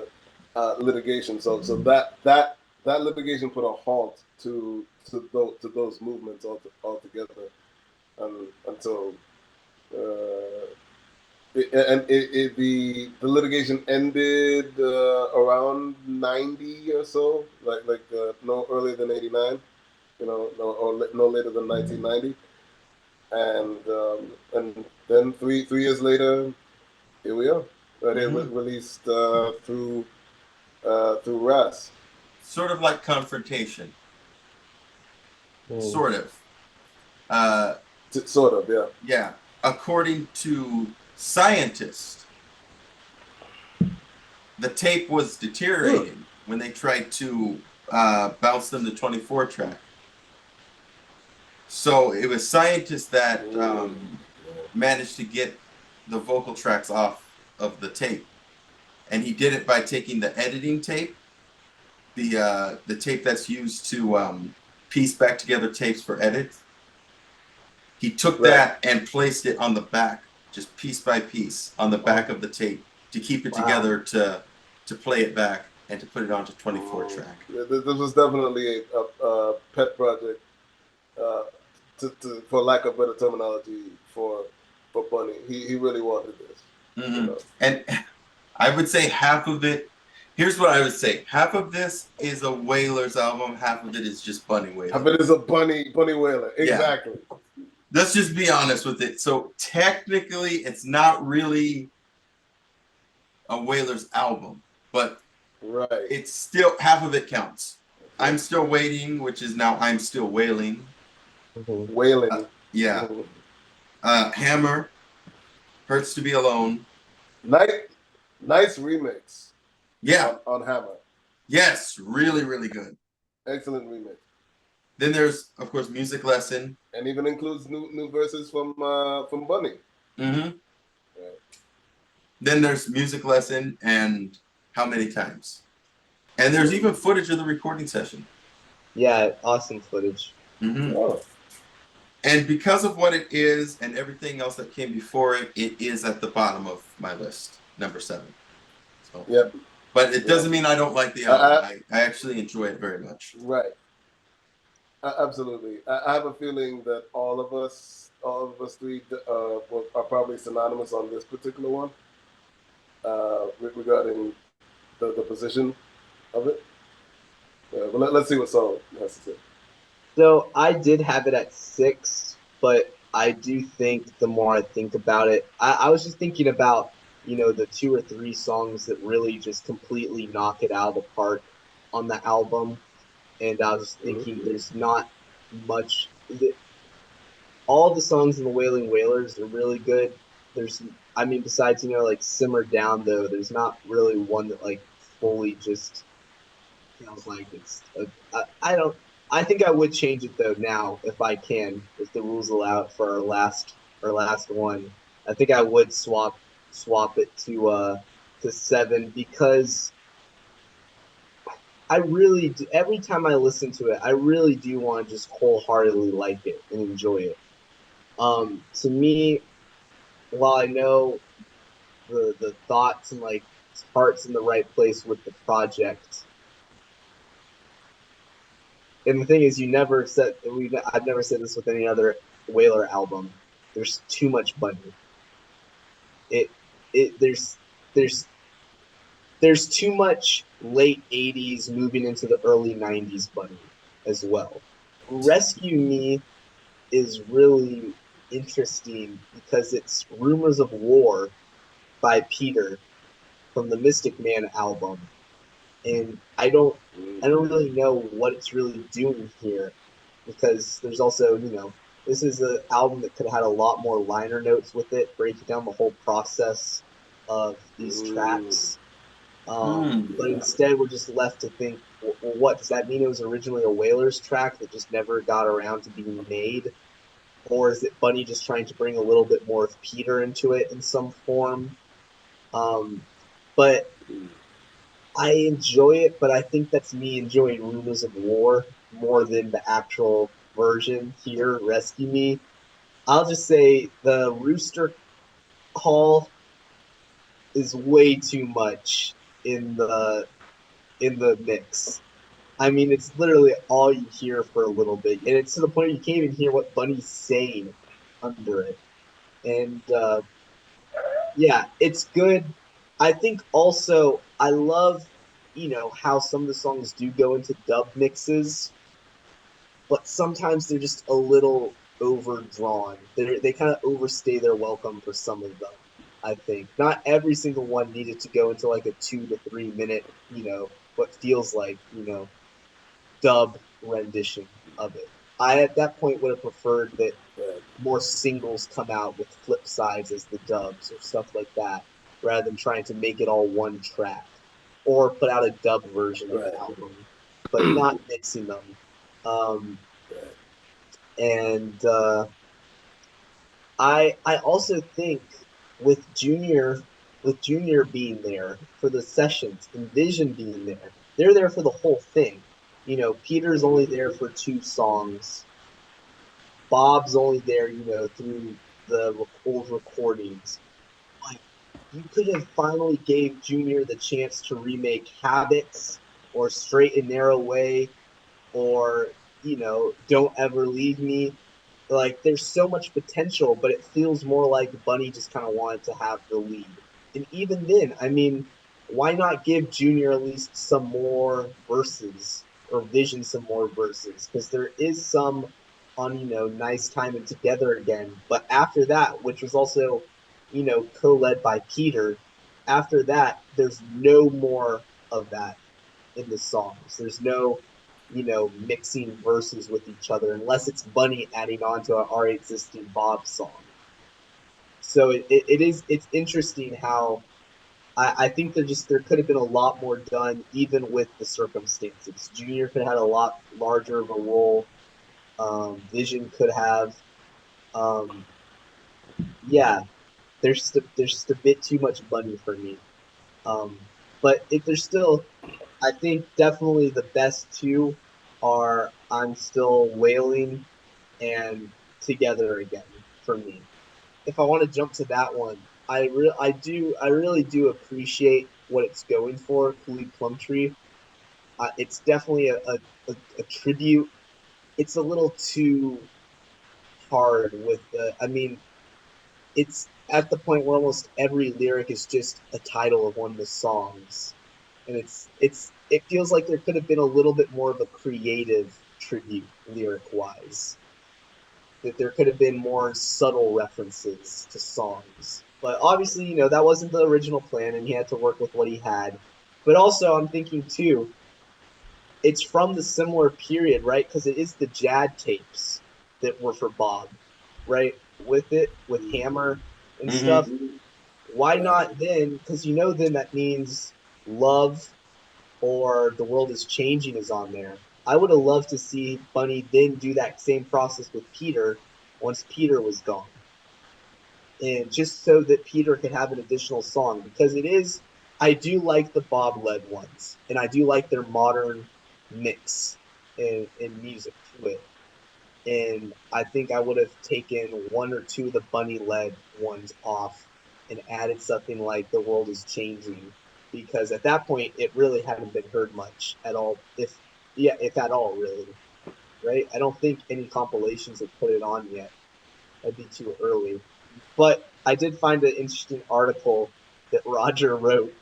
litigation, so that litigation put a halt to those movements altogether, until the litigation ended around 90 or so, like no earlier than 89, no later than 1990, and then three years later, here we are. It was released through RAS. Sort of like Confrontation. Sort of. Sort of, yeah. Yeah. According to scientists, the tape was deteriorating when they tried to bounce them to 24 track. So it was scientists that managed to get the vocal tracks off of the tape, and he did it by taking the editing tape, the tape that's used to piece back together tapes for edits. He took that and placed it on the back, just piece by piece on the back of the tape to keep it together to play it back and to put it onto 24 track. This was definitely a pet project, for lack of better terminology, for Bunny. He really wanted this. Mm-hmm. You know? And I would say half of it. Here's what I would say: half of this is a Wailers album, half of it is just Bunny Wailer. Half of it is a Bunny Wailer. Exactly. Yeah. Let's just be honest with it. So technically, it's not really a Wailers album, but it's still half of it counts. I'm Still Waiting, which is now I'm Still Wailing. Wailing. Yeah. Hammer, Hurts to Be Alone. Nice remix. Yeah. On Hammer. Yes, really, really good. Excellent remix. Then there's, of course, Music Lesson. And even includes new verses from Bunny. Mm-hmm. Yeah. Then there's Music Lesson and How Many Times. And there's even footage of the recording session. Yeah, awesome footage. Mm-hmm. Oh. And because of what it is and everything else that came before it, it is at the bottom of my list, number 7. So, yep. But it doesn't mean I don't like the album. I actually enjoy it very much. Right. Absolutely. I have a feeling that all of us three are probably synonymous on this particular one regarding the position of it. But let's see what Sol has to say. So I did have it at 6, but I do think the more I think about it, I was just thinking about, the 2 or 3 songs that really just completely knock it out of the park on the album. And I was thinking there's not much. All the songs in the Wailing Wailers are really good. Besides, like Simmer Down, though, there's not really one that, like, fully just feels like it's. I think I would change it, though, now, if I can, if the rules allow it for our last one. I think I would swap it to 7 because I really do, every time I listen to it, I really do want to just wholeheartedly like it and enjoy it. To me, while I know the thoughts and like heart's in the right place with the project, and the thing is, I've never said this with any other Wailer album. There's too much Bunny. There's too much late 80s moving into the early 90s Bunny as well. Rescue Me is really interesting because it's Rumors of War by Peter from the Mystic Man album. And I don't really know what it's really doing here because there's also, this is an album that could have had a lot more liner notes with it, breaking down the whole process of these tracks. But instead, we're just left to think, well, what does that mean? It was originally a Wailers track that just never got around to being made, or is it Bunny just trying to bring a little bit more of Peter into it in some form? But I enjoy it, but I think that's me enjoying Rumors of War more than the actual version here, Rescue Me. I'll just say the Rooster Call is way too much in the mix. I mean, it's literally all you hear for a little bit, and it's to the point you can't even hear what Bunny's saying under it. And yeah, it's good. I think also I love, how some of the songs do go into dub mixes, but sometimes they're just a little overdrawn. They kind of overstay their welcome for some of them. I think not every single one needed to go into like a 2 to 3 minute, what feels like, dub rendition of it. I at that point would have preferred that more singles come out with flip sides as the dubs or stuff like that, rather than trying to make it all one track. or put out a dub version of the album, but not mixing them. And I also think with Junior being there for the sessions and Vision being there, they're there for the whole thing. You know, Peter's only there for 2 songs. Bob's only there, you know, through the old recordings. Like, you could have finally gave Junior the chance to remake Habits or Straight and Narrow Way or, you know, Don't Ever Leave Me. Like, there's so much potential, but it feels more like Bunny just kind of wanted to have the lead. And even then, I mean, why not give Junior at least some more verses or Vision some more verses? Because there is some on, you know, Nice Time and Together Again. But after that, which was also, you know, co-led by Peter, after that, there's no more of that in the songs. There's no, you know, mixing verses with each other unless it's Bunny adding on to an already existing Bob song. So it's interesting how I think there could have been a lot more done even with the circumstances. Junior could have had a lot larger of a role. Vision could have. Yeah, there's just a bit too much Bunny for me. But if there's still, I think definitely the best 2 are I'm Still Wailing and Together Again for me. If I want to jump to that one, I really do appreciate what it's going for, Cooley Plumtree. It's definitely a tribute. It's a little too hard with the. I mean, it's at the point where almost every lyric is just a title of one of the songs, and it feels like there could have been a little bit more of a creative tribute lyric wise. That there could have been more subtle references to songs. But obviously, you know, that wasn't the original plan and he had to work with what he had. But also, I'm thinking too, it's from the similar period, right? Because it is the Jad tapes that were for Bob, right? With Hammer and stuff. Why not then? Because you know, then that means Love or The World Is Changing is on there. I would have loved to see Bunny then do that same process with Peter once Peter was gone. And just so that Peter could have an additional song. Because I do like the Bob led ones. And I do like their modern mix in music to it. And I think I would have taken 1 or 2 of the Bunny led ones off and added something like The World Is Changing. Because at that point, it really hadn't been heard much at all, if at all, really, right? I don't think any compilations have put it on yet. That'd be too early. But I did find an interesting article that Roger wrote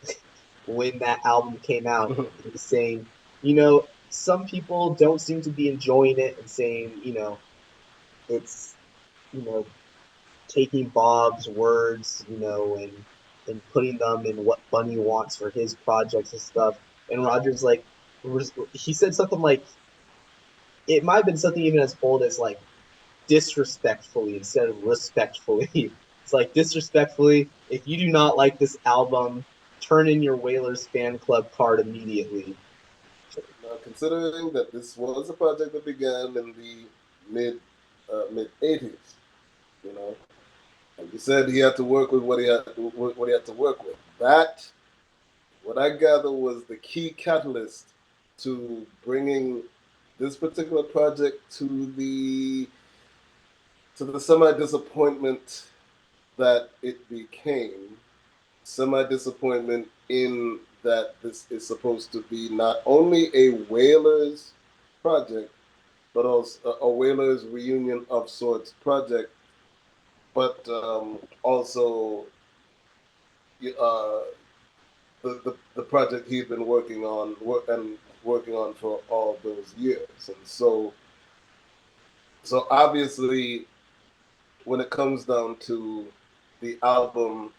when that album came out. He was saying, you know, some people don't seem to be enjoying it and saying, you know, it's, you know, taking Bob's words, you know, and putting them in what Bunny wants for his projects and stuff. And Roger's like, he said something like, it might have been something even as bold as like disrespectfully instead of respectfully. It's like disrespectfully, if you do not like this album, turn in your Wailers fan club card immediately. Now, considering that this was a project that began in the mid 80s, you know, and you said he had to work with what he had to work with. That, what I gather, was the key catalyst to bringing this particular project to the semi-disappointment that it became. Semi-disappointment in that this is supposed to be not only a Wailers project, but also a Wailers reunion of sorts project, but also the project he'd been working on for all those years. And so obviously, when it comes down to the album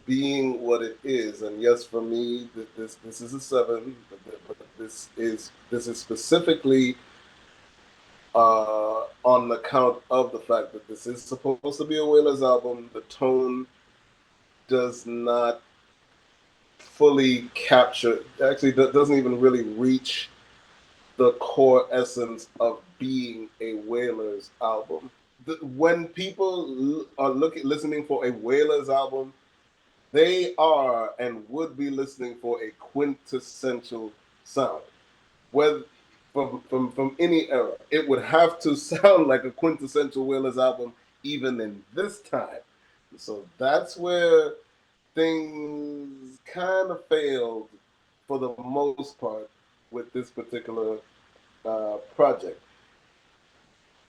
being what it is, and yes, for me, this is a 7, but this is specifically on account of the fact that this is supposed to be a Wailers album. The tone does not fully capture. Actually, doesn't even really reach the core essence of being a Wailers album. When people are listening for a Wailers album, they are and would be listening for a quintessential sound. Whether from any era, it would have to sound like a quintessential Wailers album, even in this time. So that's where things kind of failed for the most part with this particular project.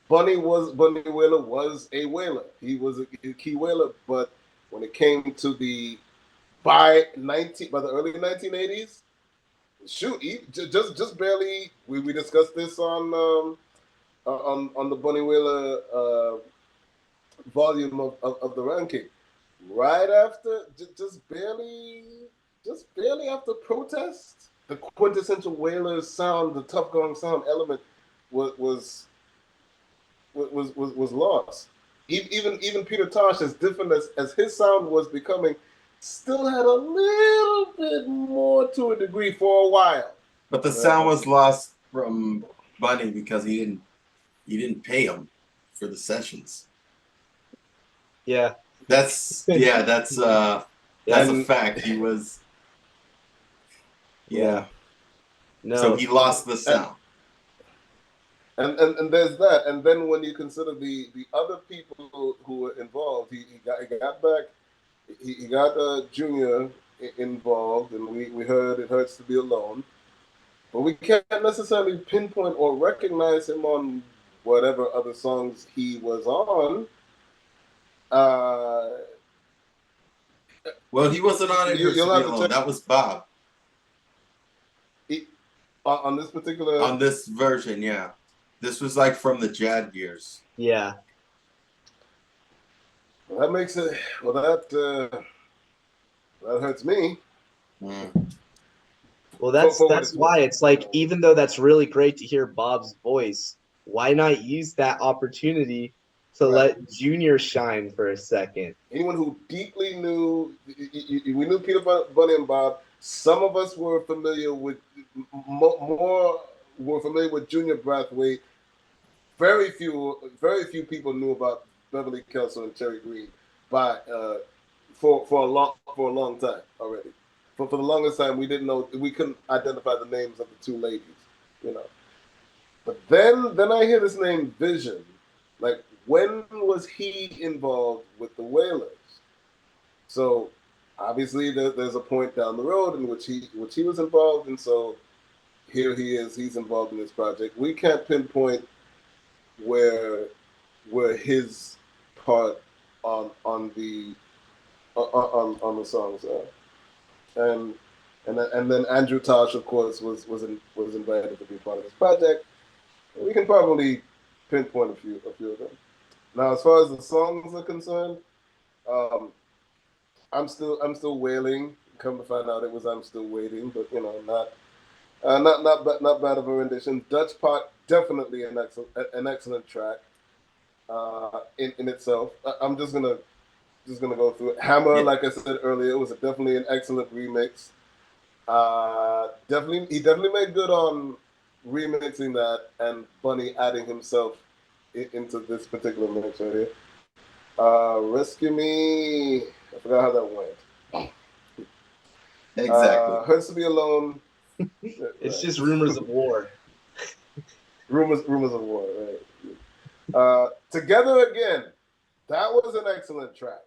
Bunny Wailer was a Wailer. He was a key Wailer, but when it came to by the early 1980s, shoot, just barely. We discussed this on the Bunny Wailer volume of the ranking. Right after, just barely after Protest, the quintessential Wailers sound, the tough going sound element was lost. Even Peter Tosh, as different as his sound was becoming, still had a little bit more to a degree for a while. But the sound was lost from Bunny because he didn't pay him for the sessions. Yeah. That's a fact. He was No. So he lost the sound. And there's that. And then when you consider the other people who were involved, he got Junior involved, and we heard It Hurts to Be Alone. But we can't necessarily pinpoint or recognize him on whatever other songs he was on. Well, he wasn't on It Hurts to Be Alone. That was Bob. On this particular... On this version, yeah. This was like from the Jad years. Yeah. Well, that makes it... Well, that hurts me. Mm. Well, that's why it's like, even though that's really great to hear Bob's voice, why not use that opportunity to let Junior shine for a second? Anyone who deeply knew... We knew Peter, Bunny, and Bob. Some of us were familiar with... More were familiar with Junior Brathwaite. Very few people knew about Beverly Kelso and Terry Green for a long time already. For the longest time, we didn't know, we couldn't identify the names of the two ladies, you know. But then I hear this name Vision. Like, when was he involved with the Wailers? So obviously there's a point down the road in which he was involved, and so here he is. He's involved in this project. We can't pinpoint where his part on the songs are, and then Andrew Tosh, of course, was invited to be part of this project. We can probably pinpoint a few of them. Now, as far as the songs are concerned, I'm still wailing. Come to find out, it was I'm Still Waiting, but you know, not bad of a rendition. Dutch Pot, definitely an excellent track in itself. I'm just gonna go through it. Hammer, like I said earlier, was definitely an excellent remix. He definitely made good on remixing that and Bunny adding himself into this particular mix right here. Rescue Me, I forgot how that went. Exactly. Hurts to Be Alone. It's just Rumors of War. Rumors of War, right. Together Again, that was an excellent track.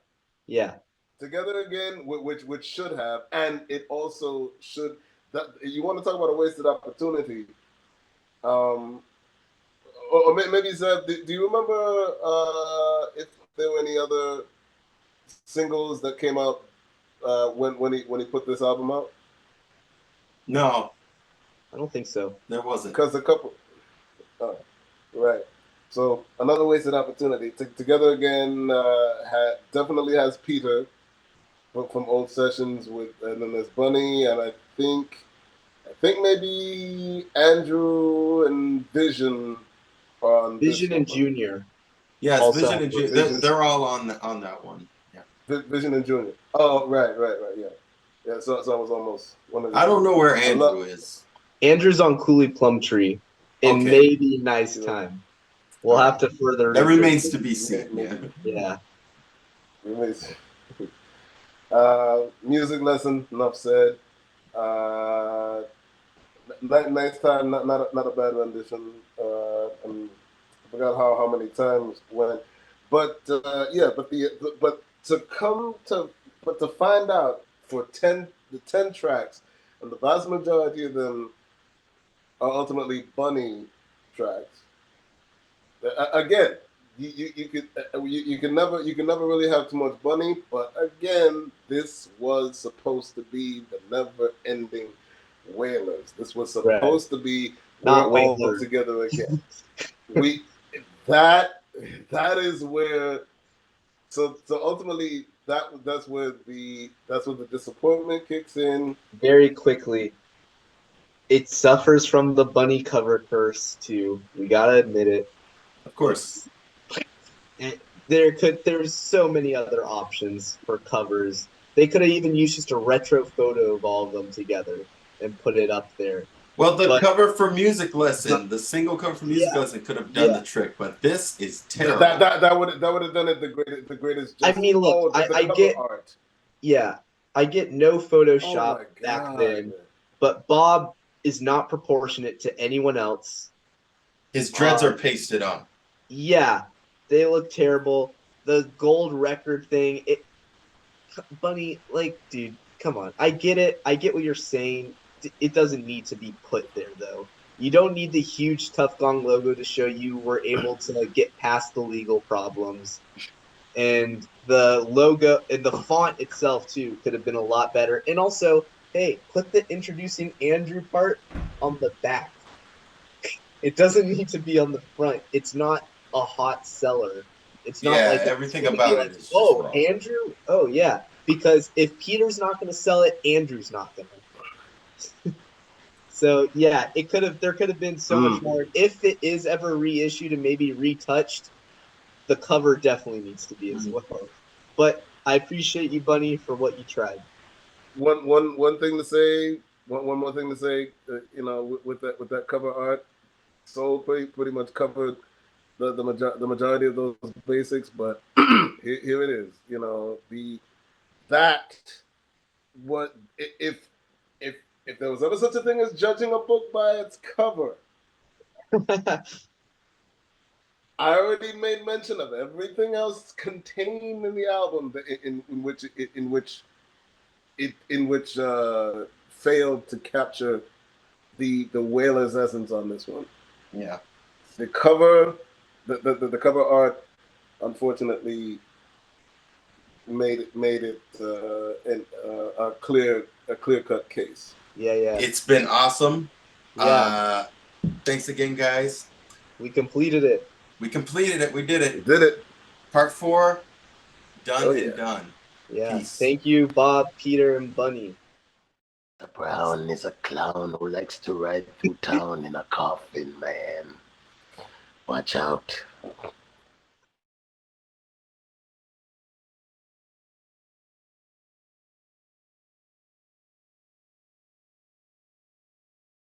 Yeah. Together Again, which should have, and it also should. You want to talk about a wasted opportunity? Or maybe Zeb, do you remember if there were any other singles that came out when he put this album out? No, I don't think so. There wasn't. Because a couple. Right. So another wasted opportunity. Together Again definitely has Peter from old sessions and then there's Bunny, and I think maybe Andrew and Vision are on Vision and Junior. Yes, also. Vision and Junior. They're all on that one. Yeah. Vision and Junior. Oh, right, yeah. Yeah, so I was almost one of the. I don't know where Andrew is. Andrew's on Cooley Plumtree. It Okay. may be nice time. We'll All have right. to further That research remains it. to be seen. Yeah. Yeah. Music lesson, enough said. Nice time, not a bad rendition. And I forgot how many times went, but yeah, but to find out for the 10 tracks, and the vast majority of them are ultimately bunny tracks. Again, you can never really have too much bunny, but again, this was supposed to be the never ending Wailers. This was supposed to be Not we're all Wailer. together again. we that is where so ultimately that's where the disappointment kicks in. Very quickly. It suffers from the bunny cover curse too. We gotta admit it. Of course. There's so many other options for covers. They could have even used just a retro photo of all of them together and put it up there. Well, the But- cover for Music Lesson, the single cover for Music Yeah. Lesson could have done the trick, but this is terrible. That would have done it the greatest. I mean, look, the I cover get art. Yeah, I get no Photoshop Oh back then, but Bob is not proportionate to anyone else. His dreads are pasted on. Yeah, they look terrible. The gold record thing, Bunny, like, dude, come on. I get it. I get what you're saying. It doesn't need to be put there, though. You don't need the huge Tough Gong logo to show you were able to get past the legal problems. And the logo and the font itself, too, could have been a lot better. And also, hey, put the introducing Andrew part on the back. It doesn't need to be on the front. It's not a hot seller. It's not like everything about it is just wrong. Andrew? Oh, yeah. Because if Peter's not going to sell it, Andrew's not going to. So, yeah, there could have been so much more. If it is ever reissued and maybe retouched, the cover definitely needs to be as well. But I appreciate you, Bunny, for what you tried. One thing to say. One more thing to say. With that cover art, Soul pretty much covered the majority of those basics. But here it is. If there was ever such a thing as judging a book by its cover. I already made mention of everything else contained in the album in which failed to capture the Wailers' essence on this one. Yeah, the cover art, unfortunately, made it a clear cut case. Yeah. It's been awesome. Yeah. Thanks again, guys. We completed it. We completed it. We did it. We did it. Part 4, done and done. Yeah. Peace. Thank you, Bob, Peter, and Bunny. The Brown is a clown who likes to ride through town in a coffin, man. Watch out.